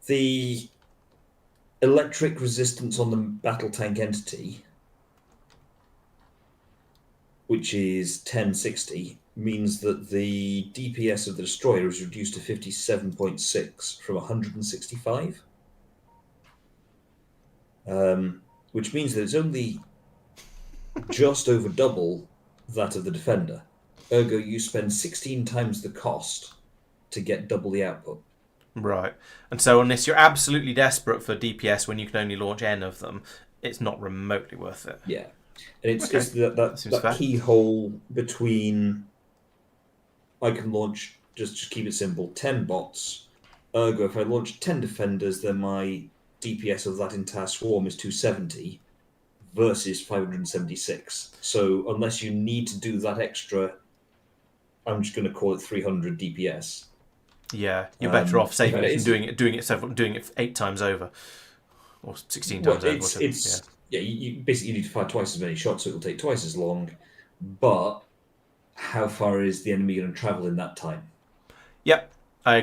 the electric resistance on the battle tank entity, which is 1060, means that the DPS of the destroyer is reduced to 57.6 from 165. Which means that it's only just over double that of the defender. Ergo, you spend 16 times the cost to get double the output. Right. And so unless you're absolutely desperate for DPS when you can only launch N of them, it's not remotely worth it. Yeah. And it's, Okay. it's that keyhole between I can launch, just keep it simple, 10 bots. Ergo, if I launch 10 defenders, then my DPS of that entire swarm is 270 versus 576. So unless you need to do that extra, I'm just going to call it 300 DPS. Yeah, you're better off saving it and doing it 8 times over, or 16 times over. You basically need to fire twice as many shots, so it'll take twice as long. But how far is the enemy going to travel in that time? Yep, I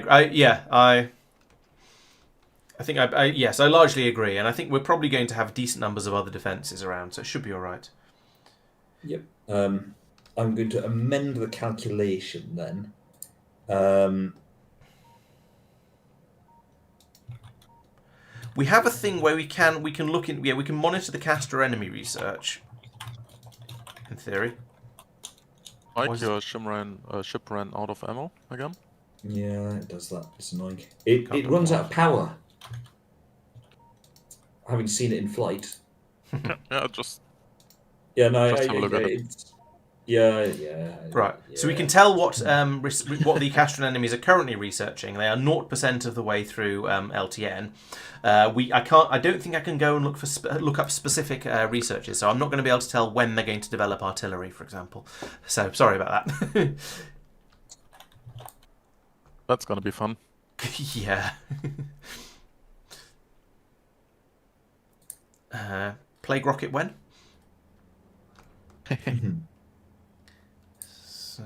think yes, I largely agree, and I think we're probably going to have decent numbers of other defences around, so it should be all right. Yep. I'm going to amend the calculation then. We have a thing where we can look in. Yeah, we can monitor the Castra enemy research. In theory. Mike, your ship ran out of ammo again. Yeah, it does that. It's annoying. It runs out of power. Having seen it in flight. Yeah, just. Yeah, no, Just have a look at it. Yeah. Right. Yeah. So we can tell what the Castran enemies are currently researching. They are 0% of the way through LTN. I don't think I can go and look up specific researches. So I'm not going to be able to tell when they're going to develop artillery, for example. So sorry about that. That's gonna be fun. Yeah. Plague rocket when? So,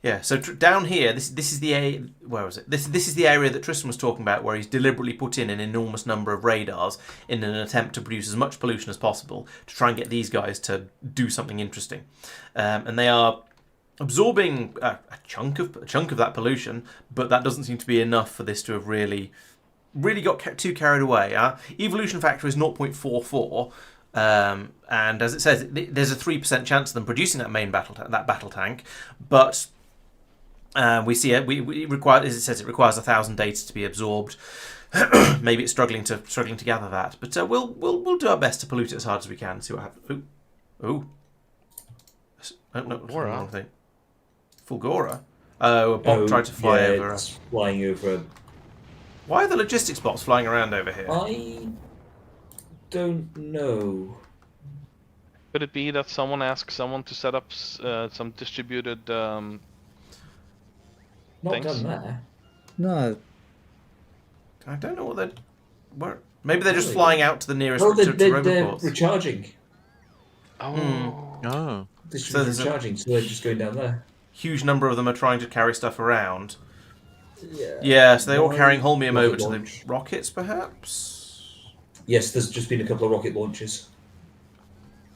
yeah. So down here, this is the where was it? This is the area that Tristan was talking about, where he's deliberately put in an enormous number of radars in an attempt to produce as much pollution as possible to try and get these guys to do something interesting, and they are absorbing a chunk of that pollution, but that doesn't seem to be enough for this to have really got too carried away. Evolution factor is 0.44, and as it says, there's a 3% chance of them producing that main battle tank, but we see it. It requires, as it says, it requires 1,000 data to be absorbed. Maybe it's struggling to gather that, but we'll do our best to pollute it as hard as we can. See what happens. Ooh. No, wrong thing. Fulgora. Oh, a bot tried to fly over. It's flying over. Why are the logistics bots flying around over here? I don't know. Could it be that someone asked someone to set up some distributed Not things? done there. No, I don't know what they're... Where... Maybe they're just flying out to the nearest Oh, to they're roboports. recharging. Oh. Oh. So there's recharging, so they're just going down there. Huge number of them are trying to carry stuff around. Yeah. Yeah, so they're all carrying holmium rocket over to launch. the rockets, perhaps? Yes, there's just been a couple of rocket launches.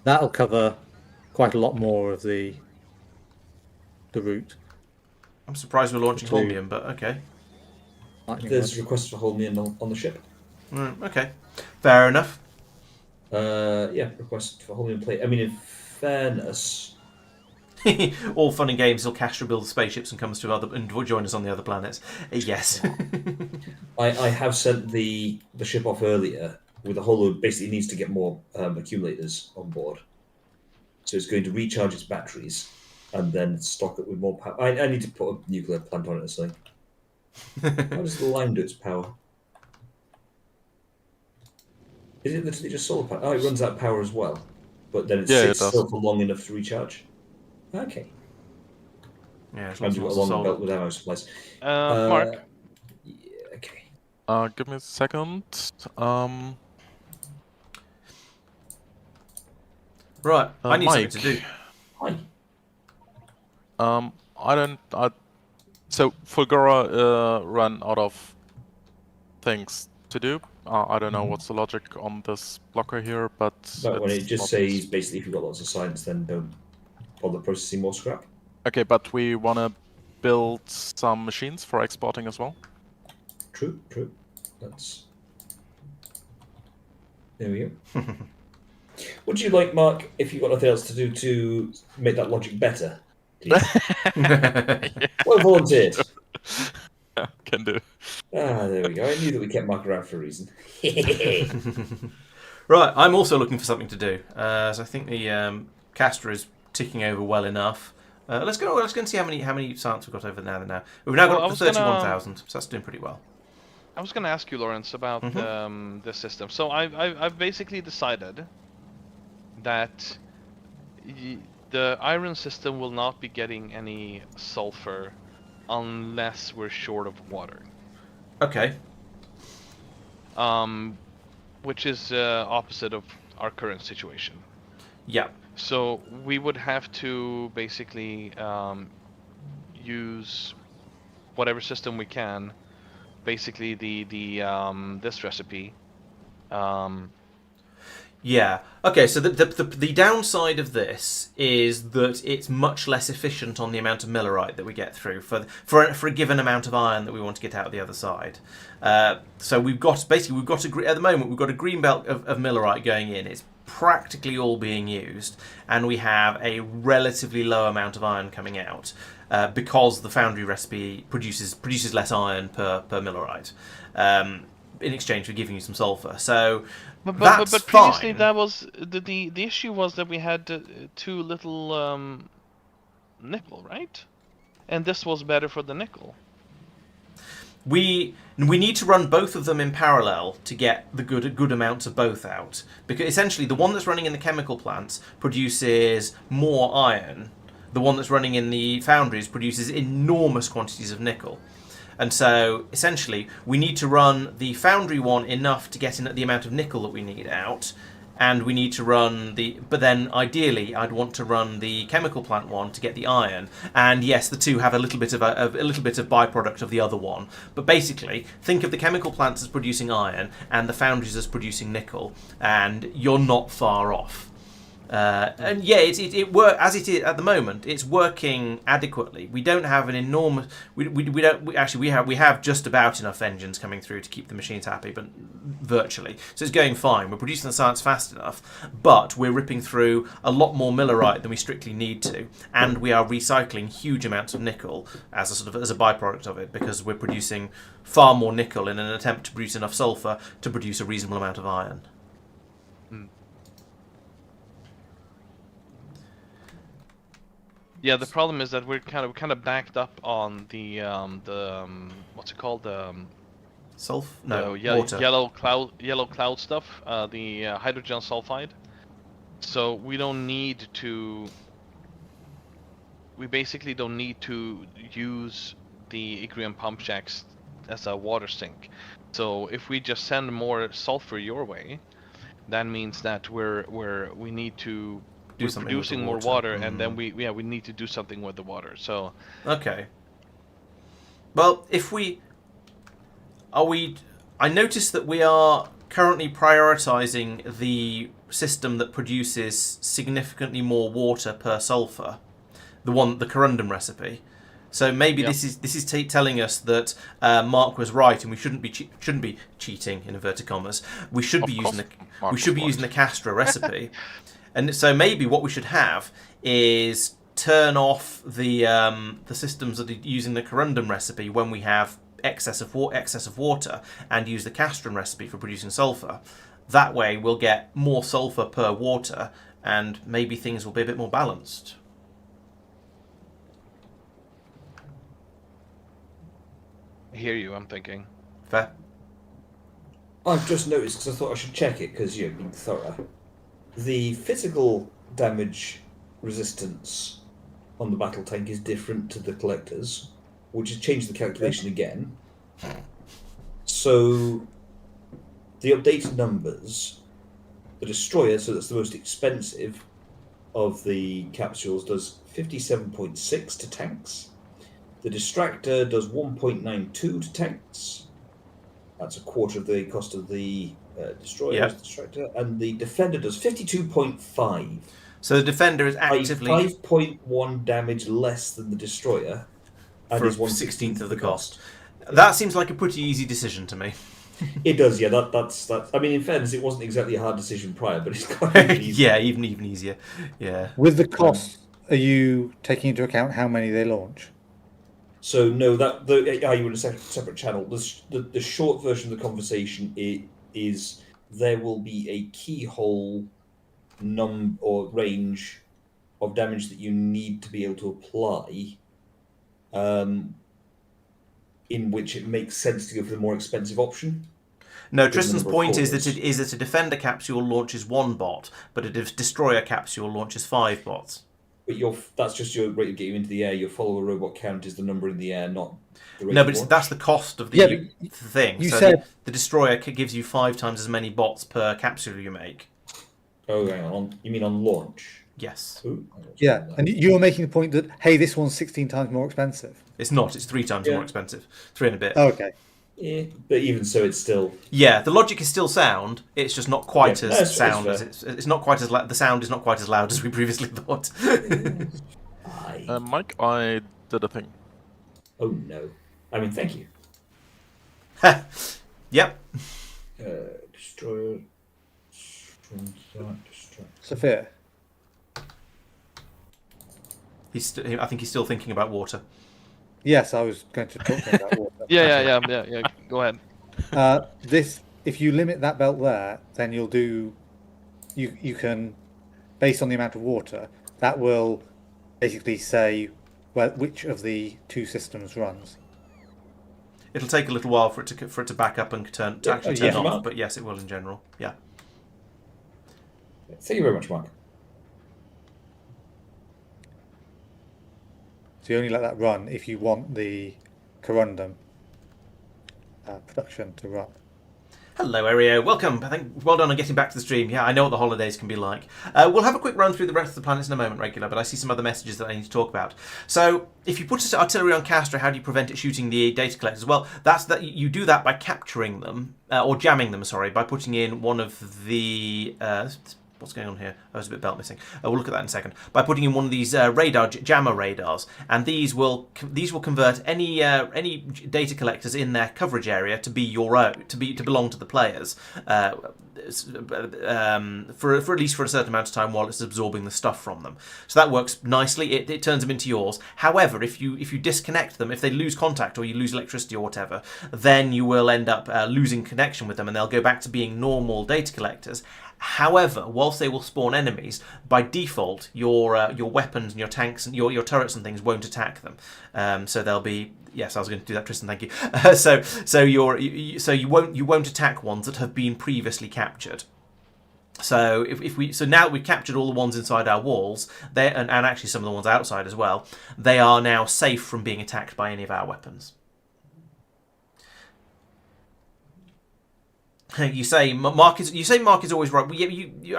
that'll cover quite a lot more of the route. I'm surprised we're launching Two. holmium, but okay. Lightning There's rod. requests for holmium on the ship. Okay. Fair enough. Yeah, request for holmium plate. I mean, in fairness, All fun and games till Castra builds spaceships and comes to and join us on the other planets. Yes. I have sent the ship off earlier with a whole load. Basically, needs to get more accumulators on board. So it's going to recharge its batteries and then stock it with more power. I need to put a nuclear plant on it or something. How does the line do its power? Is it literally just solar power? Oh, it runs out of power as well. But then it sits still for long enough to recharge. Okay. Yeah, it's And lots you've got a of long solar. belt with ammo supplies. Mark. Yeah, okay. Give me a second. Right, I need Mike. something to do. Hi. I So Fulgura ran out of things to do. I don't know what's the logic on this blocker here, but But when it it's just not... says basically if you've got lots of science, then don't bother processing more scrap. Okay, but we want to build some machines for exporting as well. True, true. There we go. Would you like, Mark, if you've got nothing else to do, to make that logic better? Please? Well volunteered. Can do. There we go. I knew that we kept Mark around for a reason. Right, I'm also looking for something to do. So I think the Castra is ticking over well enough. Let's go and see how many science we've got over there now. We've now got up to 31,000, so that's doing pretty well. I was going to ask you, Laurence, about the system. So I've basically decided that the iron system will not be getting any sulfur unless we're short of water. Okay. Which is opposite of our current situation. Yeah. So we would have to basically use whatever system we can. Basically, this recipe. Yeah. Okay. So the downside of this is that it's much less efficient on the amount of millerite that we get through for a given amount of iron that we want to get out of the other side. So at the moment we've got a green belt of millerite going in. It's practically all being used, and we have a relatively low amount of iron coming out because the foundry recipe produces less iron per millerite. In exchange for giving you some sulfur, so but that's previously fine. that was the issue was that we had too little nickel, right? And this was better for the nickel. We need to run both of them in parallel to get the good amounts of both out, because essentially the one that's running in the chemical plants produces more iron. The one that's running in the foundries produces enormous quantities of nickel. And so, essentially, we need to run the foundry one enough to get in at the amount of nickel that we need out, and we need to run but then, ideally, I'd want to run the chemical plant one to get the iron. And yes, the two have a little bit of byproduct of the other one. But basically, think of the chemical plants as producing iron, and the foundries as producing nickel, and you're not far off. And yeah, it work as it is at the moment. It's working adequately. We don't have an enormous. We have just about enough engines coming through to keep the machines happy, but virtually. So it's going fine. We're producing the science fast enough, but we're ripping through a lot more millerite than we strictly need to, and we are recycling huge amounts of nickel as a byproduct of it, because we're producing far more nickel in an attempt to produce enough sulfur to produce a reasonable amount of iron. Yeah, the problem is that we're kind of backed up on the what's it called, Water. yellow cloud stuff, the hydrogen sulfide. So we basically don't need to use the Igrian pump jacks as a water sink. So if we just send more sulfur your way, that means that we're producing more water, and then we need to do something with the water. So okay. Well, I noticed that we are currently prioritizing the system that produces significantly more water per sulfur, the corundum recipe. So maybe this is telling us that Mark was right, and we shouldn't be cheating in inverted commas. We should be using the Castra recipe. And so maybe what we should have is turn off the systems that are using the corundum recipe when we have excess of water, and use the castrum recipe for producing sulfur. That way we'll get more sulfur per water, and maybe things will be a bit more balanced. I hear you, I'm thinking. Fair. I've just noticed, because I thought I should check it, because you're being thorough. The physical damage resistance on the battle tank is different to the collectors, which has changed the calculation again. So the updated numbers, the destroyer, so that's the most expensive of the capsules, does 57.6 to tanks. The distractor does 1.92 to tanks. That's a quarter of the cost of the destroyer, Yep. distractor, and the defender does 52.5. So the defender is actively 5.1 damage less than the destroyer, and for is 1/16 1/16 of the cost. Yeah. That seems like a pretty easy decision to me. It does, yeah. That's. I mean, in fairness, it wasn't exactly a hard decision prior, but it's quite easy. Yeah, even easier. Yeah. With the costs, are you taking into account how many they launch? So no, you in a separate channel. The short version of the conversation is there will be a keyhole or range of damage that you need to be able to apply, in which it makes sense to go for the more expensive option. No, Tristan's point is that a defender capsule launches 1 bot, but a destroyer capsule launches 5 bots. But that's just your rate of getting into the air. Your follower robot count is the number in the air, not the rate No, of but launch. that's the cost of the thing. You so said the destroyer gives you 5 times as many bots per capsule you make. Oh, hang on. You mean on launch? Yes. Ooh, yeah, and you were making the point that hey, this one's 16 times more expensive. It's not. It's 3 times more expensive. 3 and a bit. Oh, okay. Yeah, but even so, it's still. Yeah, the logic is still sound. It's just not quite Yeah, as it's sound fair. as it's not quite as the sound is not quite as loud as we previously thought. Mike, I did a thing. Oh no! I mean, thank you. Yep. Destroyer. Sophia. I think he's still thinking about water. Yes, I was going to talk to him about water. Yeah. Go ahead. If you limit that belt there, then you'll do. You can, based on the amount of water, that will basically say which of the 2 systems runs. It'll take a little while for it to back up and turn off, but yes, it will in general. Yeah. Thank you very much, Mark. So you only let that run if you want the corundum production to run. Hello, Ario. Welcome. Well done on getting back to the stream. Yeah, I know what the holidays can be like. We'll have a quick run through the rest of the planets in a moment, regular, but I see some other messages that I need to talk about. So, if you put artillery on Castra, how do you prevent it shooting the data collectors? Well, you do that by capturing them, or jamming them, by putting in one of the... what's going on here? There's a bit of belt missing. We'll look at that in a second. By putting in one of these jammer radars, and these will convert any data collectors in their coverage area to be your own, to belong to the players, for at least for a certain amount of time while it's absorbing the stuff from them. So that works nicely. It turns them into yours. However, if you disconnect them, if they lose contact or you lose electricity or whatever, then you will end up losing connection with them, and they'll go back to being normal data collectors. However, whilst they will spawn enemies, by default, your weapons and your tanks and your turrets and things won't attack them. So they'll be. Yes, I was going to do that, Tristan. Thank you. So you won't attack ones that have been previously captured. So now that we've captured all the ones inside our walls, and actually some of the ones outside as well, they are now safe from being attacked by any of our weapons. You say Mark is always right. Well,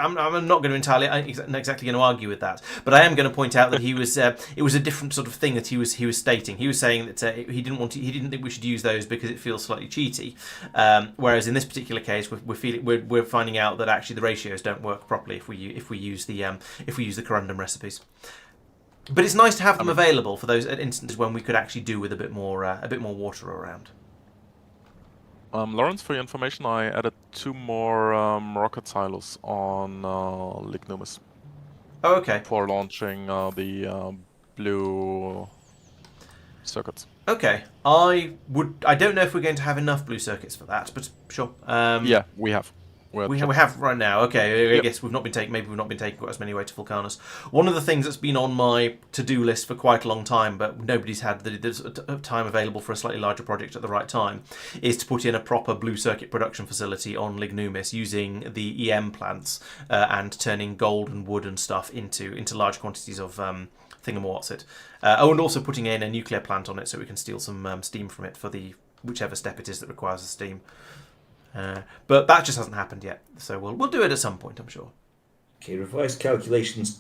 I'm not going to exactly going to argue with that, but I am going to point out that he was. It was a different sort of thing that he was stating. He was saying that he didn't think we should use those because it feels slightly cheaty. Whereas in this particular case, we're finding out that actually the ratios don't work properly if we use the corundum recipes. But it's nice to have them available for those instances when we could actually do with a bit more water around. Laurence, for your information, I added 2 more rocket silos on Lignumis. Oh, okay. For launching the blue circuits. Okay. I don't know if we're going to have enough blue circuits for that, but sure. Yeah, we have. We have right now. Okay, I guess we've not been taking quite as many away to Vulcanus. One of the things that's been on my to-do list for quite a long time, but nobody's had the time available for a slightly larger project at the right time, is to put in a proper blue circuit production facility on Lignumis using the EM plants and turning gold and wood and stuff into large quantities of thingamawhatsit. And also putting in a nuclear plant on it so we can steal some steam from it for the whichever step it is that requires the steam. But that just hasn't happened yet, so we'll do it at some point, I'm sure. Okay, revised calculations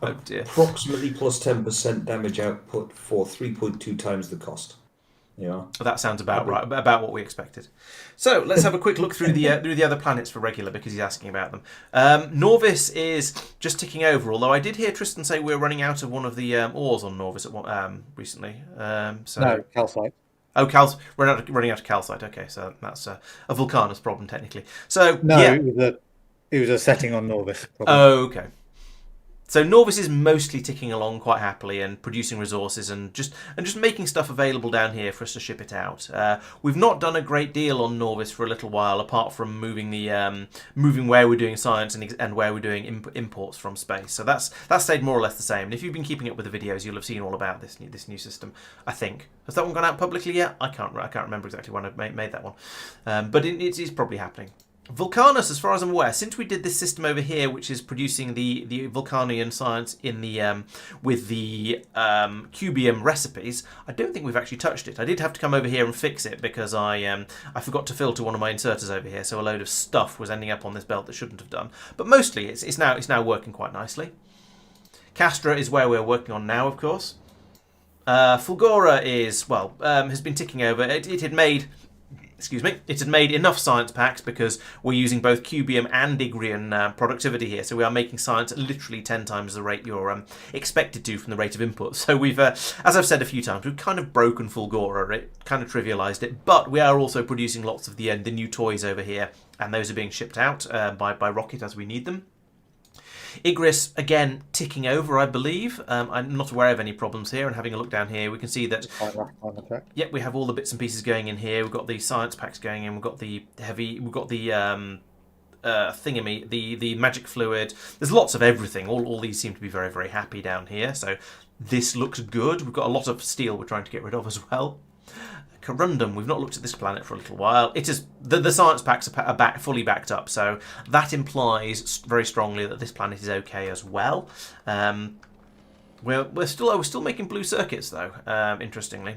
Oh dear. Approximately plus 10% damage output for 3.2 times the cost. Yeah. That sounds about right, about what we expected. So let's have a quick look through the other planets for regular, because he's asking about them. Norvis is just ticking over, although I did hear Tristan say we're running out of one of the ores on Norvis recently. So No, calcite. Oh, running out of calcite. Okay, so that's a Vulcanus problem technically. So No, yeah. it was a setting on Norvis problem. Oh, okay. So Norvis is mostly ticking along quite happily and producing resources and just making stuff available down here for us to ship it out. We've not done a great deal on Norvis for a little while, apart from moving where we're doing science and where we're doing imports from space. So that's stayed more or less the same. And if you've been keeping up with the videos, you'll have seen all about this new system. I think, has that one gone out publicly yet? I can't remember exactly when I made that one, but it is probably happening. Vulcanus, as far as I'm aware, since we did this system over here, which is producing the Vulcanian science in the with the cubium recipes, I don't think we've actually touched it. I did have to come over here and fix it because I forgot to filter one of my inserters over here, so a load of stuff was ending up on this belt that shouldn't have done. But mostly, it's now working quite nicely. Castra is where we're working on now, of course. Fulgora is has been ticking over. It had made. It had made enough science packs because we're using both cubium and Igrian productivity here. So we are making science at literally 10 times the rate you're expected to from the rate of input. So we've, as I've said a few times, we've kind of broken Fulgora. It kind of trivialized it. But we are also producing lots of the new toys over here. And those are being shipped out by rocket as we need them. Igris, again, ticking over, I believe. I'm not aware of any problems here, and having a look down here, we can see that, yep, we have all the bits and pieces going in here. We've got the science packs going in, we've got the thingammy, the magic fluid. There's lots of everything. All these seem to be very, very happy down here, so this looks good. We've got a lot of steel we're trying to get rid of as well. Corundum, we've not looked at this planet for a little while. It is the science packs are fully backed up, so that implies very strongly that this planet is okay as well. We're still making blue circuits though. Interestingly,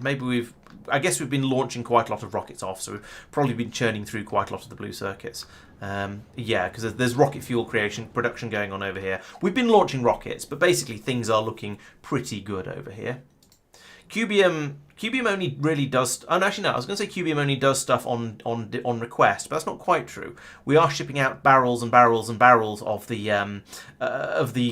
I guess we've been launching quite a lot of rockets off, so we've probably been churning through quite a lot of the blue circuits. Yeah, because there's rocket fuel production going on over here. We've been launching rockets, but basically things are looking pretty good over here. Cubium only really does. Oh, no, actually, no. I was going to say Cubium only does stuff on request, but that's not quite true. We are shipping out barrels and barrels and barrels of the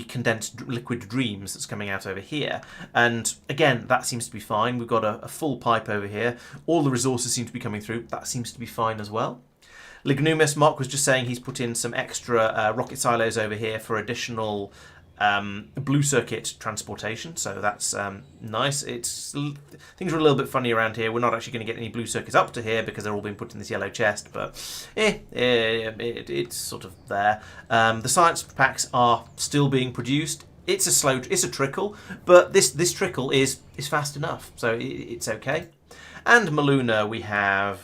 condensed liquid dreams that's coming out over here. And again, that seems to be fine. We've got a full pipe over here. All the resources seem to be coming through. That seems to be fine as well. Lignumus, Mark was just saying he's put in some extra rocket silos over here for additional blue circuit transportation, so that's nice. Things are a little bit funny around here. We're not actually going to get any blue circuits up to here because they're all being put in this yellow chest, but it's sort of there. The science packs are still being produced. It's a trickle, but this trickle is fast enough, so it's okay. And Maluna, we have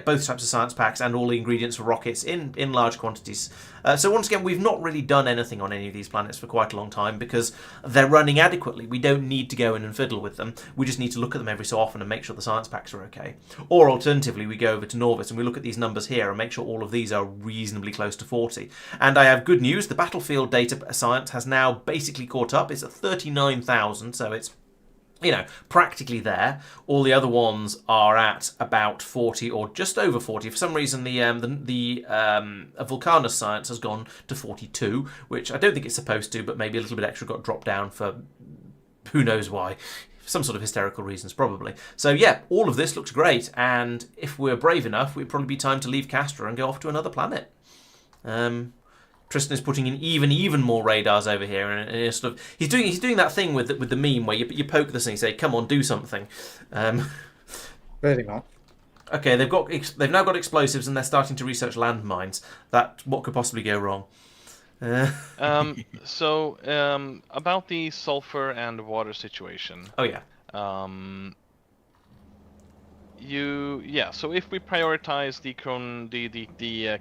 both types of science packs and all the ingredients for rockets in large quantities. So once again, we've not really done anything on any of these planets for quite a long time because they're running adequately. We don't need to go in and fiddle with them. We just need to look at them every so often and make sure the science packs are okay. Or alternatively, we go over to Norvis and we look at these numbers here and make sure all of these are reasonably close to 40. And I have good news. The battlefield data science has now basically caught up. It's at 39,000, so it's practically there. All the other ones are at about 40 or just over 40. For some reason, the Vulcanus science has gone to 42, which I don't think it's supposed to, but maybe a little bit extra got dropped down for who knows why. Some sort of hysterical reasons, probably. So yeah, all of this looks great, and if we're brave enough, it'd probably be time to leave Castra and go off to another planet. Tristan is putting in even more radars over here, and it's sort of he's doing that thing with the meme where you poke this and you say, "Come on, do something." Really not. Okay, they've now got explosives and they're starting to research landmines. What could possibly go wrong? So about the sulfur and water situation. Oh yeah. So if we prioritize the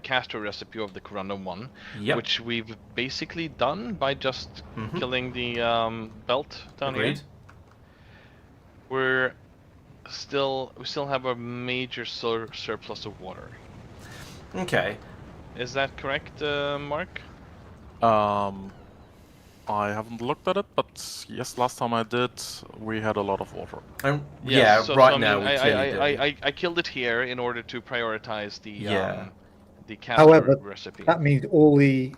Castra recipe of the Corundum one, Yep. which we've basically done by just killing the belt down Agreed. here, we still have a major surplus of water. Okay. Is that correct, Mark? I haven't looked at it, but yes, last time I did, we had a lot of water. Yeah, so, right I now mean, we clearly do. I killed it here in order to prioritize Yeah. the Castra However, recipe. that means all the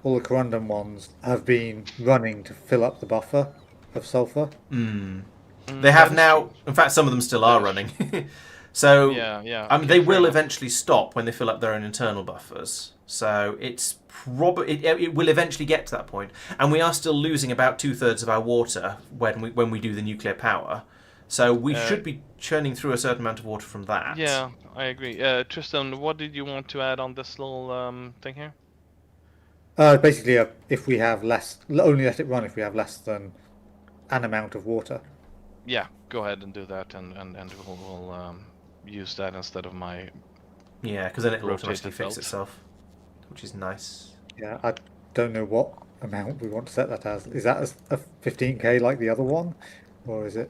corundum ones have been running to fill up the buffer of sulfur. They have That is now. true. In fact, some of them still That are is running. So, Yeah. I mean, Okay, they fair will enough. eventually stop when they fill up their own internal buffers. So it's it will eventually get to that point, and we are still losing about 2/3 of our water when we do the nuclear power. So we should be churning through a certain amount of water from that. Yeah, I agree. Tristan, what did you want to add on this little thing here? Basically, if we have less, only let it run if we have less than an amount of water. Yeah, go ahead and do that, and we'll use that instead of my. Yeah, because then it will Rotated automatically fix belt. itself, which is nice. Yeah, I don't know what amount we want to set that as. Is that a 15k like the other one, or is it?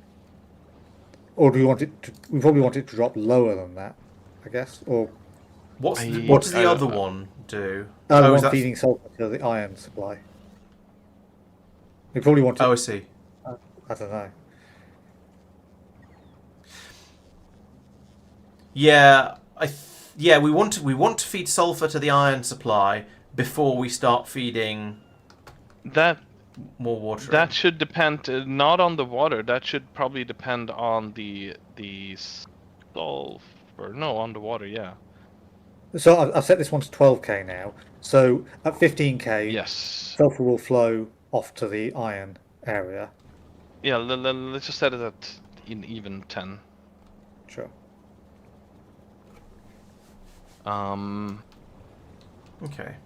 Or do we want it to? We probably want it to drop lower than that, I guess. Or What does the I- other one do? the is one that? feeding sulfur to the iron supply. We probably want it. Oh, I see. I don't know. Yeah, yeah. We want to feed sulfur to the iron supply before we start feeding That more water. that should depend not on the water. That should probably depend on the sulfur. No, on the water. Yeah. So I've set this one to 12k now. So at 15k, Yes. sulfur will flow off to the iron area. Yeah. Let's just set it at even 10. Sure. Okay.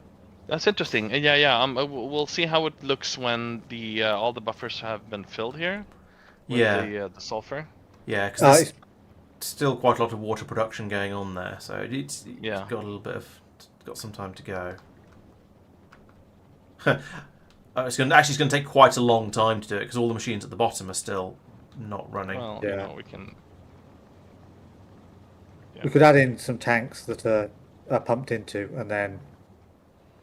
That's interesting. Yeah. We'll see how it looks when the all the buffers have been filled here. With Yeah. The sulfur. Yeah, because there's It's, still quite a lot of water production going on there, so it's Yeah. got a little bit of got some time to go. It's going to take quite a long time to do it because all the machines at the bottom are still not running. Well, Yeah. we can. we could add in some tanks that are pumped into, and then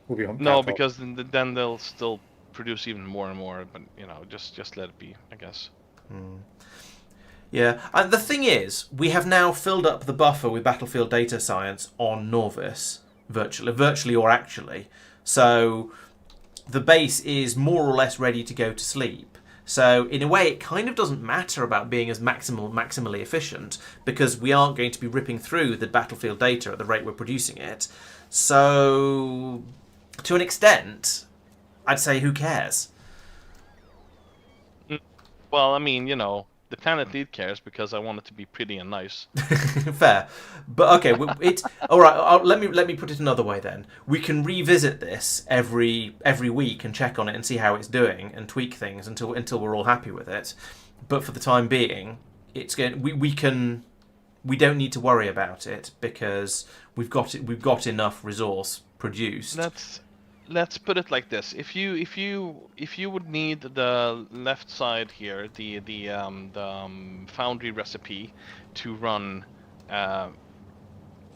we'll be pumped No, out. because then they'll still produce even more and more. But just let it be, I guess. Yeah, and the thing is, we have now filled up the buffer with battlefield data science on Norvis, virtually or actually. So the base is more or less ready to go to sleep. So in a way, it kind of doesn't matter about being as maximally efficient because we aren't going to be ripping through the battlefield data at the rate we're producing it. So to an extent, I'd say who cares? Well, I mean, the planet lead cares because I want it to be pretty and nice. Fair, but okay. It's all right. Let me put it another way. Then we can revisit this every week and check on it and see how it's doing and tweak things until we're all happy with it. But for the time being, it's going. We don't need to worry about it because we've got enough resource produced. Let's put it like this: if you would need the left side here, the foundry recipe to run,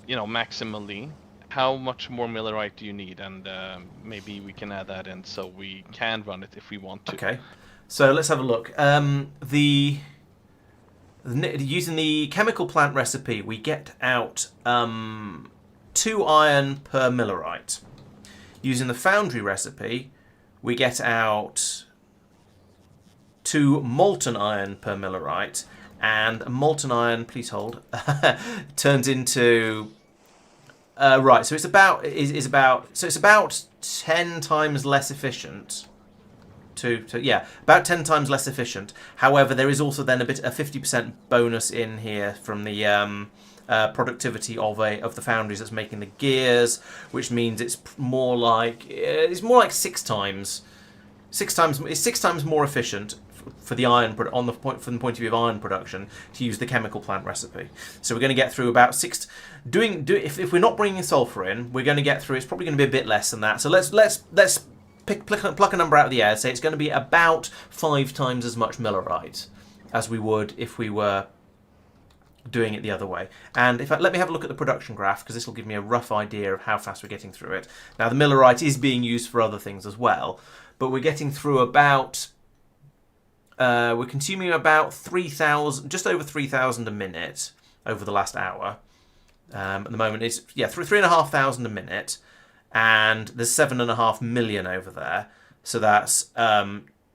maximally, how much more millerite do you need? And maybe we can add that in so we can run it if we want to. Okay, so let's have a look. Using the chemical plant recipe, we get out 2 iron per millerite. Using the foundry recipe, we get out 2 molten iron per millerite, and molten iron, please hold, turns into right. So it's about 10 times less efficient. About 10 times less efficient. However, there is also then a 50% bonus in here from the productivity of the foundries that's making the gears, which means it's more like 6 times. It's 6 times more efficient for the iron from the point of view of iron production to use the chemical plant recipe. So we're going to get through about 6. If we're not bringing sulfur in, we're going to get through. It's probably going to be a bit less than that. So let's pluck a number out of the air. Say it's going to be about 5 times as much millerite as we would if we were doing it the other way. And in fact, let me have a look at the production graph, because this will give me a rough idea of how fast we're getting through it. Now, the millerite is being used for other things as well, but we're getting through about... we're consuming about 3,000, just over 3,000 a minute over the last hour. At the moment, it's 3,500 a minute, and there's 7.5 million over there. So that's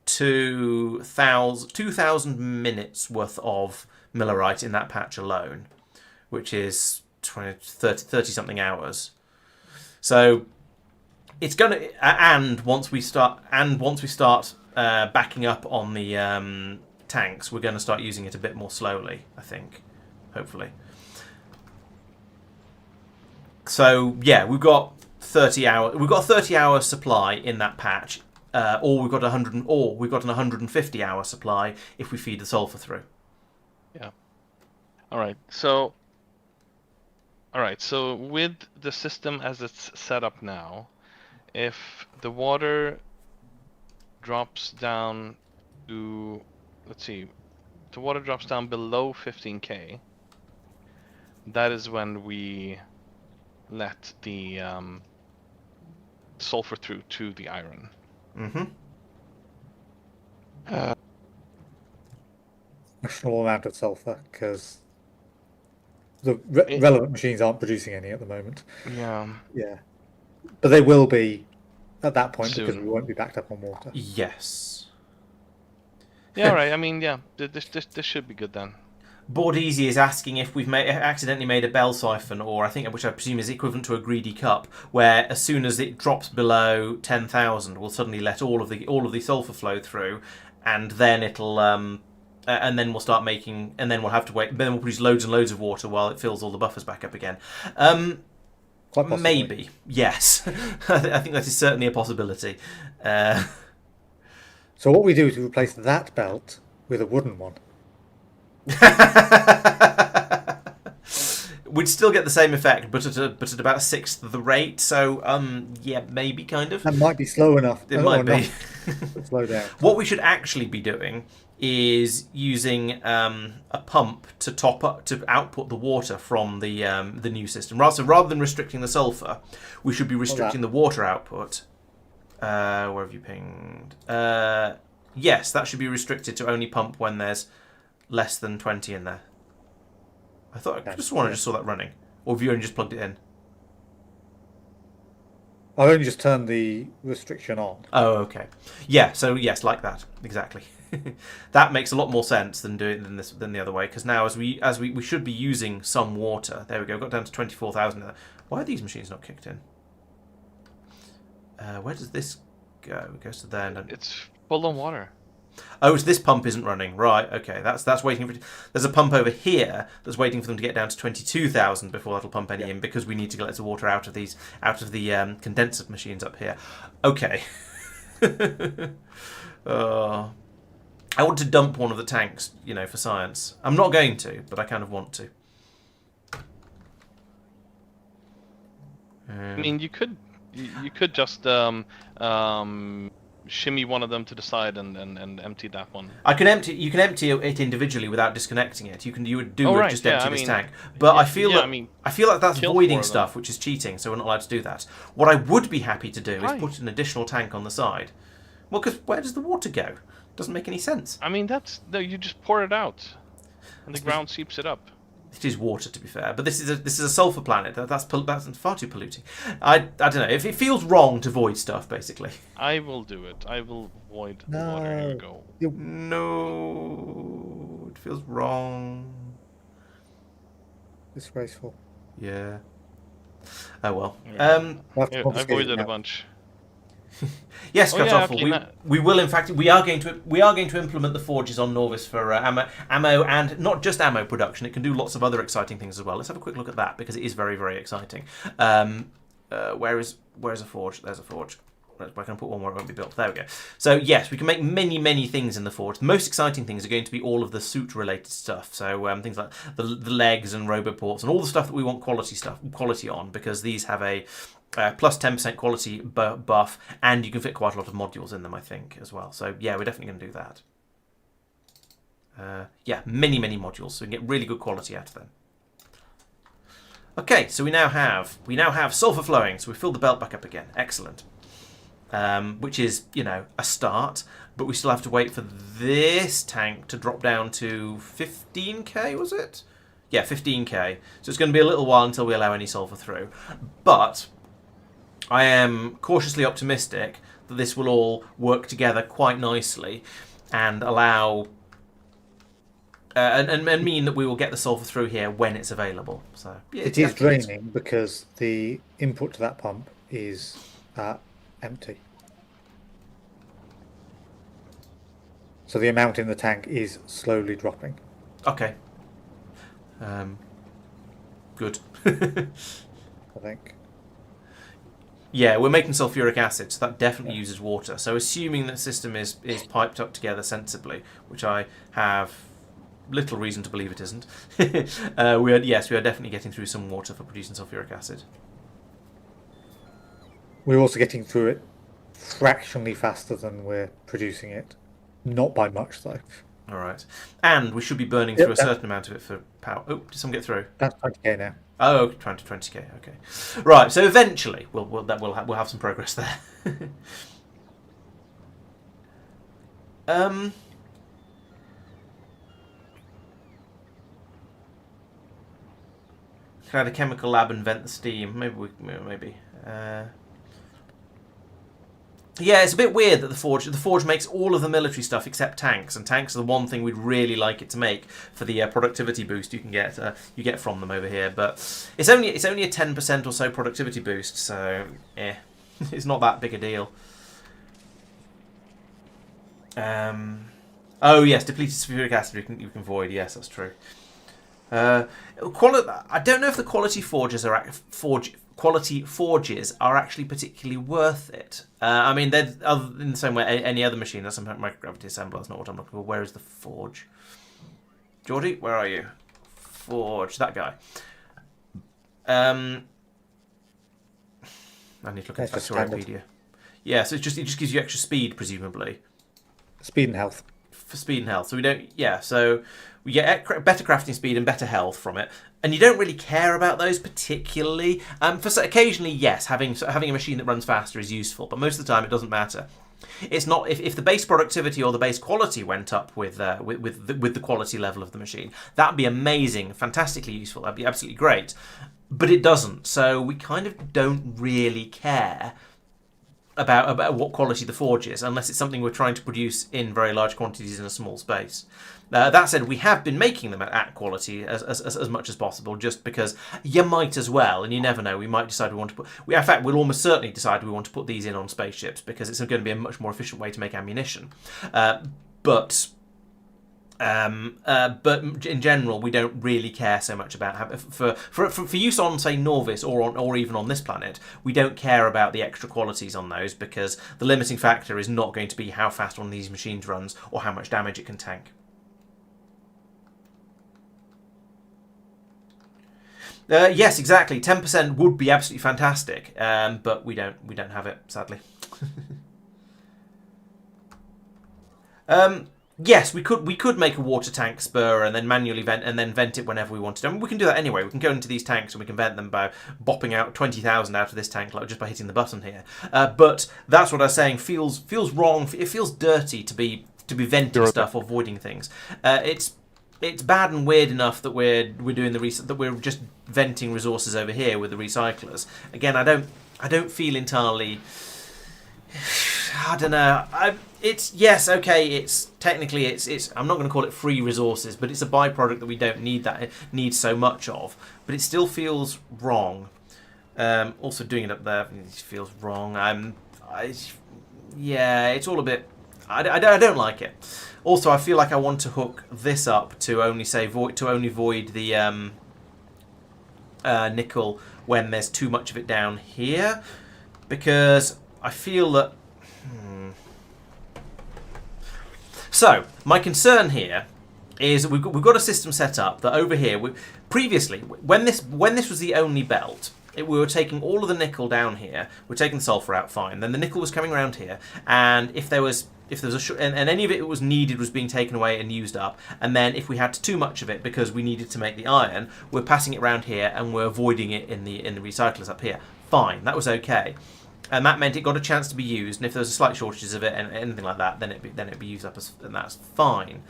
2,000 minutes worth of millerite in that patch alone, which is 30 something hours. So it's gonna, and once we start backing up on the tanks, we're going to start using it a bit more slowly, I think, hopefully. So yeah, we've got 30 hour. We've got a 30-hour supply in that patch, or we've got an 150-hour supply if we feed the sulfur through. Yeah. All right. So with the system as it's set up now, if the water drops down to, let's see, the water drops down below 15K, that is when we let the sulfur through to the iron. Mm-hmm. A small amount of sulfur, because the relevant machines aren't producing any at the moment. Yeah. Yeah, but they will be at that point Soon. because we won't be backed up on water. Yes. Yeah. Right. I mean, yeah. This should be good then. Board Easy is asking if we've accidentally made a bell siphon, or which I presume is equivalent to a greedy cup, where as soon as it drops below 10,000, we'll suddenly let all of the sulfur flow through, and then it'll and then we'll start making, and then we'll have to wait. Then we'll produce loads and loads of water while it fills all the buffers back up again. Quite possibly. Maybe, yes. I think that is certainly a possibility. So what we do is we replace that belt with a wooden one. We'd still get the same effect, but at about a sixth of the rate. So, yeah, maybe kind of. That might be slow enough. It might be. Slow down. What we should actually be doing is using a pump to output the water from the new system. So rather than restricting the sulfur, we should be restricting the water output. Where have you pinged? Yes, that should be restricted to only pump when there's less than 20 in there. I thought I just saw that running, or have you only just plugged it in? I've only just turned the restriction on. Oh, okay. Yeah. So yes, like that exactly. That makes a lot more sense than than the other way, because now as we should be using some water. There we go. Got down to 24,000. Why are these machines not kicked in? Where does this go? It goes to there. And It's full on water. Oh, so this pump isn't running. Right, okay. That's waiting for... There's a pump over here that's waiting for them to get down to 22,000 before that'll pump any in, because we need to get lots of water out of the condenser machines up here. Okay. I want to dump one of the tanks, for science. I'm not going to, but I kind of want to. I mean, you could just shimmy one of them to the side and empty that one. You can empty it individually without disconnecting it. You would do right, just empty this tank. But yeah, I feel like that's kill voiding 4 of them. stuff, which is cheating. So we're not allowed to do that. What I would be happy to do is put an additional tank on the side. Well, because where does the water go? Doesn't make any sense. I mean, you just pour it out, and the ground sweeps it up. It is water, to be fair, but this is a sulfur planet. That's far too polluting. I don't know. If it feels wrong to void stuff, basically. I will do it. I will void the water. Here we go. No, it feels wrong. Disgraceful. Yeah. Oh well. I voided a bunch. Yes, Kartoffel. Okay, we will. In fact, we are going to implement the forges on Norvis for ammo, and not just ammo production. It can do lots of other exciting things as well. Let's have a quick look at that, because it is very, very exciting. Where's a forge? There's a forge. We're going to put one where it won't be built. There we go. So yes, we can make many, many things in the forge. The most exciting things are going to be all of the suit-related stuff. So things like the legs and roboports and all the stuff that we want quality on, because these have a plus 10% quality buff, and you can fit quite a lot of modules in them, I think, as well. So yeah, we're definitely going to do that. Yeah, many modules, so we can get really good quality out of them. Okay, so we now have sulfur flowing, so we filled the belt back up again. Excellent. Which is, a start, but we still have to wait for this tank to drop down to 15k, was it? Yeah, 15k. So it's going to be a little while until we allow any sulfur through. But I am cautiously optimistic that this will all work together quite nicely and allow... and mean that we will get the sulfur through here when it's available. So yeah, it is draining because the input to that pump is empty. So the amount in the tank is slowly dropping. Okay. Good. I think. Yeah, we're making sulfuric acid, so that definitely uses water. So assuming that the system is piped up together sensibly, which I have little reason to believe it isn't, we are definitely getting through some water for producing sulfuric acid. We're also getting through it fractionally faster than we're producing it. Not by much, though. All right. And we should be burning through a certain amount of it for power. Oh, did someone get through? That's 20k now. Oh, 20k. Okay. Right. So eventually, we'll have some progress there. Can add a chemical lab and vent the steam. Maybe. Yeah, it's a bit weird that the Forge makes all of the military stuff except tanks, and tanks are the one thing we'd really like it to make for the productivity boost you get from them over here. But it's only a 10% or so productivity boost, so it's not that big a deal. Oh yes, depleted sulfuric acid you can void. Yes, that's true. I don't know if the quality forges are actually particularly worth it. I mean, they're in the same way any other machine. That's some microgravity assembler. That's not what I'm looking for. Where is the forge? Geordie, where are you? Forge, that guy. I need to look at Factorio. Yeah, so it just gives you extra speed, presumably. Speed and health. For speed and health. So we don't. Yeah, so we get better crafting speed and better health from it. And you don't really care about those particularly. Occasionally, yes, having a machine that runs faster is useful, but most of the time it doesn't matter. It's not if the base productivity or the base quality went up with the quality level of the machine. That'd be amazing, fantastically useful. That'd be absolutely great, but it doesn't. So we kind of don't really care about what quality the forge is, unless it's something we're trying to produce in very large quantities in a small space. That said, we have been making them at quality as much as possible, just because you might as well, and you never know. We might decide we want to put. In fact, we'll almost certainly decide we want to put these in on spaceships because it's going to be a much more efficient way to make ammunition. But in general, we don't really care so much about for use on, say, Norvis or even on this planet. We don't care about the extra qualities on those because the limiting factor is not going to be how fast one of these machines runs or how much damage it can tank. Yes, exactly. 10% would be absolutely fantastic, but we don't have it, sadly. Yes, we could make a water tank spur and then manually vent it whenever we wanted. I mean, we can do that anyway. We can go into these tanks and we can vent them by bopping out 20,000 out of this tank, like just by hitting the button here. But that's what I was saying. Feels wrong. It feels dirty to be venting stuff or voiding things. It's bad and weird enough that we're doing that we're just venting resources over here with the recyclers. Again, I don't feel entirely. I don't know. It's yes, okay. It's technically it's. I'm not going to call it free resources, but it's a byproduct that we don't need so much of. But it still feels wrong. Also, doing it up there feels wrong. Yeah, it's all a bit. I don't like it. Also, I feel like I want to hook this up to only void the nickel when there's too much of it down here, because I feel that. So my concern here is we've got a system set up that over here. Previously, when this was the only belt. We were taking all of the nickel down here. We're taking the sulfur out fine. Then the nickel was coming around here, and if there was if there was and any of it that was needed was being taken away and used up, and then if we had too much of it because we needed to make the iron, we're passing it around here and we're avoiding it in the recyclers up here. Fine, that was okay, and that meant it got a chance to be used. And if there was a slight shortages of it and anything like that, then it'd be used up, and that's fine.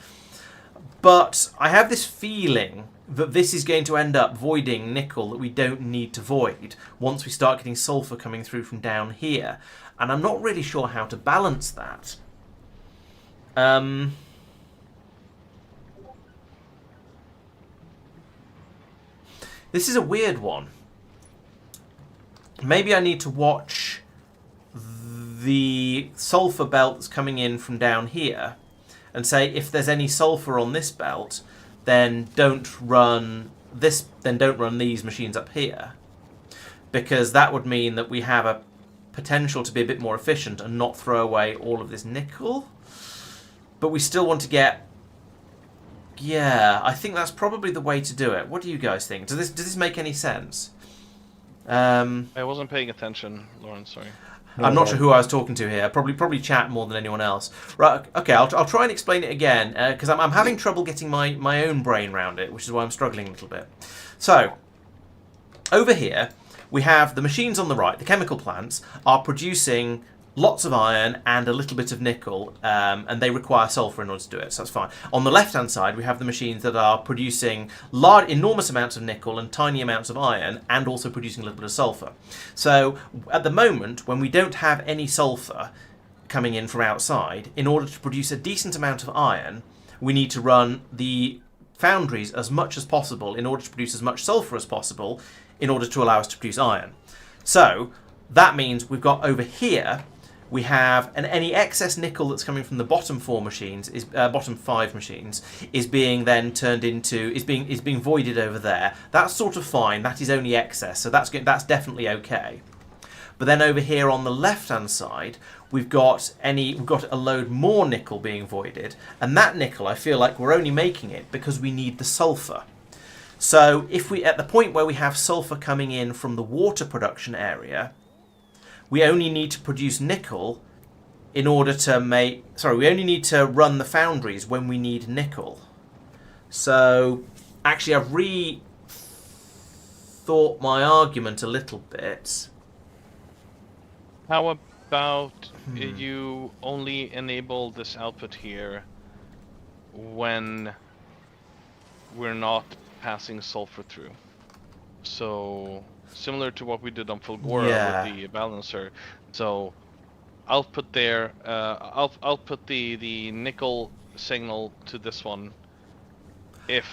But I have this feeling that this is going to end up voiding nickel that we don't need to void once we start getting sulfur coming through from down here. And I'm not really sure how to balance that. This is a weird one. Maybe I need to watch the sulfur belt that's coming in from down here and say if there's any sulfur on this belt, then don't run this. Then don't run these machines up here, because that would mean that we have a potential to be a bit more efficient and not throw away all of this nickel. But we still want to get. Yeah, I think that's probably the way to do it. What do you guys think? Does this make any sense? I wasn't paying attention, Laurence. Sorry. I'm not sure who I was talking to here. Probably chat more than anyone else. Right. Okay. I'll try and explain it again because I'm having trouble getting my own brain around it, which is why I'm struggling a little bit. So over here we have the machines on the right. The chemical plants are producing lots of iron and a little bit of nickel, and they require sulfur in order to do it, so that's fine. On the left-hand side, we have the machines that are producing enormous amounts of nickel and tiny amounts of iron, and also producing a little bit of sulfur. So at the moment, when we don't have any sulfur coming in from outside, in order to produce a decent amount of iron, we need to run the foundries as much as possible in order to produce as much sulfur as possible in order to allow us to produce iron. So that means we've got over here, we have any excess nickel that's coming from the bottom four machines, bottom five machines, is being then turned into is being voided over there. That's sort of fine. That is only excess, so that's definitely okay. But then over here on the left-hand side, we've got a load more nickel being voided, and that nickel, I feel like we're only making it because we need the sulfur. So if we at the point where we have sulfur coming in from the water production area, we only need to produce nickel in order to make... Sorry, we only need to run the foundries when we need nickel. So, actually, I've rethought my argument a little bit. How about you only enable this output here when we're not passing sulfur through? So... similar to what we did on Fulgora with the balancer. So output there, I'll put the nickel signal to this one if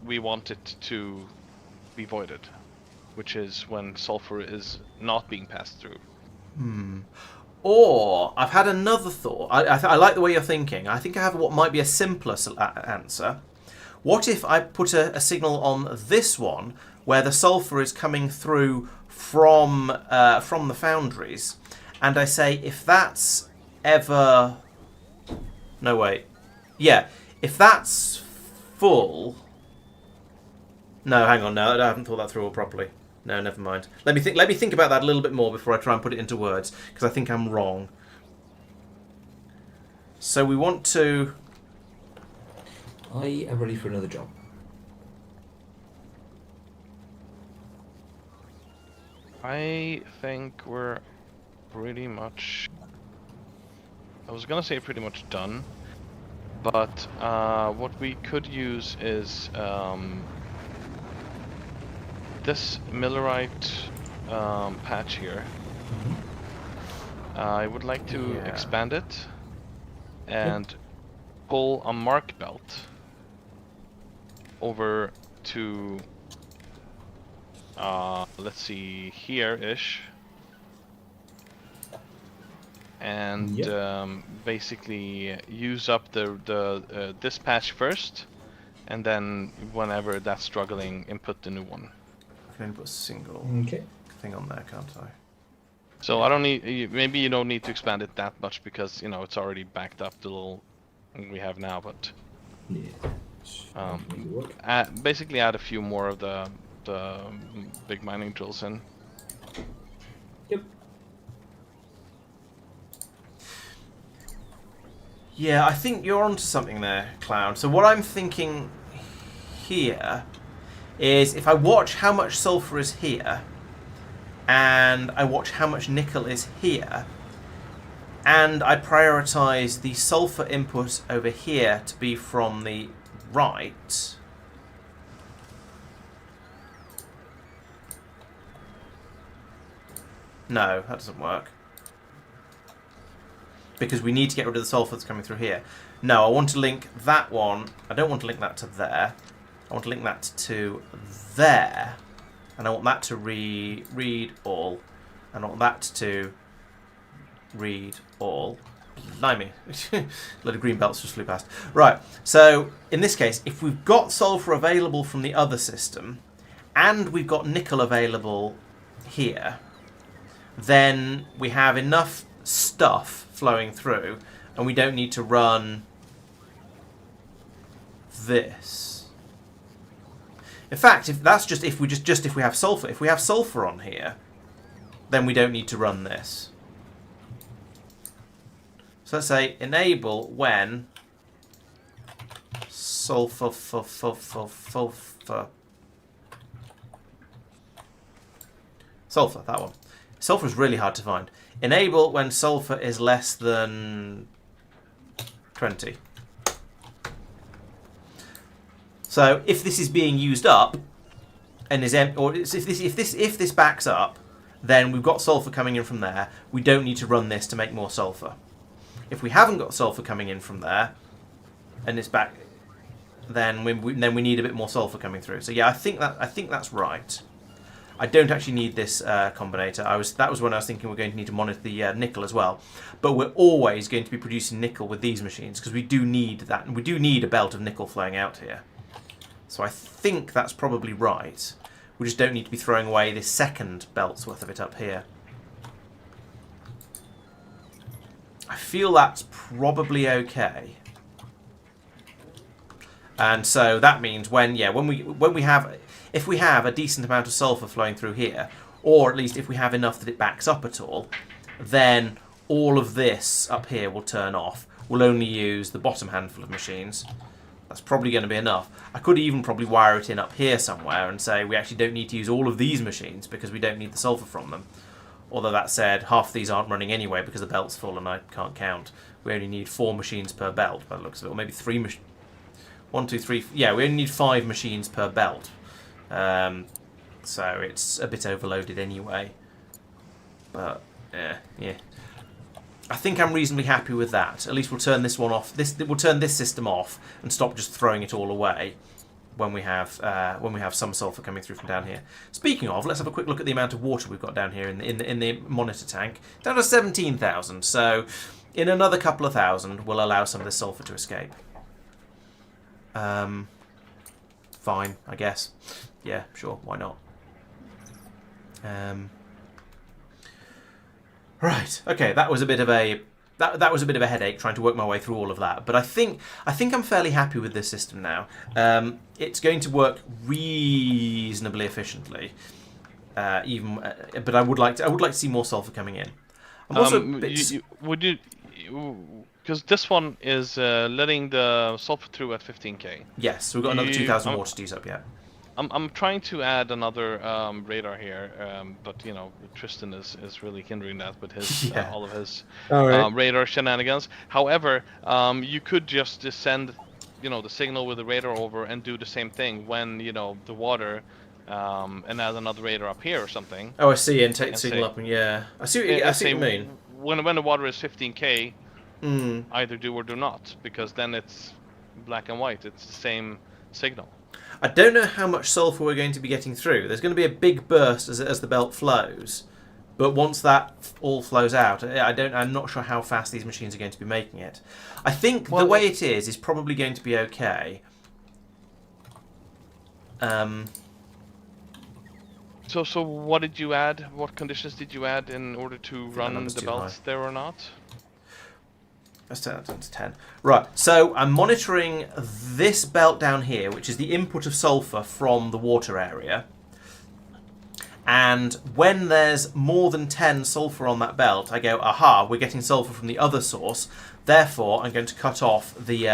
we want it to be voided, which is when sulfur is not being passed through. Or, I've had another thought. I like the way you're thinking. I think I have what might be a simpler answer. What if I put a signal on this one where the sulfur is coming through from the foundries, and I say if that's ever... No, wait. Yeah, if that's full... No, hang on, no, I haven't thought that through all properly. No, never mind. Let me think about that a little bit more before I try and put it into words, because I think I'm wrong. So we want to... I am ready for another job. I think we're pretty much... I was gonna say pretty much done, but what we could use is this millerite patch here. I would like to expand it and pull a mark belt over to let's see, here-ish, and basically use up the this patch first, and then whenever that's struggling, input the new one. I can only put a single thing on there, can't I? So I don't need, maybe you don't need to expand it that much because, you know, it's already backed up the little we have now, but basically add a few more of the big mining drills in. Yep. Yeah, I think you're onto something there, Cloud. So what I'm thinking here is if I watch how much sulfur is here, and I watch how much nickel is here, and I prioritize the sulfur input over here to be from the right. No, that doesn't work. Because we need to get rid of the sulfur that's coming through here. No, I want to link that one. I don't want to link that to there. I want to link that to there. And I want that to read all. And I want that to read all. Blimey. A load of green belts just flew past. Right, so in this case, if we've got sulfur available from the other system, and we've got nickel available here, then we have enough stuff flowing through, and we don't need to run this. In fact, if that's just if we if we have sulfur, if we have sulfur on here, then we don't need to run this. So let's say enable when sulfur sulfur, that one. Sulfur is really hard to find. Enable when sulfur is less than 20. So if this is being used up and is or if this backs up, then we've got sulfur coming in from there. We don't need to run this to make more sulfur. If we haven't got sulfur coming in from there and it's back, then we need a bit more sulfur coming through. So yeah, I think that's right. I don't actually need this combinator. That was when I was thinking we're going to need to monitor the nickel as well. But we're always going to be producing nickel with these machines because we do need that, and we do need a belt of nickel flowing out here. So I think that's probably right. We just don't need to be throwing away this second belt's worth of it up here. I feel that's probably okay. And so that means if we have a decent amount of sulfur flowing through here, or at least if we have enough that it backs up at all, then all of this up here will turn off. We'll only use the bottom handful of machines. That's probably going to be enough. I could even probably wire it in up here somewhere and say we actually don't need to use all of these machines because we don't need the sulfur from them. Although that said, half of these aren't running anyway because the belt's full and I can't count. We only need 4 machines per belt by the looks of it, or maybe 3 machines. 1, 2, 3. Yeah, we only need 5 machines per belt. So it's a bit overloaded anyway. But yeah. I think I'm reasonably happy with that. At least we'll turn this one off. We'll turn this system off and stop just throwing it all away when we have some sulfur coming through from down here. Speaking of, let's have a quick look at the amount of water we've got down here in the monitor tank. Down to 17,000. So in another couple of thousand, we'll allow some of this sulfur to escape. Fine, I guess. Yeah, sure, why not? Right, okay, that was a bit of a headache trying to work my way through all of that. But I think I'm fairly happy with this system now. It's going to work reasonably efficiently. But I would like to see more sulfur coming in. I'm also because this one is letting the sulfur through at 15k. Yes, so we've got another 2,000 water to use up yet. I'm trying to add another radar here, but you know Tristan is really hindering that with his all of his radar shenanigans. However, you could just send the signal with the radar over and do the same thing when the water, and add another radar up here or something. Oh, I see, and take the signal up, and I see what you mean. When the water is 15k, either do or do not, because then it's black and white. It's the same signal. I don't know how much sulfur we're going to be getting through. There's going to be a big burst as the belt flows, but once that all flows out, I'm not sure how fast these machines are going to be making it. I think the way it is probably going to be okay. So what did you add? What conditions did you add in order to run the belts there or not? Let's turn that down to 10. Right, so I'm monitoring this belt down here, which is the input of sulfur from the water area. And when there's more than 10 sulfur on that belt, I go, aha, we're getting sulfur from the other source. Therefore, I'm going to cut off the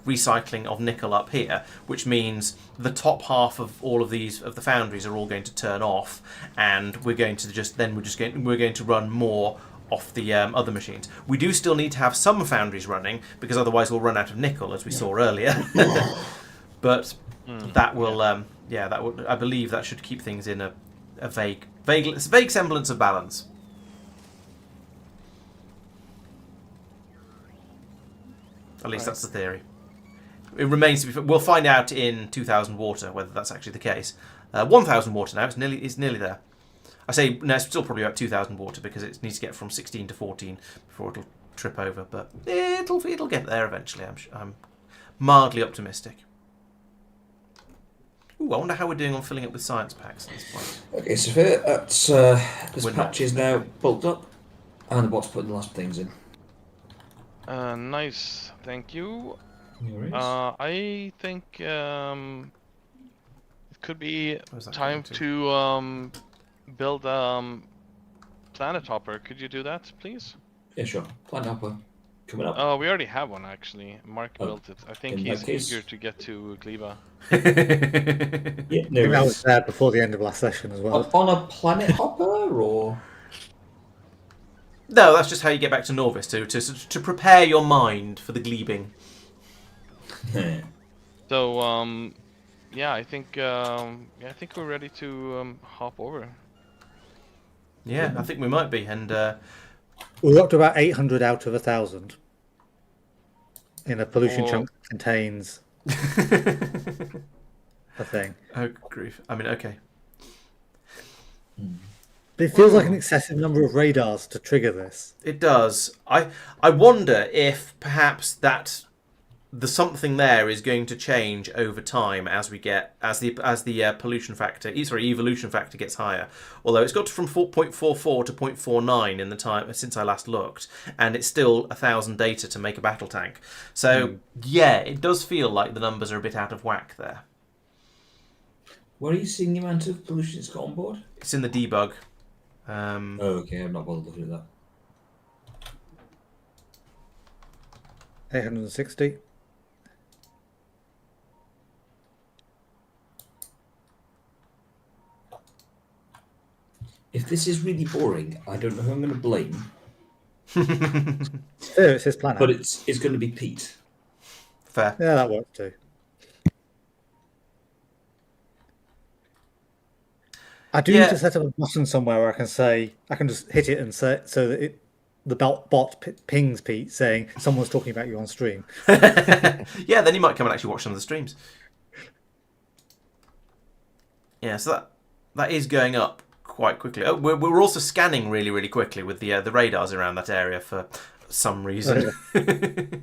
recycling of nickel up here, which means the top half of all of these of the foundries are all going to turn off, and we're going to run more off the other machines. We do still need to have some foundries running because otherwise we'll run out of nickel, as we saw earlier. But that will, that would. I believe that should keep things in a vague semblance of balance. At least that's the theory. It remains to be. We'll find out in 2,000 water whether that's actually the case. 1,000 water now. It's nearly there. I say no, it's still probably about 2,000 water because it needs to get from 16 to 14 before it'll trip over. But it'll get there eventually. I'm mildly optimistic. Ooh, I wonder how we're doing on filling up with science packs at this point. Okay, so this patch is now bulked up, and the bot's putting the last things in. Nice, thank you. No worries. I think it could be Where's that time going to build planet hopper. Could you do that, please? Yeah, sure. Planet hopper coming up. Oh, we already have one actually. Mark Oh, built it. I think in that he's case- eager to get to Gleba. Yeah, I no think that was worries. there before the end of last session as well. On a planet hopper, or No, that's just how you get back to Norvis to prepare your mind for the glebing. So yeah, I think we're ready to hop over. Yeah, I think we might be, and We're up to about 800 out of 1,000 in a pollution Oh. chunk that contains a thing. oh grief. I mean, okay. But it feels like an excessive number of radars to trigger this. It does. I wonder if perhaps that the something there is going to change over time as we get as the pollution factor, evolution factor gets higher. Although it's got from 4.44 to 0.49 in the time since I last looked, and it's still 1,000 data to make a battle tank. So yeah, it does feel like the numbers are a bit out of whack there. where are you seeing the amount of pollution it's got on board? It's in the debug. Oh, okay, I'm not bothered looking at that. 860. If this is really boring, I don't know who I'm going to blame, There, it's his planet. but it's going to be Pete. Fair. Yeah, that works too. I do Yeah. need to set up a button somewhere where I can just hit it and say so that the bot pings Pete saying someone's talking about you on stream. Yeah, then you might come and actually watch some of the streams. Yeah, so that is going up quite quickly. Oh, we're also scanning really, really quickly with the radars around that area for some reason. Well,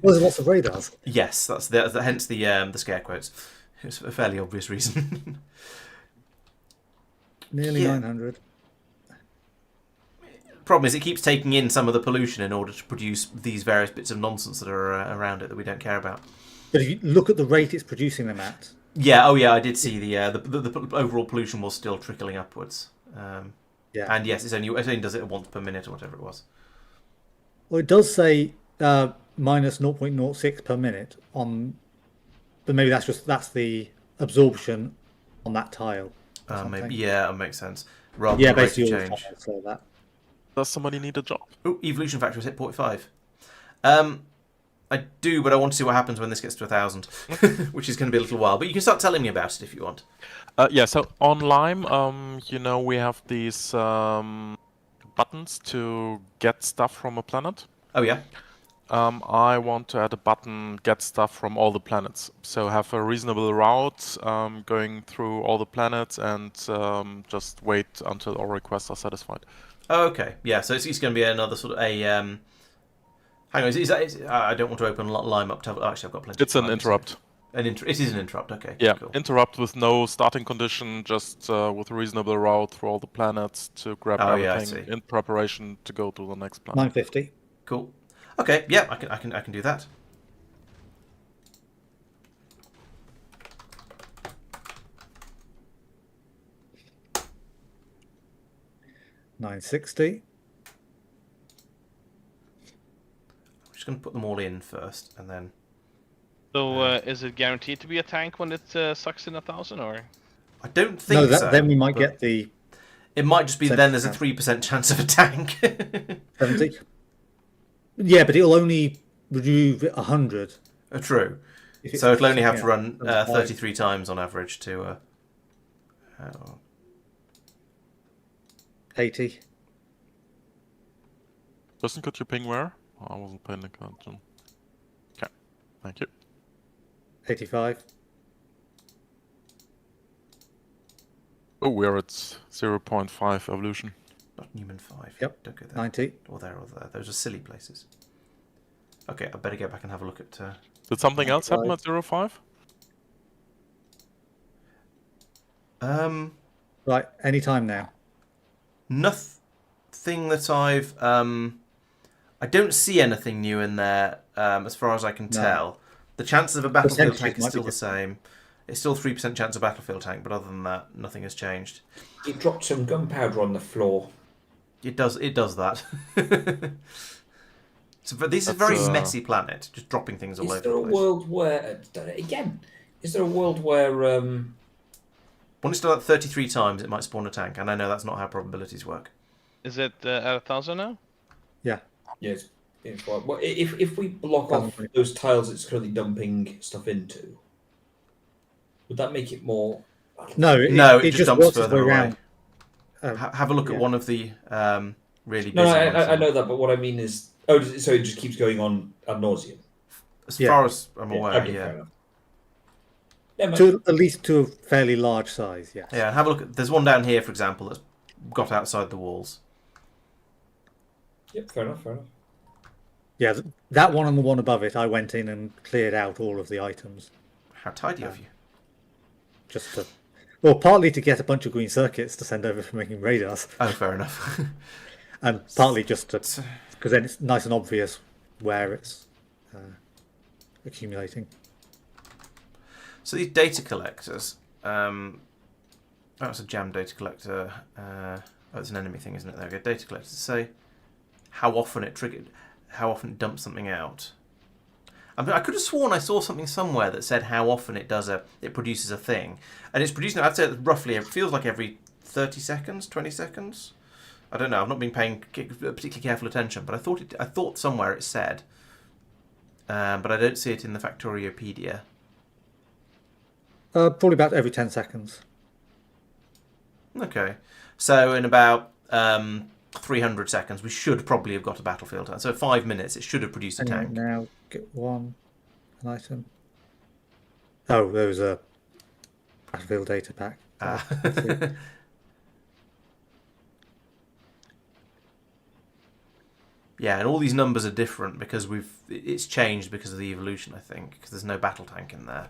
there's lots of radars. Yes, that's hence the scare quotes. It's a fairly obvious reason. Nearly Yeah. 900. Problem is, it keeps taking in some of the pollution in order to produce these various bits of nonsense that are around it that we don't care about. But if you look at the rate it's producing them at, Yeah, oh yeah, I did see the overall pollution was still trickling upwards. yeah. And yes, it only does it once per minute or whatever it was. Well, it does say minus 0.06 per minute on, but maybe that's the absorption on that tile. or something. Maybe that makes sense. Rather Yeah, than rate of basically all the change. tiles say that. Does somebody need a job? Oh, evolution factor was hit 0.5. I do, but I want to see what happens when this gets to 1,000, which is going to be a little while. But you can start telling me about it if you want. Yeah, so on Lime, we have these buttons to get stuff from a planet. Oh yeah. I want to add a button, get stuff from all the planets. So have a reasonable route going through all the planets and just wait until all requests are satisfied. Oh, okay. Yeah. So it's going to be another sort of a. Hang on. I don't want to open Lime up. Actually, I've got plenty. It's of an time, interrupt. It is an interrupt. Okay. Yeah, Cool. interrupt with no starting condition, just with a reasonable route through all the planets to grab Oh, yeah, I everything see. in preparation to go to the next planet. 950. Cool. Okay. Yeah. I can do that. $960. Just going to put them all in first, and then... So is it guaranteed to be a tank when it sucks in 1,000, or? I don't think No, so. then we might but get the It might just be then there's a 70%. 3% chance of a tank. 70. Yeah, but it'll only remove 100. True. If So it's, it'll only have to run 75. 33 times on average to... 80. Justin, could you ping where? I wasn't paying attention. Okay, thank you. 85. Oh, we're at 0.5 evolution. Not Newman 5. Yep. Don't go there. 90. Or there or there. Those are silly places. Okay, I better go back and have a look at... Did something else happen 95. at 0.5? Right, any time now. Nothing that I've... I don't see anything new in there, as far as I can tell. The chances of a battlefield Percentages tank is might be still the different. same. It's still 3% chance of battlefield tank, but other than that, nothing has changed. It dropped some gunpowder on the floor. It does that. So, but this is a That's, very messy planet, just dropping things all Is over there the a place. world where... done it again. Is there a world where... When it's done that 33 times, it might spawn a tank, and I know that's not how probabilities work. Is it at 1,000 now? Yeah. Yes. Well, if we block off those tiles it's currently dumping stuff into, would that make it more... No, It just dumps works its further way away. around. Have a look yeah. at one of the really busy No, ones. I know that, but what I mean is... Oh, so it just keeps going on ad nauseum. As Yeah. far as I'm aware, okay, yeah. fair enough. Yeah, man. To at least to a fairly large size, yes. Yeah, have a look. There's one down here, for example, that's got outside the walls. Yep, fair enough, fair enough. Yeah, that one and the one above it, I went in and cleared out all of the items. How tidy of you. Just to... Well, partly to get a bunch of green circuits to send over for making radars, Oh, fair enough. and partly just to... Because then it's nice and obvious where it's accumulating. So these data collectors, that's a jam data collector. Oh, it's an enemy thing, isn't it? There we go. Data collector to say how often it dumps something out. I mean, I could have sworn I saw something somewhere that said how often it produces a thing, and it's producing. I'd say roughly. It feels like every 30 seconds, 20 seconds. I don't know. I've not been paying particularly careful attention, but I thought somewhere it said, but I don't see it in the Factoriopedia. Probably about every 10 seconds. Okay, so in about 300 seconds, we should probably have got a battlefield tank. So 5 minutes, it should have produced a Anyway, tank. now get an item. Oh, there was a battlefield data pack. Yeah, and all these numbers are different because it's changed because of the evolution, I think, because there's no battle tank in there.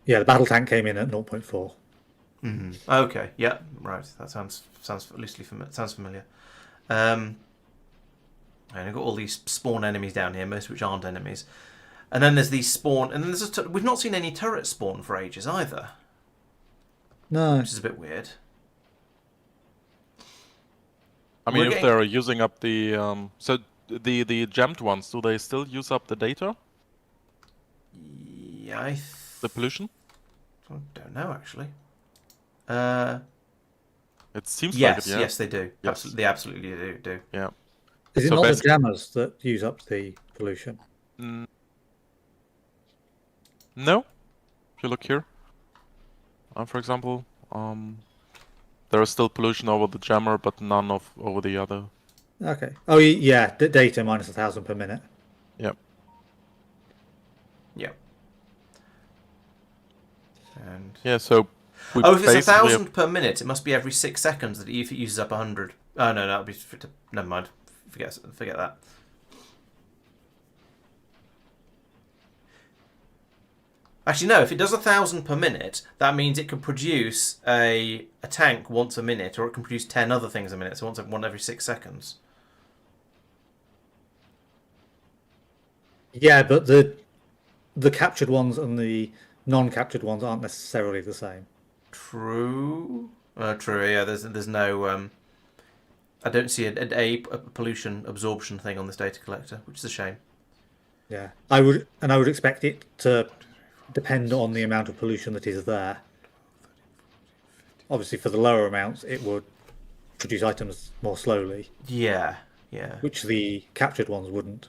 Yeah, the battle tank came in at 0.4. Mm-hmm. Okay, yeah, right. That sounds loosely sounds familiar. And I've got all these spawn enemies down here, most of which aren't enemies. And then there's these spawn, and then we've not seen any turret spawn for ages either, No. which is a bit weird. I mean, We're if getting- they're using up the so the jammed ones, do they still use up the data, Yeah, the pollution? I don't know actually. It seems Yes, like it. Yeah. yes, they do. Yes. They absolutely do. Yeah. Is it So not the basically- jammers that use up the pollution? No. If you look here, for example, there is still pollution over the jammer, but none over the other. Okay. Oh, yeah, data minus 1,000 per minute. Yep. Yeah. And Yeah. So. We if it's basically 1,000 per minute, it must be every 6 seconds that if it uses up 100. Oh no, that'd be never mind. Forget that. Actually, no. If it does 1,000 per minute, that means it can produce a tank once a minute, or it can produce 10 other things a minute. So one every 6 seconds. Yeah, but the captured ones and the non-captured ones aren't necessarily the same. True. True. Yeah. There's no. I don't see a pollution absorption thing on this data collector, which is a shame. Yeah, I would expect it to depend on the amount of pollution that is there. Obviously, for the lower amounts, it would produce items more slowly, Yeah, yeah. which the captured ones wouldn't.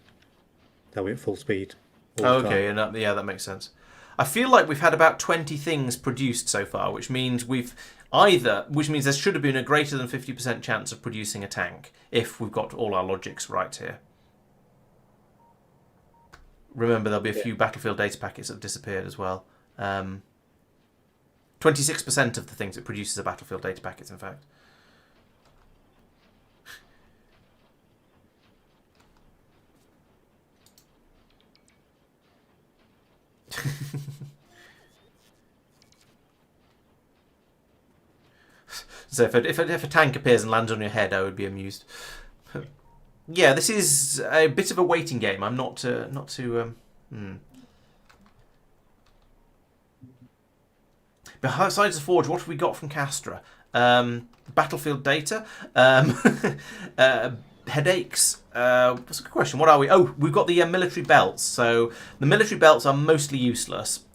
They'll be at full speed. all the Okay, time. and that makes sense. I feel like we've had about 20 things produced so far, which means there should have been a greater than 50% chance of producing a tank if we've got all our logics right here. Remember, there'll be a few battlefield data packets that have disappeared as well. 26% of the things it produces are battlefield data packets, in fact. So if a tank appears and lands on your head, I would be amused. Yeah, this is a bit of a waiting game. I'm not too. Besides the forge, what have we got from Castra? Battlefield data, headaches. That's a good question. What are we? Oh, we've got the military belts. So the military belts are mostly useless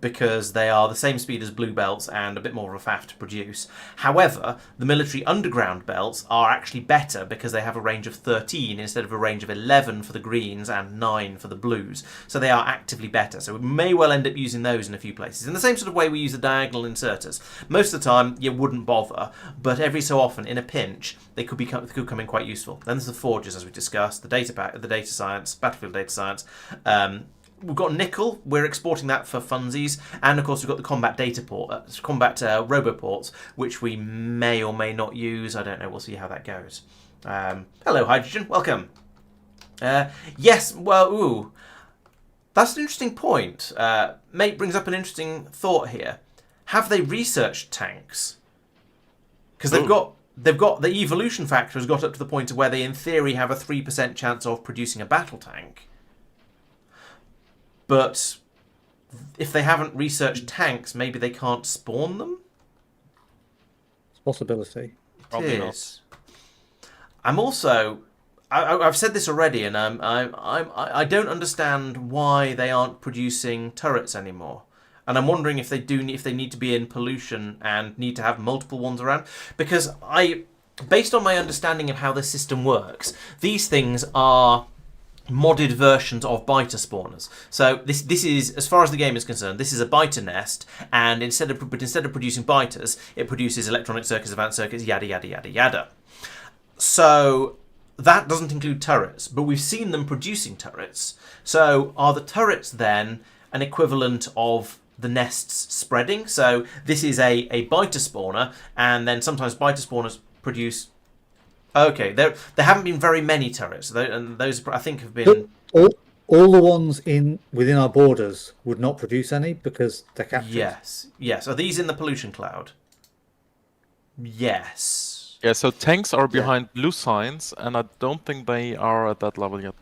because they are the same speed as blue belts and a bit more of a faff to produce. However, the military underground belts are actually better because they have a range of 13 instead of a range of 11 for the greens and 9 for the blues. So they are actively better. So we may well end up using those in a few places. In the same sort of way we use the diagonal inserters. Most of the time you wouldn't bother, but every so often in a pinch they could come in quite useful. Then there's the forges, as we discussed, the data science, battlefield data science. We've got nickel. We're exporting that for funsies, and of course we've got the combat data roboports, which we may or may not use. I don't know. We'll see how that goes. Hello, hydrogen. Welcome. Yes. Well, ooh, that's an interesting point. Mate brings up an interesting thought here. Have they researched tanks? Because they've got the evolution factor has got up to the point of where they, in theory, have a 3% chance of producing a battle tank. But if they haven't researched tanks, maybe they can't spawn them? It's a possibility. Probably not. I'm also... I've said this already, and I don't understand why they aren't producing turrets anymore. And I'm wondering if they need to be in pollution and need to have multiple ones around. Because based on my understanding of how the system works, these things are modded versions of biter spawners. So this is, as far as the game is concerned, this is a biter nest, and instead of producing biters, it produces electronic circuits, advanced circuits, yada yada yada yada. So that doesn't include turrets, but we've seen them producing turrets. So are the turrets then an equivalent of the nests spreading? So this is a biter spawner, and then sometimes biter spawners produce... Okay, there haven't been very many turrets, and those I think have been... All the ones within our borders would not produce any because they're captured. Yes. Are these in the pollution cloud? Yes. Yeah, so tanks are behind blue signs, and I don't think they are at that level yet.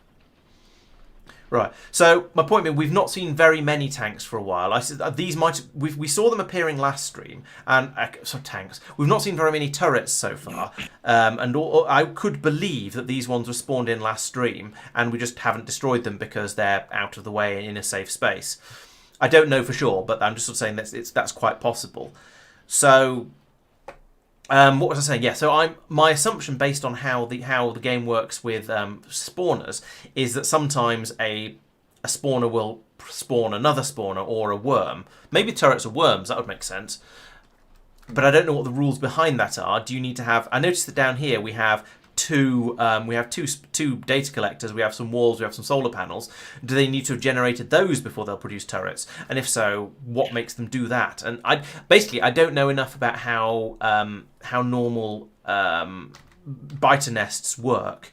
Right. So my point being, we've not seen very many tanks for a while. I said these we saw them appearing last stream, and tanks. We've not seen very many turrets so far, I could believe that these ones were spawned in last stream, and we just haven't destroyed them because they're out of the way and in a safe space. I don't know for sure, but I'm just sort of saying that's quite possible. So. What was I saying? Yeah, so my assumption based on how the game works with spawners is that sometimes a spawner will spawn another spawner or a worm. Maybe turrets are worms, that would make sense. But I don't know what the rules behind that are. Do you need to have... I noticed that down here we have two data collectors, we have some walls, we have some solar panels. Do they need to have generated those before they'll produce turrets? And if so, what makes them do that? And I don't know enough about how normal biter nests work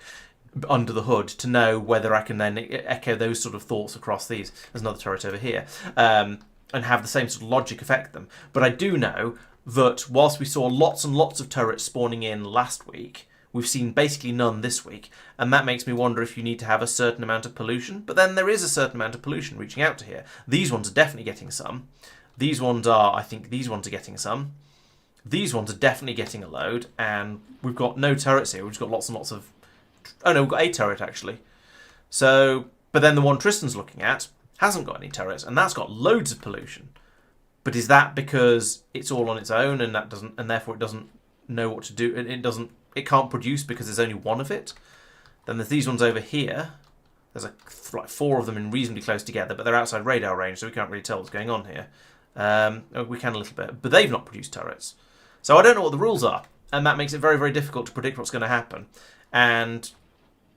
under the hood to know whether I can then echo those sort of thoughts across these. There's another turret over here. And have the same sort of logic affect them. But I do know that whilst we saw lots and lots of turrets spawning in last week, we've seen basically none this week, and that makes me wonder if you need to have a certain amount of pollution. But then there is a certain amount of pollution reaching out to here. These ones are definitely getting some. I think these ones are getting some. These ones are definitely getting a load, and we've got no turrets here. We've just got lots and lots of... Oh no, we've got a turret actually. So, but then the one Tristan's looking at hasn't got any turrets, and that's got loads of pollution. But is that because it's all on its own, and therefore it doesn't know what to do? It can't produce because there's only one of it. Then there's these ones over here. There's like 4 of them in reasonably close together, but they're outside radar range, so we can't really tell what's going on here. We can a little bit, but they've not produced turrets. So I don't know what the rules are, and that makes it very, very difficult to predict what's going to happen. And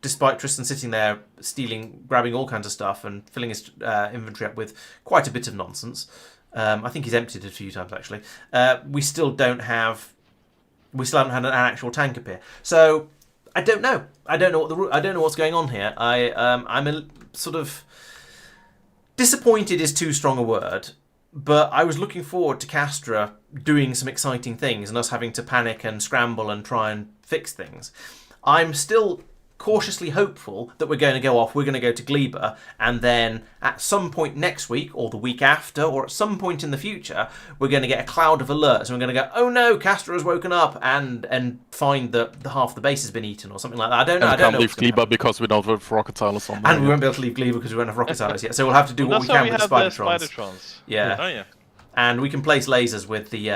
despite Tristan sitting there grabbing all kinds of stuff and filling his inventory up with quite a bit of nonsense, I think he's emptied it a few times actually. We still haven't had an actual tank appear. So I don't know. I don't know what's going on here. I'm a sort of disappointed is too strong a word, but I was looking forward to Castra doing some exciting things and us having to panic and scramble and try and fix things. I'm still cautiously hopeful that we're going to go to Gleba, and then at some point next week or the week after or at some point in the future we're going to get a cloud of alerts and we're going to go, oh no, Castra has woken up and find that the half the base has been eaten or something like that. I don't know. And we can't leave Gleba because we don't have rocket silos on there. And we won't be able to leave Gleba because we won't have rocket silos yet. So we'll have to do what we can with the Spidertrons. Yeah. Oh yeah. And we can place lasers with the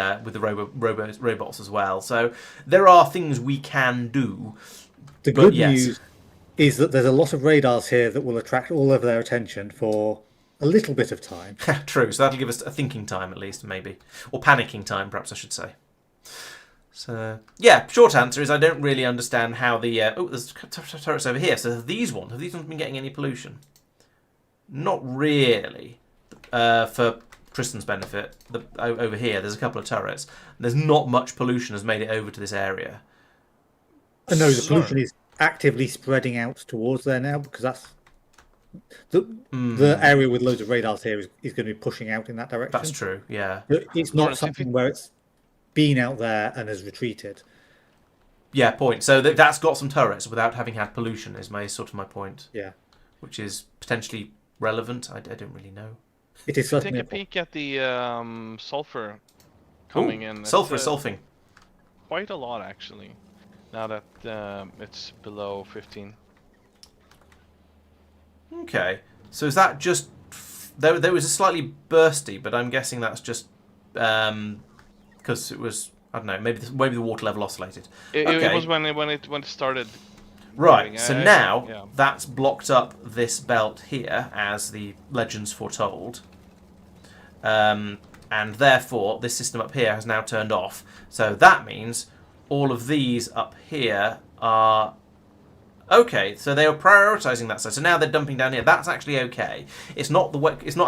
robots as well. So there are things we can do. The good news is that there's a lot of radars here that will attract all of their attention for a little bit of time. True, so that'll give us a thinking time at least, maybe. Or panicking time, perhaps I should say. So, yeah, short answer is I don't really understand how the... there's turrets over here. So have these ones been getting any pollution? Not really. For Tristan's benefit, over here, there's a couple of turrets. There's not much pollution has made it over to this area. No, the pollution is actively spreading out towards there now, because that's the area with loads of radars here is going to be pushing out in that direction. That's true, yeah. It's not something where it's been out there and has retreated. Yeah, point. So that's got some turrets without having had pollution is sort of my point. Yeah. Which is potentially relevant. I don't really know. It is certainly. Take a peek at the sulfur coming in. Sulfur sulfing. Quite a lot actually. Now that it's below 15. Okay. So is that just... There was a slightly bursty, but I'm guessing that's just... Because it was... I don't know, maybe the water level oscillated. It was when it started... Right, so now that's blocked up this belt here, as the legends foretold. And therefore, this system up here has now turned off. So that means... all of these up here are okay. So they were prioritizing that side. So now they're dumping down here. That's actually okay. It's not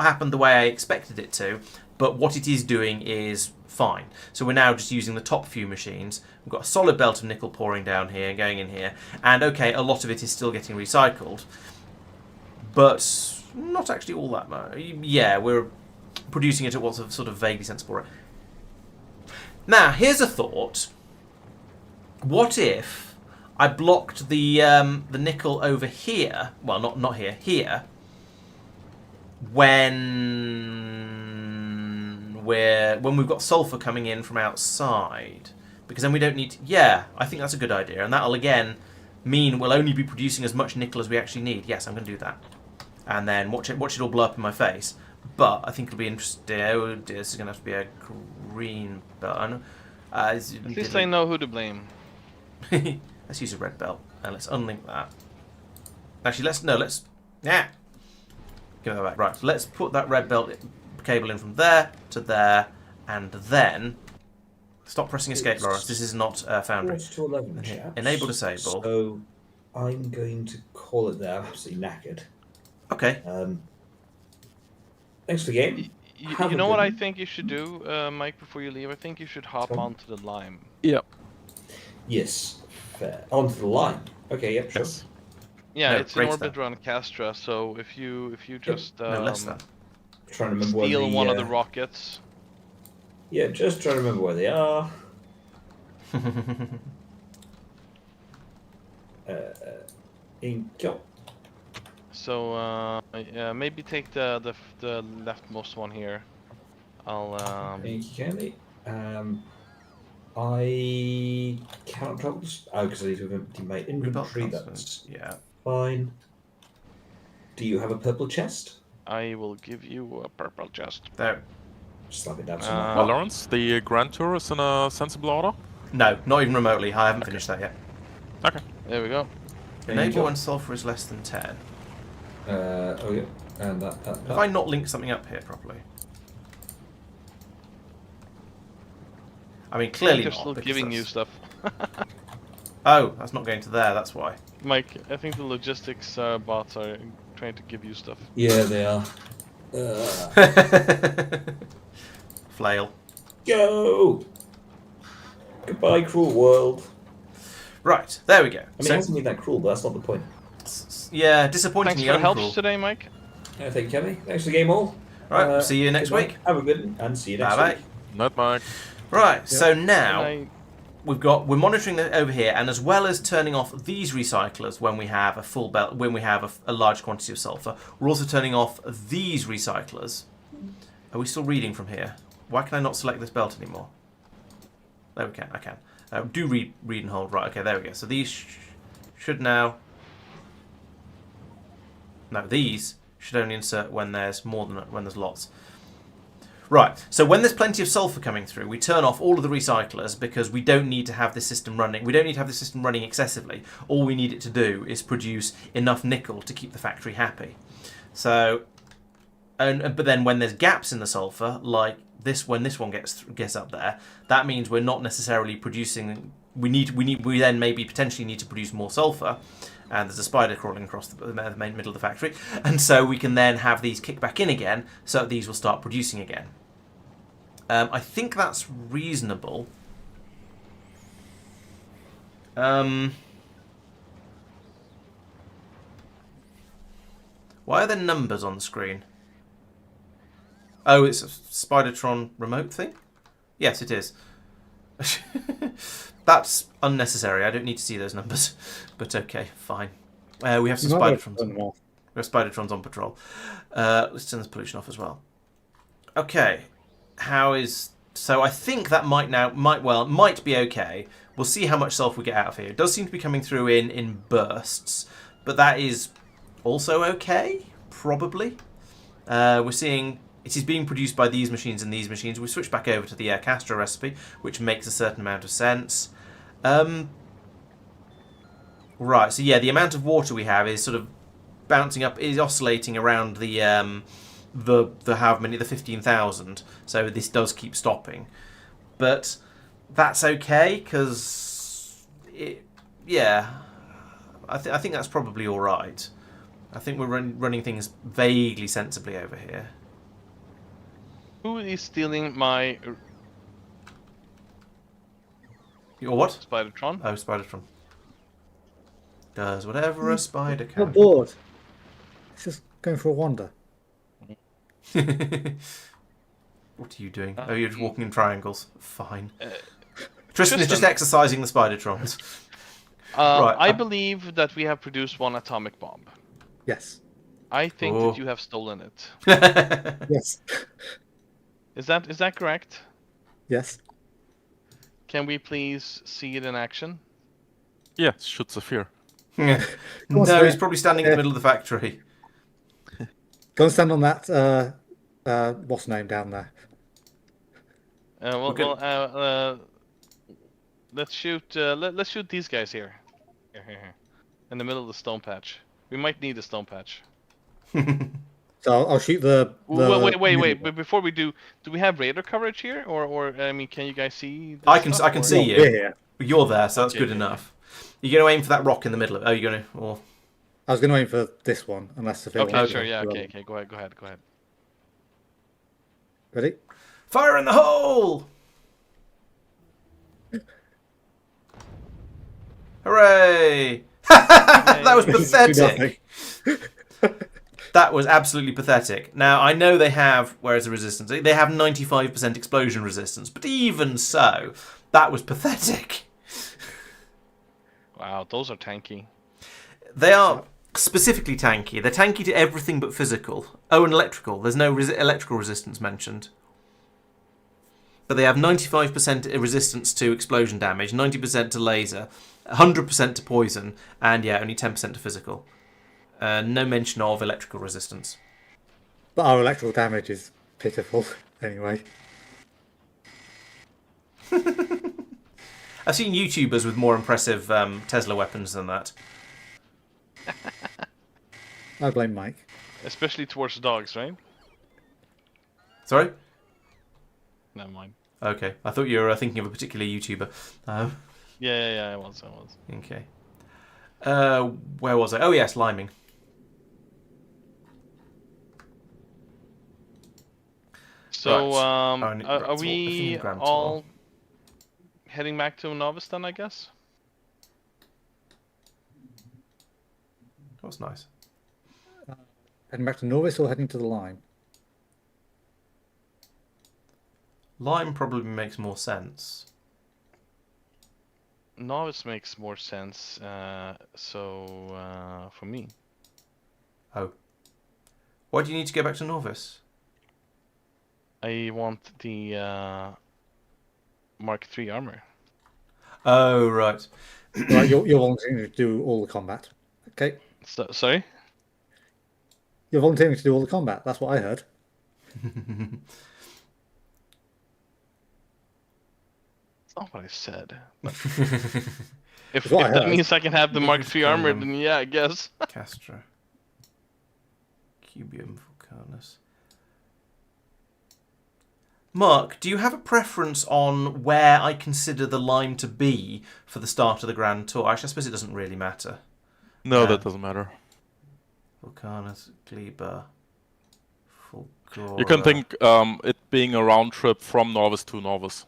happened the way I expected it to, but what it is doing is fine. So we're now just using the top few machines. We've got a solid belt of nickel pouring down here, going in here, and okay, a lot of it is still getting recycled, but not actually all that much. Yeah, we're producing it at what's a sort of vaguely sensible rate. Now, here's a thought. What if I blocked the nickel over here? Well, not here. Here, when we've got sulfur coming in from outside, because then we don't need. Yeah, I think that's a good idea, and that'll again mean we'll only be producing as much nickel as we actually need. Yes, I'm going to do that, and then watch it all blow up in my face. But I think it'll be interesting. Oh, this is going to have to be a green button. At least I know who to blame. Let's use a red belt and let's unlink that. Actually, let's give that back. Right, so let's put that red belt cable in from there to there, and then stop pressing escape, Laurence. This is not Foundry. 11, chaps. Enable disable. So I'm going to call it there. I'm absolutely knackered. Okay. Thanks for the game. You know what I think you should do, Mike, before you leave? I think you should hop onto the lime. Yep. Yes, fair. Onto the line. Okay, yep, sure. Yes. Yeah, No, it's in great orbit stuff. around Castra, so if you just No, less than. Trying to remember where steal the, one of the rockets. Yeah, just trying to remember where they are. Go. So maybe take the leftmost one here. I'll Thank you, Candy. I cannot travel. Because I need to empty my inventory. Rebel That's yeah. fine. Do you have a purple chest? I will give you a purple chest. There. Slap it down somewhere. Laurence, the Grand Tour is in a sensible order? No, not even remotely. I haven't finished that yet. Okay. There we go. There you Enable go. when sulfur is less than 10. Oh yeah, and that. Have I not linked something up here properly? I mean, clearly They're not. still because giving you that's- stuff. Oh, that's not going to there. That's why. Mike, I think the logistics bots are trying to give you stuff. Yeah, they are. Flail. Go. Goodbye, cruel world. Right, there we go. I mean, So, it hasn't been that cruel, but that's not the point. yeah, Thanks disappointingly for the help uncruel. today, Mike. Thank you, Kevin. Thanks for the game, all. Right, see you next good night, week. Have a good one, and see you next Bye week. bye. Not Mike. Right, so now And we're monitoring that over here, and as well as turning off these recyclers when we have a full belt, when we have a large quantity of sulfur, we're also turning off these recyclers. Are we still reading from here? Why can I not select this belt anymore? There we can. I can. Do read and hold. Right. Okay. There we go. So these should now. No, these should only insert when there's more than when there's lots. Right, so when there's plenty of sulfur coming through, we turn off all of the recyclers because we don't need to have this system running. We don't need to have the system running excessively. All we need it to do is produce enough nickel to keep the factory happy. So, but then when there's gaps in the sulfur, like this, when this one gets up there, that means we're not necessarily producing. We then maybe potentially need to produce more sulfur. And there's a spider crawling across the main middle of the factory, and so we can then have these kick back in again, so that these will start producing again. I think that's reasonable. Why are there numbers on the screen? Oh, it's a Spidertron remote thing? Yes, it is. That's unnecessary. I don't need to see those numbers. But okay, fine. We have some Spidertrons. We have Spidertrons on patrol. Let's turn this pollution off as well. Okay. So I think that might be okay. We'll see how much sulfur we get out of here. It does seem to be coming through in bursts, but that is also okay, probably. We're seeing it is being produced by these machines and these machines. We switch back over to the Castra recipe, which makes a certain amount of sense. Right, so yeah, the amount of water we have is sort of bouncing up, is oscillating around the how many, the 15,000. So this does keep stopping, but that's okay because yeah, I think that's probably all right. I think we're running things vaguely sensibly over here. Who is stealing my Your what? Spidertron? Oh, Spidertron. Does whatever a spider Not can. bored. It's just going for a wander. What are you doing? Oh, you're just walking in triangles. Fine. Tristan is just exercising the Spidertrons. Right, I believe that we have produced one atomic bomb. Yes. I think Oh. that you have stolen it. Yes. Is that correct? Yes. Can we please see it in action? Yeah, should Zephyr. Yeah. Come on, No, Spirit. he's probably standing in the middle of the factory. Go and stand on that. What's the name down there? Let's shoot. Let's shoot these guys here. Here. In the middle of the stone patch. We might need a stone patch. So I'll shoot the. Wait. But before we do we have radar coverage here, or I mean, can you guys see? This I can stuff, see or- you. We're here. You're there, so that's Okay, good okay. enough. You're going to aim for that rock in the middle of it. Oh, you're going to. Or... I was going to aim for this one, unless the Okay, Okay. sure. Yeah. Okay. Go ahead. Ready? Fire in the hole! Hooray! That was pathetic. That was absolutely pathetic. Now, I know they have, where's the resistance? They have 95% explosion resistance, but even so, that was pathetic. Wow, those are tanky. They are specifically tanky. They're tanky to everything but physical. Oh, and electrical. There's no electrical resistance mentioned. but they have 95% resistance to explosion damage, 90% to laser, 100% to poison, and yeah, only 10% to physical. No mention of electrical resistance. But our electrical damage is pitiful anyway. I've seen YouTubers with more impressive Tesla weapons than that. I blame Mike. Especially towards dogs, right? Sorry? Never mind. Okay, I thought you were thinking of a particular YouTuber. Yeah, I was. Okay. Where was I? Oh yes, liming. So, Right. are So we Grand all heading back to Novice then, I guess? That was nice. Heading back to Norvis or heading to the line? Lime probably makes more sense. Novice makes more sense, for me. Oh. Why do you need to go back to Norvis? I want the Mark III armor. Oh, right. Right, you're volunteering to do all the combat. Okay. Sorry? You're volunteering to do all the combat. That's what I heard. That's not what I said. But if That's what I that heard. means I can have the Mark Lucas III armor, Cunningham. then yeah, I guess. Castra. Cubium Vulcanus. Mark, do you have a preference on where I consider the line to be for the start of the Grand Tour? Actually, I suppose it doesn't really matter. No, that doesn't matter. Vulcanus, Gleba, Fulgora. You can think it being a round trip from Norvis to Norvis.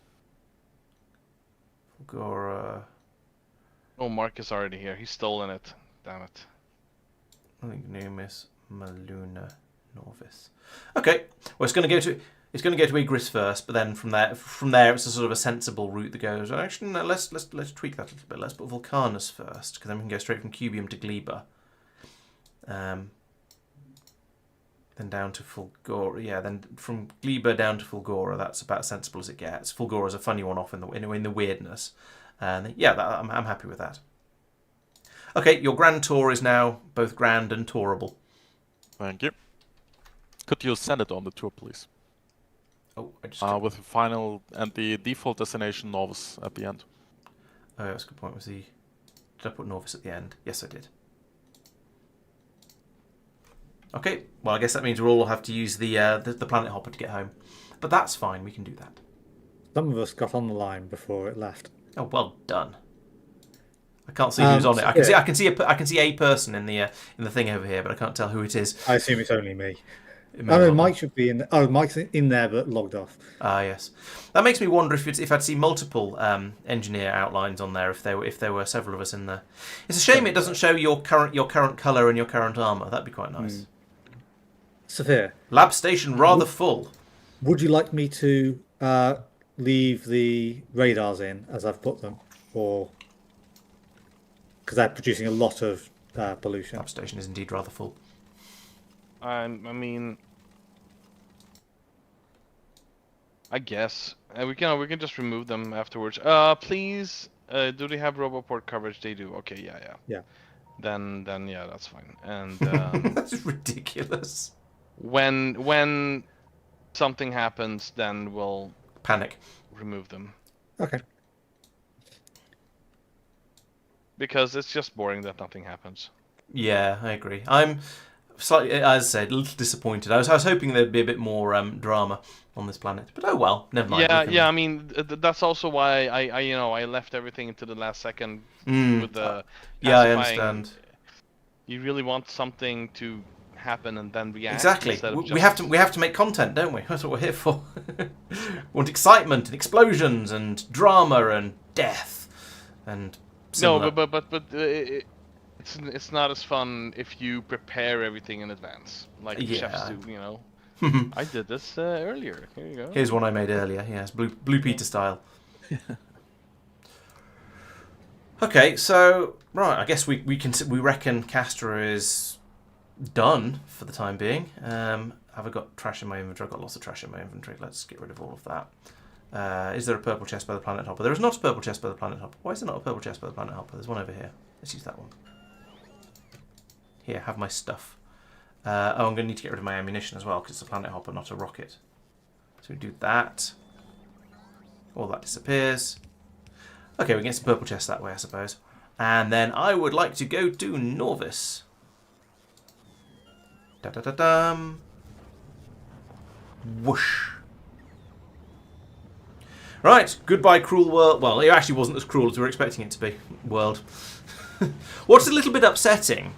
Fulgora. Oh, Mark is already here. He's stolen it. Damn it. I think Numis, Maluna, Norvis. Okay, well it's going to go to Igris first, but then from there it's a sort of a sensible route that goes. Actually, no, let's tweak that a little bit. Let's put Vulcanus first, because then we can go straight from Cubium to Gleba. Then down to Fulgora. Yeah, then from Gleba down to Fulgora. That's about as sensible as it gets. Fulgora's a funny one off in the weirdness. And yeah, I'm happy with that. Okay, your Grand Tour is now both grand and tourable. Thank you. Could you send it on the tour, please? Oh, I just. With the final and the default destination Norvis at the end. Oh, that's a good point. Did I put Norvis at the end? Yes, I did. Okay, well, I guess that means we'll all have to use the planet hopper to get home, but that's fine. We can do that. Some of us got on the line before it left. Oh, well done. I can't see who's on it. I can see a person in the thing over here, but I can't tell who it is. I assume it's only me. It may Oh no, well Mike be. should be in. Oh, Mike's in there but logged off. Ah, yes. That makes me wonder if I'd see multiple engineer outlines on there if there were several of us in there. It's a shame it doesn't show your current colour and your current armour. That'd be quite nice. Sophia, Lab station rather full. would you like me to leave the radars in as I've put them, or because they're producing a lot of pollution? Lab station is indeed rather full. I mean, I guess we can just remove them afterwards. Please, do they have RoboPort coverage? They do. Okay, yeah. Yeah. Then yeah, that's fine. And That's ridiculous. when something happens, then we'll Panic. remove them Okay. because it's just boring that nothing happens. Yeah, I agree. I'm slightly, as I said, a little disappointed. I was hoping there'd be a bit more drama on this planet, but oh well, never mind. Yeah. I mean, that's also why I left everything into the last second with the Yeah, I pacifying. understand. You really want something to happen and then react. Exactly. instead of We have to make content, don't we? That's what we're here for. We want excitement and explosions and drama and death and similar. No, but it's not as fun if you prepare everything in advance, like chefs do. You know, I did this earlier. Here you go. Here's one I made earlier. Yes, Blue Peter style. Okay, so right, I guess we reckon Castra is done for the time being. Have I got trash in my inventory? I've got lots of trash in my inventory. Let's get rid of all of that. Is there a purple chest by the planet hopper? There is not a purple chest by the planet hopper. Why is there not a purple chest by the planet hopper? There's one over here. Let's use that one. Here, have my stuff. I'm going to need to get rid of my ammunition as well, because it's a planet hopper, not a rocket. So we do that. All that disappears. Okay, we can get some purple chests that way, I suppose. And then I would like to go to Norvis. Da-da-da-dum. Whoosh. Right, goodbye cruel world. Well, it actually wasn't as cruel as we were expecting it to be. World. What's a little bit upsetting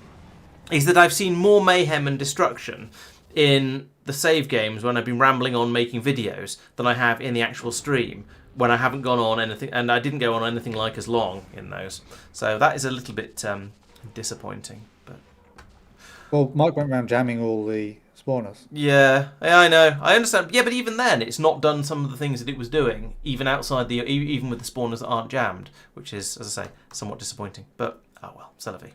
is that I've seen more mayhem and destruction in the save games when I've been rambling on making videos than I have in the actual stream when I haven't gone on anything, and I didn't go on anything like as long in those. So that is a little bit disappointing. But Well, Mike went around jamming all the spawners. yeah, I know, I understand. Yeah, but even then, it's not done some of the things that it was doing, even outside the, even with the spawners that aren't jammed, which is, as I say, somewhat disappointing. But oh well, c'est la vie.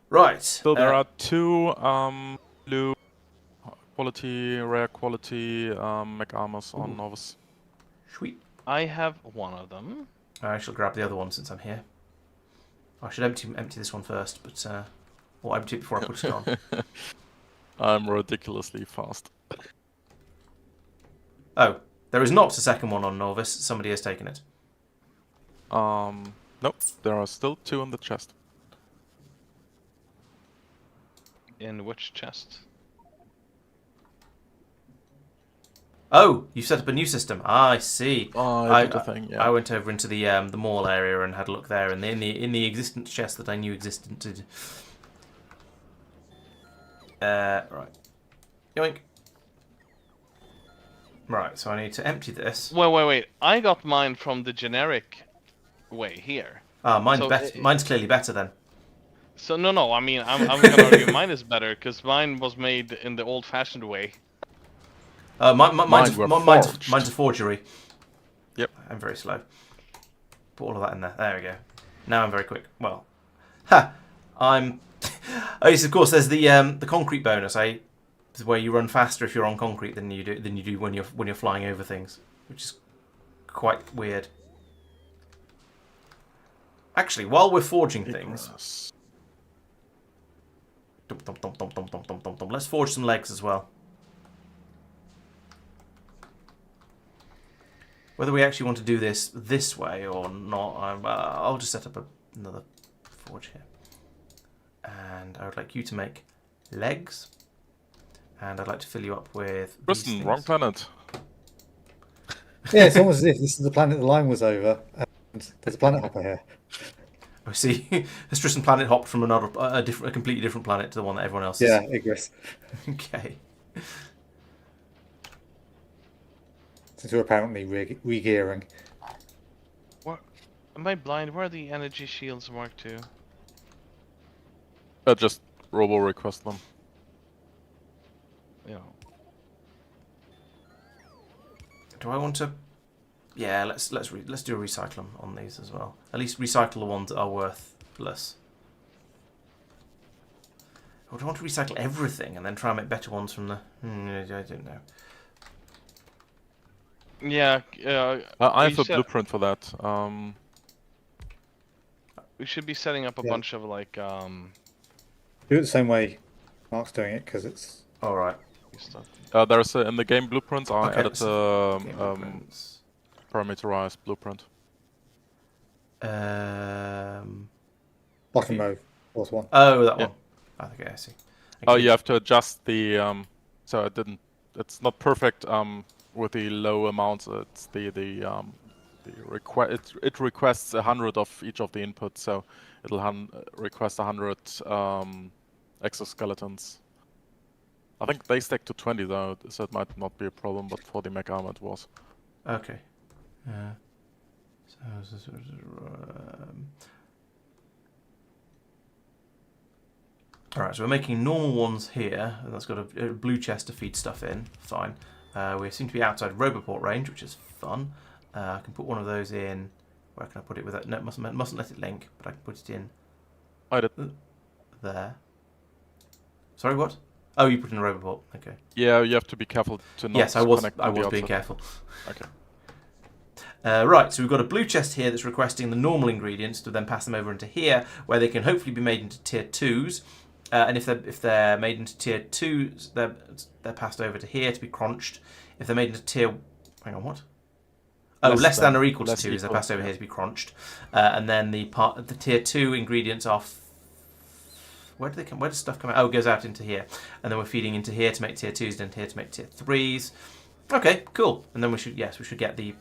Right. So there are 2 blue quality, rare quality mech armors on Novus. Sweet. I have one of them. I shall grab the other one since I'm here. I should empty this one first, but or empty it before I put it on. I'm ridiculously fast. Oh, there is not a second one on Norvis. Somebody has taken it. Nope, there are still 2 in the chest. In which chest? Oh, you set up a new system. Ah, I see. Oh, I did a thing, yeah. I went over into the mall area and had a look there, and in the existence chest that I knew existed. Right. Yoink. Right, so I need to empty this. Wait. I got mine from the generic way here. Ah, mine's So, better. Mine's clearly better then. So no. I mean, I'm gonna argue mine is better because mine was made in the old-fashioned way. Mine's were a forgery. Yep. I'm very slow. Put all of that in there. There we go. Now I'm very quick. Well, I'm. Oh yes, of course. There's the concrete bonus. Where you run faster if you're on concrete than you do when you're flying over things, which is quite weird. Actually, while we're forging things, let's forge some legs as well. Whether we actually want to do this way or not, I'll just set up another forge here. And I would like you to make legs. And I'd like to fill you up with Tristan, wrong planet. Yeah, it's almost as if this is the planet the line was over, and there's a planet hopper here. I see. Has Tristan planet hopped from a completely different planet to the one that everyone else is? Yeah, Igris. Okay. Since we're apparently re-gearing. What? Am I blind? Where are the energy shields marked to? Just robo request them. Yeah. Do I want to? Yeah, let's do a recycle on these as well. At least recycle the ones that are worthless. Or do I want to recycle everything and then try and make better ones from the? I don't know. Yeah. I have a blueprint for that. We should be setting up a bunch of like Do it the same way Mark's doing it, because it's... All right. stuff. There's in the game blueprints. I Okay, added Blueprints. parameterized blueprint. Bottom row, fourth one. Oh, that Yeah. one. Okay, I see. Oh, you have to adjust the so it's not perfect with the low amounts. It's it requests 100 of each of the inputs, so it'll request 100 exoskeletons. I think they stack to 20 though, so it might not be a problem, but for the mech armor it was. Okay. Alright, so we're making normal ones here, and that's got a blue chest to feed stuff in. Fine. We seem to be outside Roboport range, which is fun. I can put one of those in. Where can I put it without? No, mustn't let it link, but I can put it in. I did. There. Sorry, what? Oh, you put in a Roboport. Okay. Yeah, you have to be careful to not. Yes, I was connect with the being outside. careful. Okay. Right, so we've got a blue chest here that's requesting the normal ingredients to then pass them over into here, where they can hopefully be made into tier 2s. And if they're made into tier 2s, they're passed over to here to be crunched. If they're made into tier... Hang on, what? Oh, less than or equal to 2s, they're passed over here to be crunched. And then the tier 2 ingredients are... Where do they come? Where does stuff come out? Oh, it goes out into here. And then we're feeding into here to make tier 2s, then here to make tier 3s. Okay, cool. And then we should get the...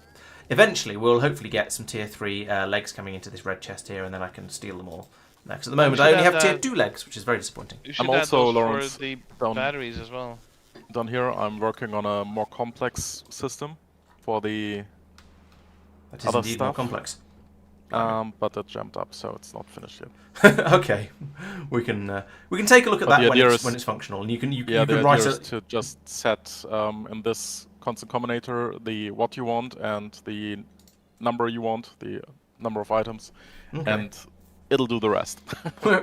Eventually, we'll hopefully get some tier 3 legs coming into this red chest here, and then I can steal them all. Because at the moment, I only have tier 2 legs, which is very disappointing. You should I'm add also, those Laurence, for the down- batteries as well. Down here, I'm working on a more complex system for the That is other indeed more stuff. complex. but it jammed up, so it's not finished yet. Okay, we can take a look at But that the when it's functional, and you can Yeah, the can write idea a... is to just set in this constant combinator the what you want and the number you want, the number of items, Okay. and it'll do the rest.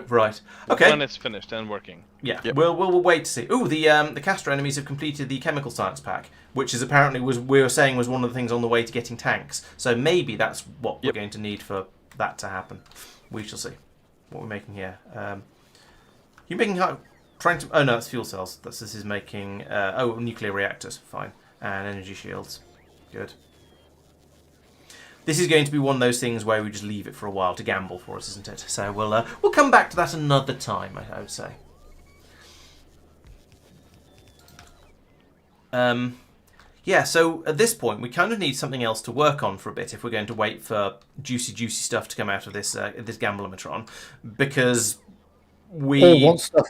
Right. Okay. When it's finished and working. Yeah. Yep. We'll wait to see. Ooh, the Castra enemies have completed the chemical science pack, which is apparently we were saying was one of the things on the way to getting tanks. So maybe that's what we're Yep. going to need for that to happen. We shall see. What we're making here. You're making trying to. Oh no, that's fuel cells. This is making. Nuclear reactors. Fine. And energy shields. Good. This is going to be one of those things where we just leave it for a while to gamble for us, isn't it? So we'll come back to that another time, I would say. Yeah, so at this point we kind of need something else to work on for a bit if we're going to wait for juicy stuff to come out of this this Gambleometron, because we... Or once stuff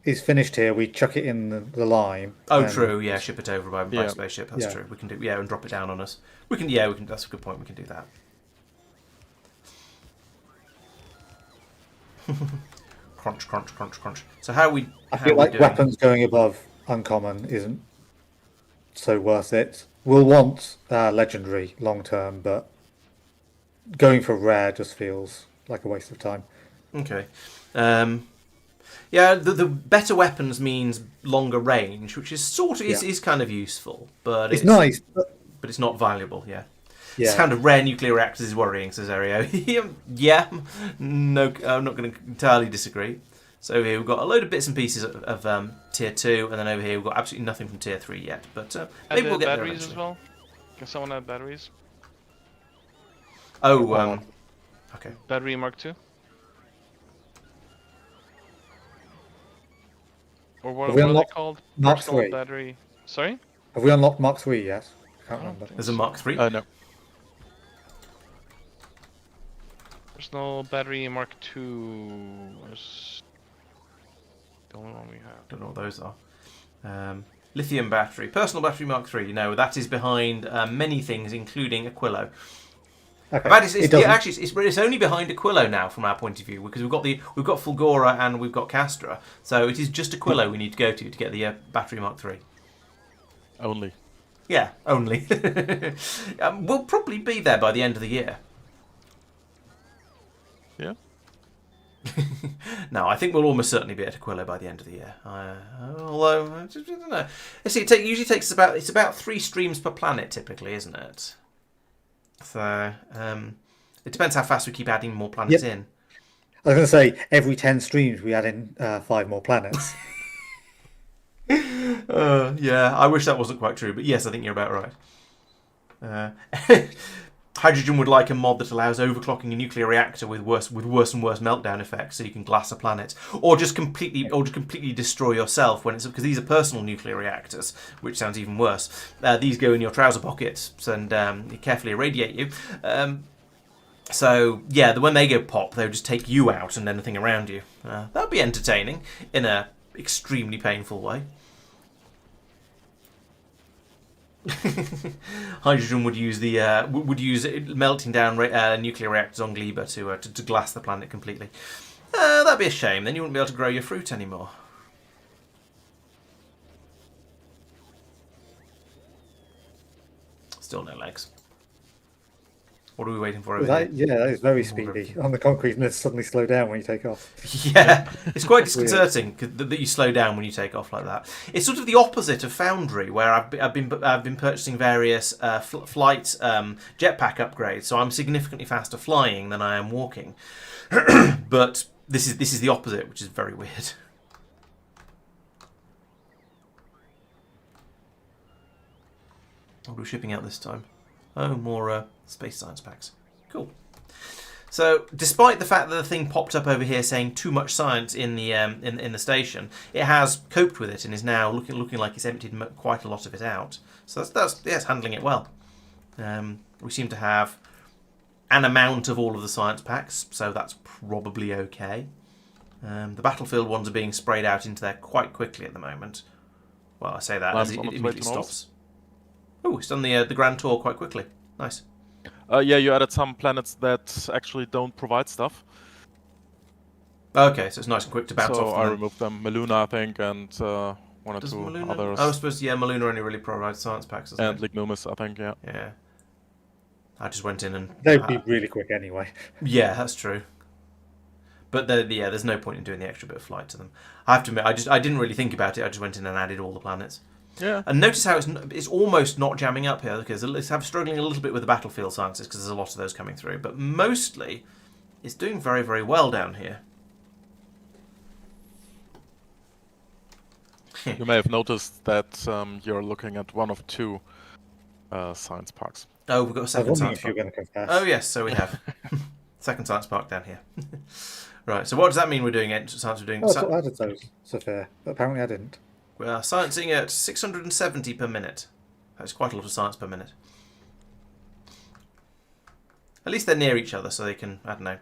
is finished here, we chuck it in the lime. Oh, and- true. Yeah, ship it over by Yeah. spaceship. That's Yeah. true. We can do and drop it down on us. We can. Yeah, we can. That's a good point. We can do that. Crunch, crunch, crunch, crunch. So how are we? I how feel are we like doing? weapons going above uncommon isn't so worth it. We'll want legendary long term, but going for rare just feels like a waste of time. Okay. Yeah, the better weapons means longer range, which is sort of is kind of useful, but It's nice, but but it's not valuable. Yeah. yeah. Sound of rare nuclear reactors is worrying, says Ario. Yeah, no, I'm not going to entirely disagree. So here we've got a load of bits and pieces of tier 2, and then over here we've got absolutely nothing from tier 3 yet. But maybe Add we'll get there batteries eventually. as well. Can someone add batteries? Oh, okay. Battery Mark II? Or what Have we are they unlocked called? Mark Personal III? battery. Sorry? Have we unlocked Mark 3 yet? I can't I don't remember. think There's a so. Mark 3. No. Personal battery Mark II was the only one we have. Don't know what those are. Lithium battery. Personal battery Mark 3. No, that is behind many things, including Aquilo. Okay. In fact, It doesn't- actually, it's only behind Aquilo now from our point of view, because we've got Fulgora and we've got Castra, so it is just Aquilo we need to go to get the battery Mark 3. Only. Yeah, only. We'll probably be there by the end of the year. Yeah. No, I think we'll almost certainly be at Aquilo by the end of the year. Although I don't know. See, it usually takes about 3 streams per planet, typically, isn't it? So it depends how fast we keep adding more planets in. I was going to say, every 10 streams we add in 5 more planets. Yeah, I wish that wasn't quite true, but yes, I think you're about right. Hydrogen would like a mod that allows overclocking a nuclear reactor with worse and worse meltdown effects, so you can glass a planet, or just completely destroy yourself when it's because these are personal nuclear reactors, which sounds even worse. These go in your trouser pockets and carefully irradiate you. So yeah, when they go pop, they'll just take you out and anything around you. That'd be entertaining in a extremely painful way. Hydrogen would use melting down nuclear reactors on Gleba to glass the planet completely. That'd be a shame. Then you wouldn't be able to grow your fruit anymore. Still no legs. What are we waiting for over That, here? yeah, that is very Order speedy everything. on the concrete, and then suddenly slow down when you take off. Yeah, it's quite disconcerting that you slow down when you take off like that. It's sort of the opposite of Foundry, where I've been purchasing various flight jetpack upgrades, so I'm significantly faster flying than I am walking. But this is the opposite, which is very weird. What are we shipping out this time? Oh, more space science packs. Cool. So, despite the fact that the thing popped up over here saying too much science in the in the station, it has coped with it and is now looking like it's emptied quite a lot of it out. So that's it's handling it well. We seem to have an amount of all of the science packs, so that's probably okay. The battlefield ones are being sprayed out into there quite quickly at the moment. Well, I say that as it immediately stops. Oh, it's done the grand tour quite quickly. Nice. Yeah, you added some planets that actually don't provide stuff. Okay, so it's nice and quick to bounce off. So I removed them. Meluna, I think, and one or two others. I suppose, yeah, Meluna only really provides science packs, doesn't And it? Lignumus, I think, yeah. Yeah. I just went in and... They'd be really quick anyway. Yeah, that's true. But there's no point in doing the extra bit of flight to them. I have to admit, I didn't really think about it. I just went in and added all the planets. Yeah. And notice how it's almost not jamming up here, because I'm struggling a little bit with the battlefield sciences because there's a lot of those coming through. But mostly, it's doing very, very well down here. You may have noticed that you're looking at one of two science parks. Oh, we've got a I was second wondering science if you were park. going to confess. Oh, yes, so we have. Second science park down here. Right, so what does that mean we're doing? Science we're doing? Oh, I thought I added those, Sophia, but apparently I didn't. We are sciencing at 670 per minute. That's quite a lot of science per minute. At least they're near each other, so they can, I don't know,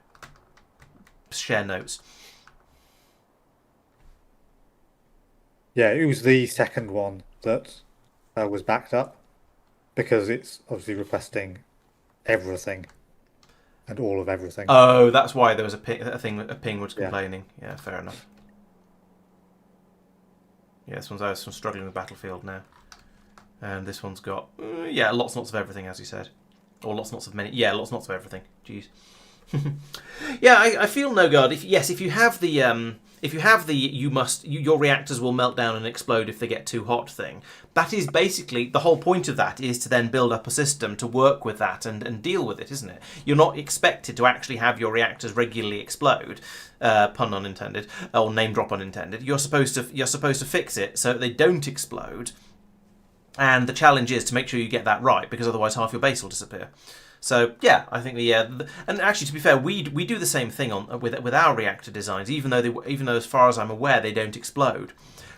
share notes. Yeah, it was the second one that was backed up, because it's obviously requesting everything and all of everything. Oh, that's why there was a ping was complaining. Yeah, fair enough. Yeah, this one's struggling with Battlefield now. And this one's got, lots and lots of everything, as you said. Or lots and lots of many. Yeah, lots and lots of everything. Jeez. Yeah, I feel no guard. If you have the your reactors will melt down and explode if they get too hot thing. That is basically the whole point of that, is to then build up a system to work with that and deal with it, isn't it? You're not expected to actually have your reactors regularly explode, pun unintended, or name drop unintended. You're supposed to fix it so that they don't explode. And the challenge is to make sure you get that right, because otherwise half your base will disappear. So yeah, I think and actually, to be fair, we do the same thing with our reactor designs. Even though as far as I'm aware they don't explode,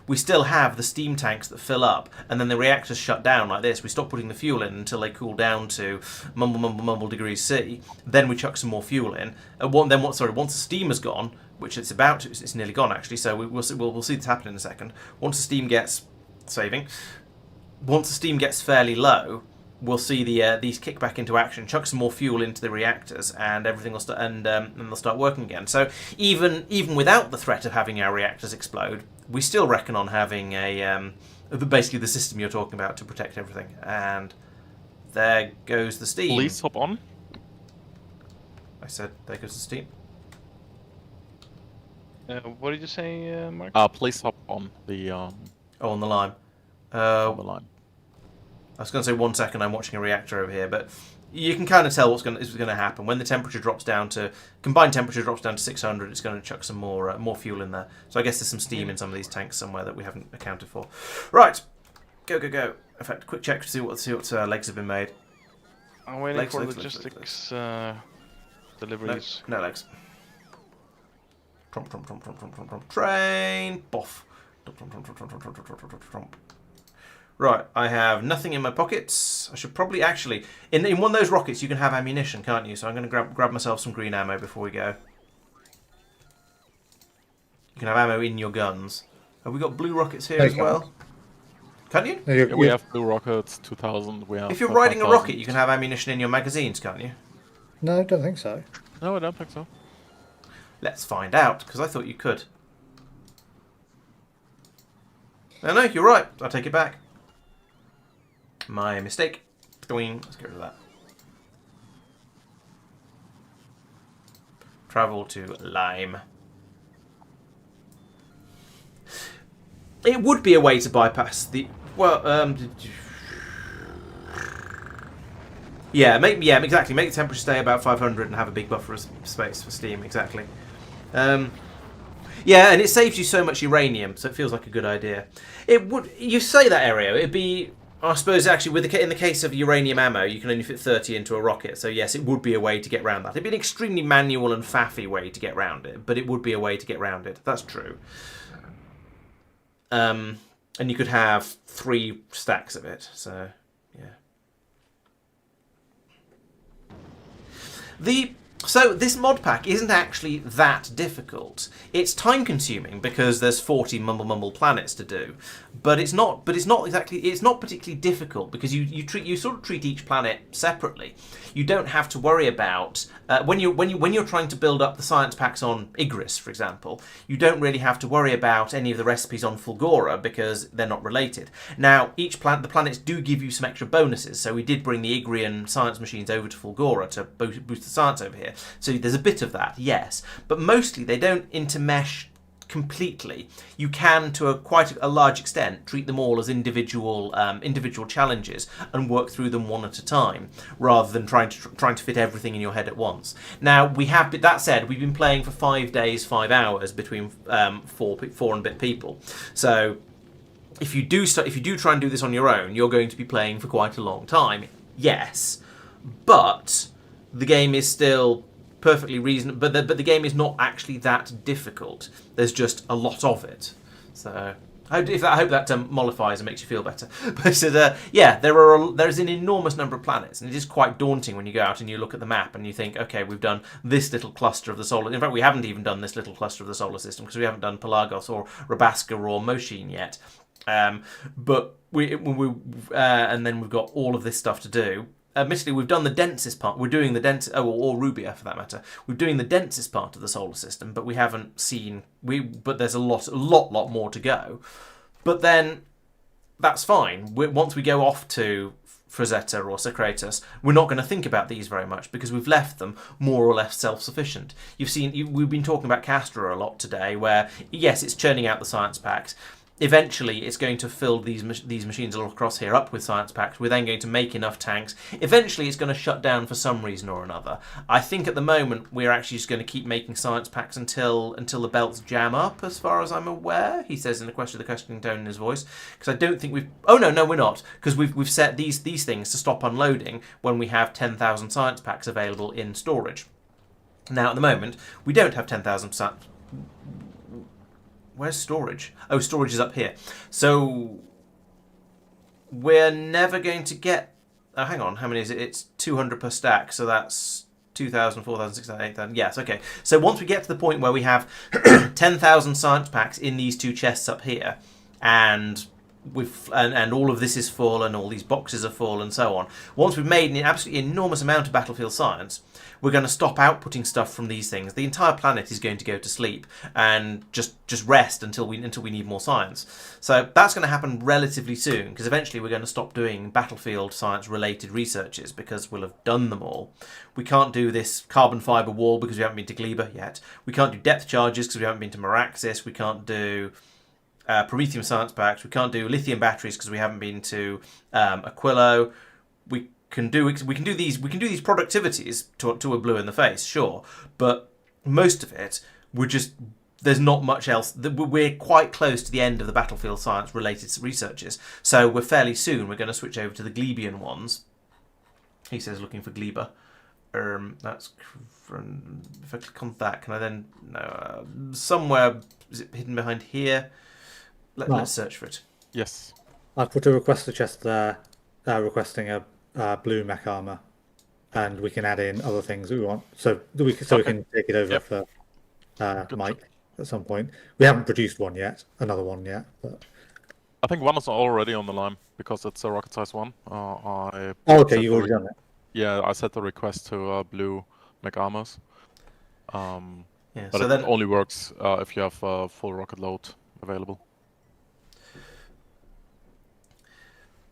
we still have the steam tanks that fill up, and then the reactors shut down like this. We stop putting the fuel in until they cool down to mumble degrees C. Then we chuck some more fuel in. Once the steam is gone, which it's nearly gone actually. So we'll see this happen in a second. Once the steam gets fairly low, we'll see these kick back into action, chuck some more fuel into the reactors, and everything will start, and they'll start working again. So even without the threat of having our reactors explode, we still reckon on having basically the system you're talking about to protect everything. And there goes the steam. Please hop on. I said there goes the steam. What did you say, Mark? Please hop on the Oh, on the line. on the line. I was going to say 1 second, I'm watching a reactor over here, but you can kind of tell what's going to happen. When the temperature drops down to, combined temperature drops down to 600, it's going to chuck some more fuel in there. So I guess there's some steam in some of these tanks somewhere that we haven't accounted for. Right, go. In fact, quick check to see what legs have been made. I'm waiting Legs, for legs, logistics deliveries. No legs. Tromp. Train. Boff. Tromp. Right, I have nothing in my pockets. I should probably actually... In one of those rockets you can have ammunition, can't you? So I'm going to grab myself some green ammo before we go. You can have ammo in your guns. Have we got blue rockets here as well? Can you? No, Yeah, we have blue rockets, 2000. We have. If you're riding a 5000. rocket, you can have ammunition in your magazines, can't you? No, I don't think so. No, I don't think so. Let's find out, because I thought you could. No, you're right. I'll take it back. My mistake. Let's get rid of that. Travel to Lime. It would be a way to bypass the... Well, yeah, exactly. Make the temperature stay about 500 and have a big buffer of space for steam, exactly. Yeah, and it saves you so much uranium, so it feels like a good idea. It would... You say that, Aereo, it'd be... I suppose, actually, in the case of uranium ammo, you can only fit 30 into a rocket, so yes, it would be a way to get around that. It'd be an extremely manual and faffy way to get around it, but it would be a way to get around it. That's true. And you could have 3 stacks of it, so, yeah. So this mod pack isn't actually that difficult. It's time consuming because there's 40 mumble planets to do, but it's not particularly difficult because you sort of treat each planet separately. You don't have to worry about when you're trying to build up the science packs on Igris, for example. You don't really have to worry about any of the recipes on Fulgora because they're not related. Now, the planets do give you some extra bonuses. So we did bring the Igrian science machines over to Fulgora to boost the science over here. So there's a bit of that, yes, but mostly they don't intermesh completely. You can, to quite a large extent, treat them all as individual challenges and work through them one at a time, rather than trying to fit everything in your head at once. Now, that said, we've been playing for 5 days, 5 hours between 4 and bit people. So if you do try and do this on your own, you're going to be playing for quite a long time. Yes, but the game is still perfectly reasonable, but the game is not actually that difficult. There's just a lot of it. So I hope that mollifies and makes you feel better. But yeah, there's an enormous number of planets, and it is quite daunting when you go out and you look at the map and you think, okay, we've done this little cluster of the solar. In fact, we haven't even done this little cluster of the solar system because we haven't done Pelagos or Rabaska or Moshin yet. But and then we've got all of this stuff to do. Admittedly, we've done the densest part. We're doing the densest, or Rubia for that matter. We're doing the densest part of the solar system, but we haven't seen. But there's a lot more to go. But then, that's fine. Once we go off to Frazetta or Secretus, we're not going to think about these very much because we've left them more or less self-sufficient. We've been talking about Castra a lot today, where yes, it's churning out the science packs. Eventually, it's going to fill these machines all across here up with science packs. We're then going to make enough tanks. Eventually, it's going to shut down for some reason or another. I think at the moment, we're actually just going to keep making science packs until the belts jam up, as far as I'm aware. He says in the questioning tone in his voice. Because I don't think we've... Oh, no, we're not. Because we've set these things to stop unloading when we have 10,000 science packs available in storage. Now, at the moment, we don't have 10,000 science... Where's storage? Oh, storage is up here. So we're never going to get... Oh, hang on. How many is it? It's 200 per stack. So that's 2,000, 4,000, 6,000, 8,000. Yes, okay. So once we get to the point where we have 10,000 science packs in these 2 chests up here, and all of this is full, and all these boxes are full, and so on. Once we've made an absolutely enormous amount of battlefield science, we're going to stop outputting stuff from these things. The entire planet is going to go to sleep and just rest until we need more science. So that's going to happen relatively soon, because eventually we're going to stop doing battlefield science related researches because we'll have done them all. We can't do this carbon fiber wall because we haven't been to Gleba yet. We can't do depth charges because we haven't been to Meraxis. We can't do Prometheum science packs. We can't do lithium batteries because we haven't been to Aquilo. We can do these productivities to a blue in the face, sure, but most of it there's not much else. We're quite close to the end of the battlefield science related researches, so we're fairly soon. We're going to switch over to the Glebian ones. He says looking for Gleba. That's from, if I click on that, can I then no somewhere is it hidden behind here? Let's search for it. Yes. I've put a requester chest there, requesting a blue mech armor, and we can add in other things that we want. So we can take it over for Mike at some point. We haven't produced another one yet. But... I think one is already on the line because it's a rocket size one. Okay, you've already done it. Yeah, I set the request to blue mech armors. Yeah, but so it then only works if you have full rocket load available.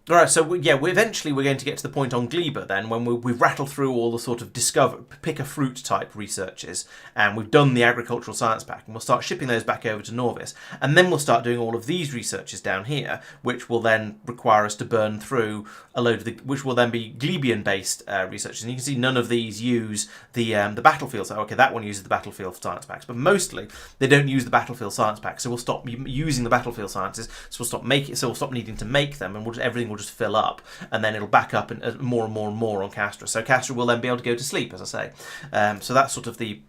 All right, so eventually we're going to get to the point on Gleba then when we've rattled through all the sort of pick a fruit type researches, and we've done the agricultural science pack, and we'll start shipping those back over to Norvis, and then we'll start doing all of these researches down here, which will then require us to burn through a load of which will then be Glebian based researches, and you can see none of these use the battlefield. So okay, that one uses the battlefield science packs, but mostly they don't use the battlefield science packs. So we'll stop using the battlefield sciences. So we'll stop needing to make them, and everything will just fill up, and then it'll back up and more and more and more on Castra. So Castra will then be able to go to sleep, as I say. So that's sort of the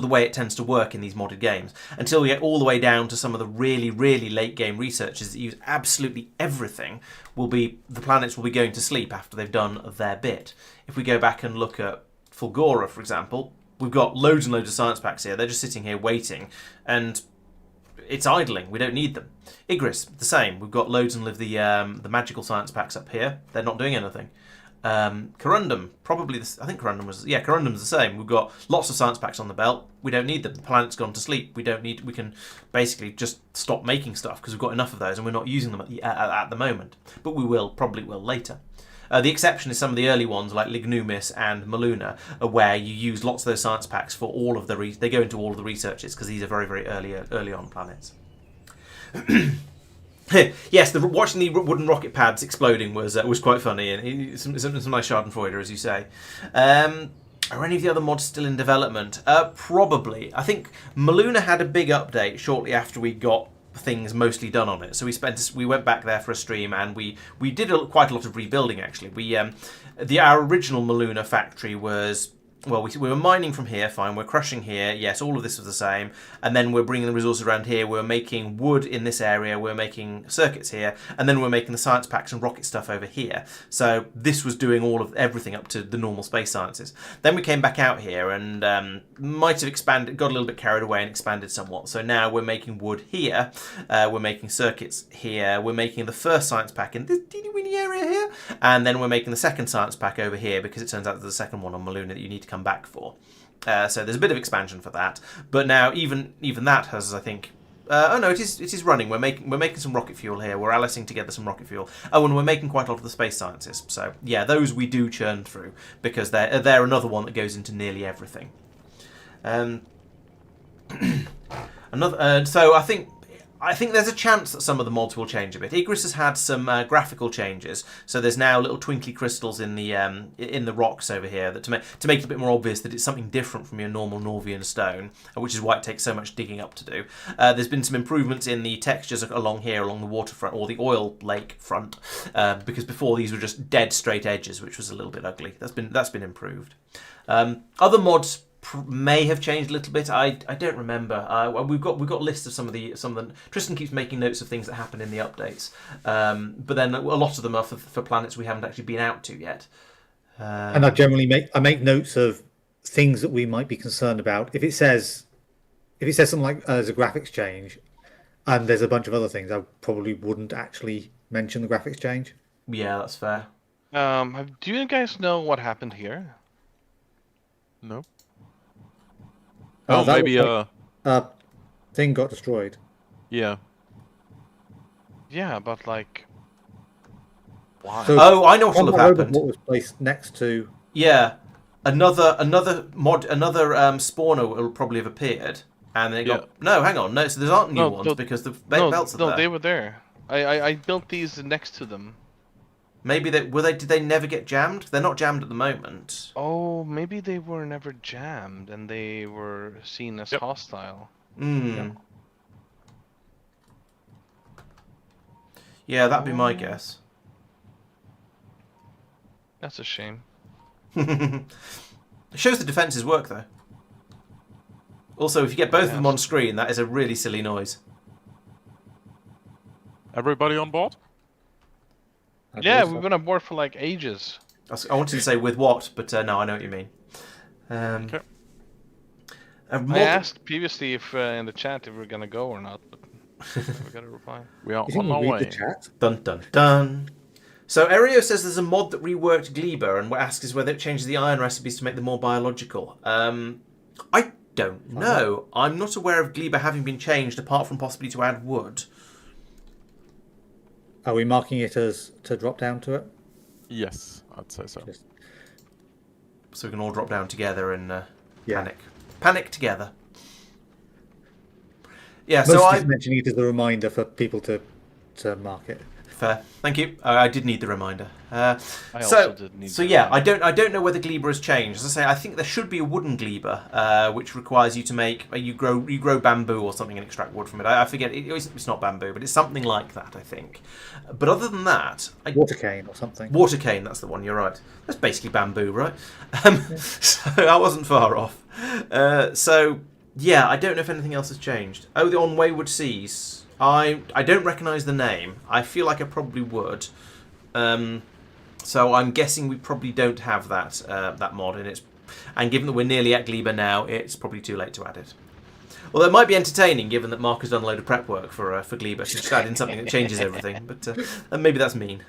way it tends to work in these modded games, until we get all the way down to some of the really, really late game researchers that use absolutely everything. The planets will be going to sleep after they've done their bit. If we go back and look at Fulgora, for example, we've got loads and loads of science packs here. They're just sitting here waiting, and it's idling. We don't need them. Igris, the same. We've got loads and the magical science packs up here. They're not doing anything. Corundum, I think Corundum's the same. We've got lots of science packs on the belt. We don't need them. The planet's gone to sleep. We can basically just stop making stuff because we've got enough of those and we're not using them at the moment. But we probably will later. The exception is some of the early ones like Lignumis and Maluna, where you use lots of those science packs for all of they go into all of the researches because these are very, very early on planets. Yes, watching the wooden rocket pads exploding was quite funny, and some nice Schadenfreude, as you say. Are any of the other mods still in development? Probably. I think Maluna had a big update shortly after we got things mostly done on it. So we went back there for a stream, and we did quite a lot of rebuilding actually. Our original Maluna factory was. Well, we were mining from here, fine. We're crushing here. Yes, all of this was the same. And then we're bringing the resources around here. We're making wood in this area. We're making circuits here. And then we're making the science packs and rocket stuff over here. So this was doing everything up to the normal space sciences. Then we came back out here and might have expanded, got a little bit carried away and expanded somewhat. So now we're making wood here. We're making circuits here. We're making the first science pack in this teeny-weeny area here. And then we're making the second science pack over here because it turns out there's a second one on Maluna that you need to come back for. So there's a bit of expansion for that, but now even that has, I think, it is running. We're making some rocket fuel here. We're allicing together some rocket fuel. Oh, and we're making quite a lot of the space sciences. So yeah, those we do churn through because they're another one that goes into nearly everything. So I think there's a chance that some of the mods will change a bit. Igris has had some graphical changes, so there's now little twinkly crystals in the rocks over here that to make it a bit more obvious that it's something different from your normal Norvian stone, which is why it takes so much digging up to do. There's been some improvements in the textures along here, along the waterfront or the oil lake front, because before these were just dead straight edges, which was a little bit ugly. That's been improved. Other mods may have changed a little bit. I don't remember. We've got lists of some of the. Tristan keeps making notes of things that happen in the updates, but then a lot of them are for planets we haven't actually been out to yet. And I generally make notes of things that we might be concerned about. If it says something like there's a graphics change, and there's a bunch of other things, I probably wouldn't actually mention the graphics change. Yeah, that's fair. Do you guys know what happened here? No. Oh, Maybe thing got destroyed. yeah. Yeah, but like, why? So I know what will have happened. What was placed next to? Yeah, another spawner will probably have appeared, and then no. Hang on, no. So there aren't new ones because the belts are there. No, they were there. I built these next to them. Maybe did they never get jammed? They're not jammed at the moment. Oh, maybe they were never jammed and they were seen as hostile. Yeah, that'd be my guess. That's a shame. It shows the defences work, though. Also, if you get both of them on screen, that is a really silly noise. Everybody on board? Yeah, we've been on board for like ages. I wanted to say with what, but no, I know what you mean. Okay. I asked previously if in the chat if we're gonna go or not, but we got a reply. We are on our way. Dun dun dun. So Aereo says there's a mod that reworked Gleba and asks whether it changes the iron recipes to make them more biological. I don't know. I'm not aware of Gleba having been changed apart from possibly to add wood. are we marking it as to drop down to it? Yes, I'd say so. Just, So we can all drop down together and yeah. panic together. Yeah. Mostly So just mentioning it as a reminder for people to mark it. Fair. Thank you. I did need the reminder. I also did need So the yeah, reminder. I don't know whether Gleba has changed. As I say, I think there should be a wooden Gleba, which requires you to make you grow bamboo or something and extract wood from it. I forget. It's not bamboo, but it's something like that, I think. But other than that, Water cane or something. water cane. That's the one. You're right. That's basically bamboo, right? So I wasn't far off. So yeah, I don't know if anything else has changed. Oh, the On Wayward Seas. I don't recognise the name. I feel like I probably would. So I'm guessing we probably don't have that mod in it. And given that we're nearly at Gleba now, it's probably too late to add it. Although it might be entertaining, given that Mark has done a load of prep work for Gleba. To just add in something that changes everything. But maybe that's mean.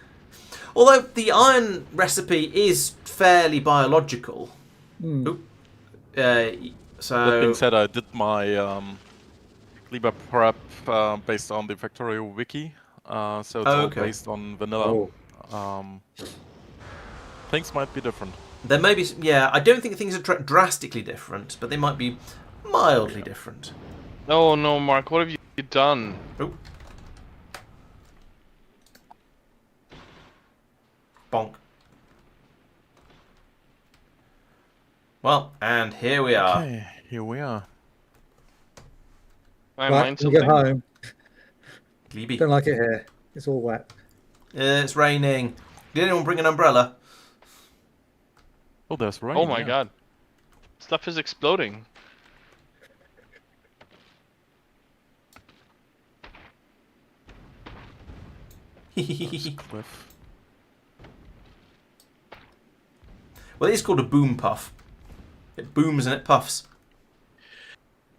Although the iron recipe is fairly biological. So That being said, I did my Gleba prep based on the Factorio wiki, so it's all okay. based on vanilla. Oh. Things might be different. There may be, yeah. I don't think things are drastically different, but they might be mildly different. Oh no, Mark, what have you done? Oh. Bonk. Well, and here we are. Okay, here we are. I Right, mind we go something. home. Glebe. Don't like it here. It's all wet. It's raining. Did anyone bring an umbrella? Oh, there's rain. Oh my yeah. god. Stuff is exploding. There's a cliff. Well, it is called a boom puff. It booms and it puffs.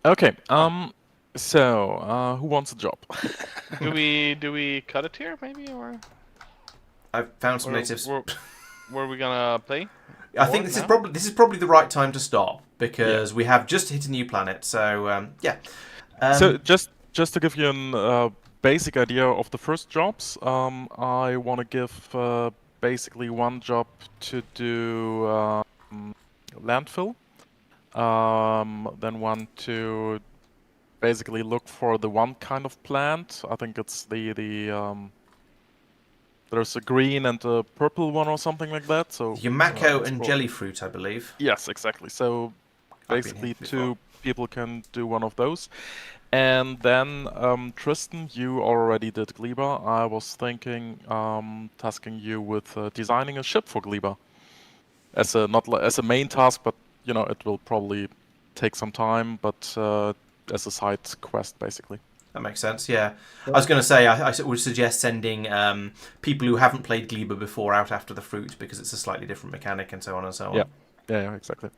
Okay. So, who wants a job? Do we cut it here maybe, or I've found some Or- natives. were we gonna play? I think Or this now? is probably the right time to stop because we have just hit a new planet. So yeah. So just to give you a basic idea of the first jobs, I want to give basically one job to do landfill, then one to basically look for the one kind of plant. I think it's the there's a green and a purple one or something like that. So Yumako it's and for- jellyfruit, I believe. Yes, exactly. So I've been basically here before. 2 people can do one of those. And then Tristan, you already did Gleba. I was thinking tasking you with designing a ship for Gleba as a as a main task, but you know it will probably take some time, but as a side quest basically. That makes sense, yeah. I was going to say, I would suggest sending people who haven't played Gleba before out after the fruit because it's a slightly different mechanic and so on and so on. Yeah, exactly.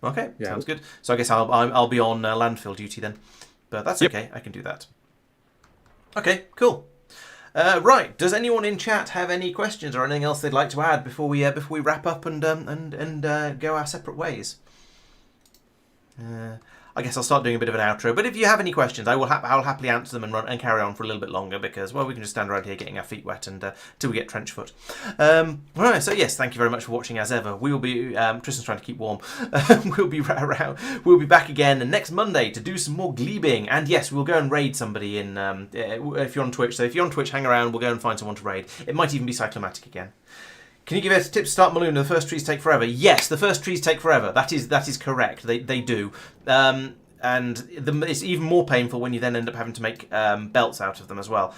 Okay, Yeah. sounds good. So I guess I'll be on landfill duty then. But that's Yep. okay, I can do that. Okay, cool. Right, does anyone in chat have any questions or anything else they'd like to add before we wrap up and go our separate ways? I guess I'll start doing a bit of an outro. But if you have any questions, I'll happily answer them and run and carry on for a little bit longer because, well, we can just stand around here getting our feet wet and till we get trench foot. Right, so yes, thank you very much for watching as ever. We will be Tristan's trying to keep warm. We'll be back again next Monday to do some more glebing. And yes, we'll go and raid somebody in if you're on Twitch. So if you're on Twitch, hang around. We'll go and find someone to raid. It might even be Cyclomatic again. Can you give us a tip to start Maloon? The first trees take forever. Yes, the first trees take forever. That is correct. They do. And it's even more painful when you then end up having to make belts out of them as well.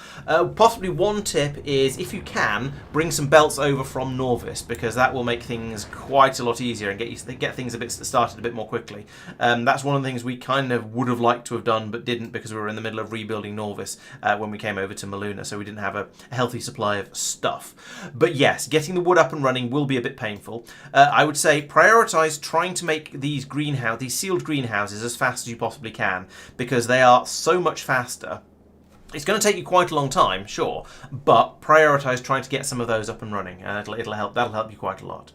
Possibly one tip is, if you can, bring some belts over from Norvis, because that will make things quite a lot easier and get things started a bit more quickly. That's one of the things we kind of would have liked to have done but didn't, because we were in the middle of rebuilding Norvis when we came over to Maluna, so we didn't have a healthy supply of stuff. But yes, getting the wood up and running will be a bit painful. I would say prioritise trying to make these sealed greenhouses as fast as you possibly can, because they are so much faster. It's going to take you quite a long time, sure, but prioritise trying to get some of those up and running, and it'll help. That'll help you quite a lot.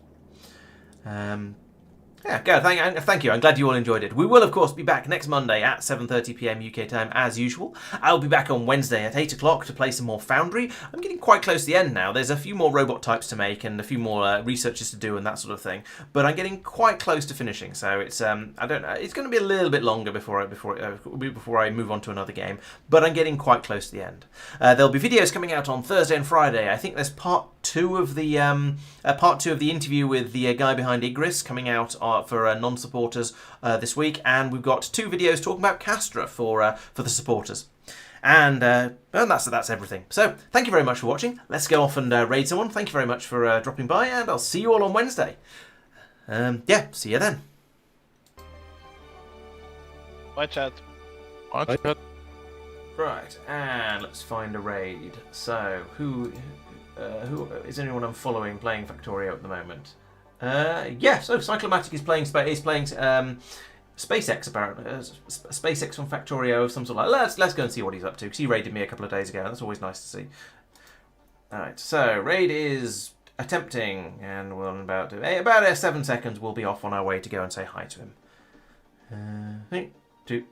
Yeah, good. Thank you. I'm glad you all enjoyed it. We will, of course, be back next Monday at 7:30 p.m. UK time, as usual. I'll be back on Wednesday at 8 o'clock to play some more Foundry. I'm getting quite close to the end now. There's a few more robot types to make and a few more researches to do and that sort of thing. But I'm getting quite close to finishing, so it's I don't know. It's going to be a little bit longer before I move on to another game. But I'm getting quite close to the end. There'll be videos coming out on Thursday and Friday. I think there's part two of the interview with the guy behind Igris coming out for non-supporters this week, and we've got 2 videos talking about Castra for the supporters. And that's everything. So thank you very much for watching. Let's go off and raid someone. Thank you very much for dropping by, and I'll see you all on Wednesday. Yeah, see you then. Bye, chat. Watch it. Right, and let's find a raid. So who is anyone I'm following playing Factorio at the moment? Yeah, so Cyclomatic is playing SpaceX apparently. SpaceX from Factorio of some sort. Let's go and see what he's up to, because he raided me a couple of days ago. That's always nice to see. Alright, so raid is attempting, and we're about 7 seconds we'll be off on our way to go and say hi to him. 3, 2,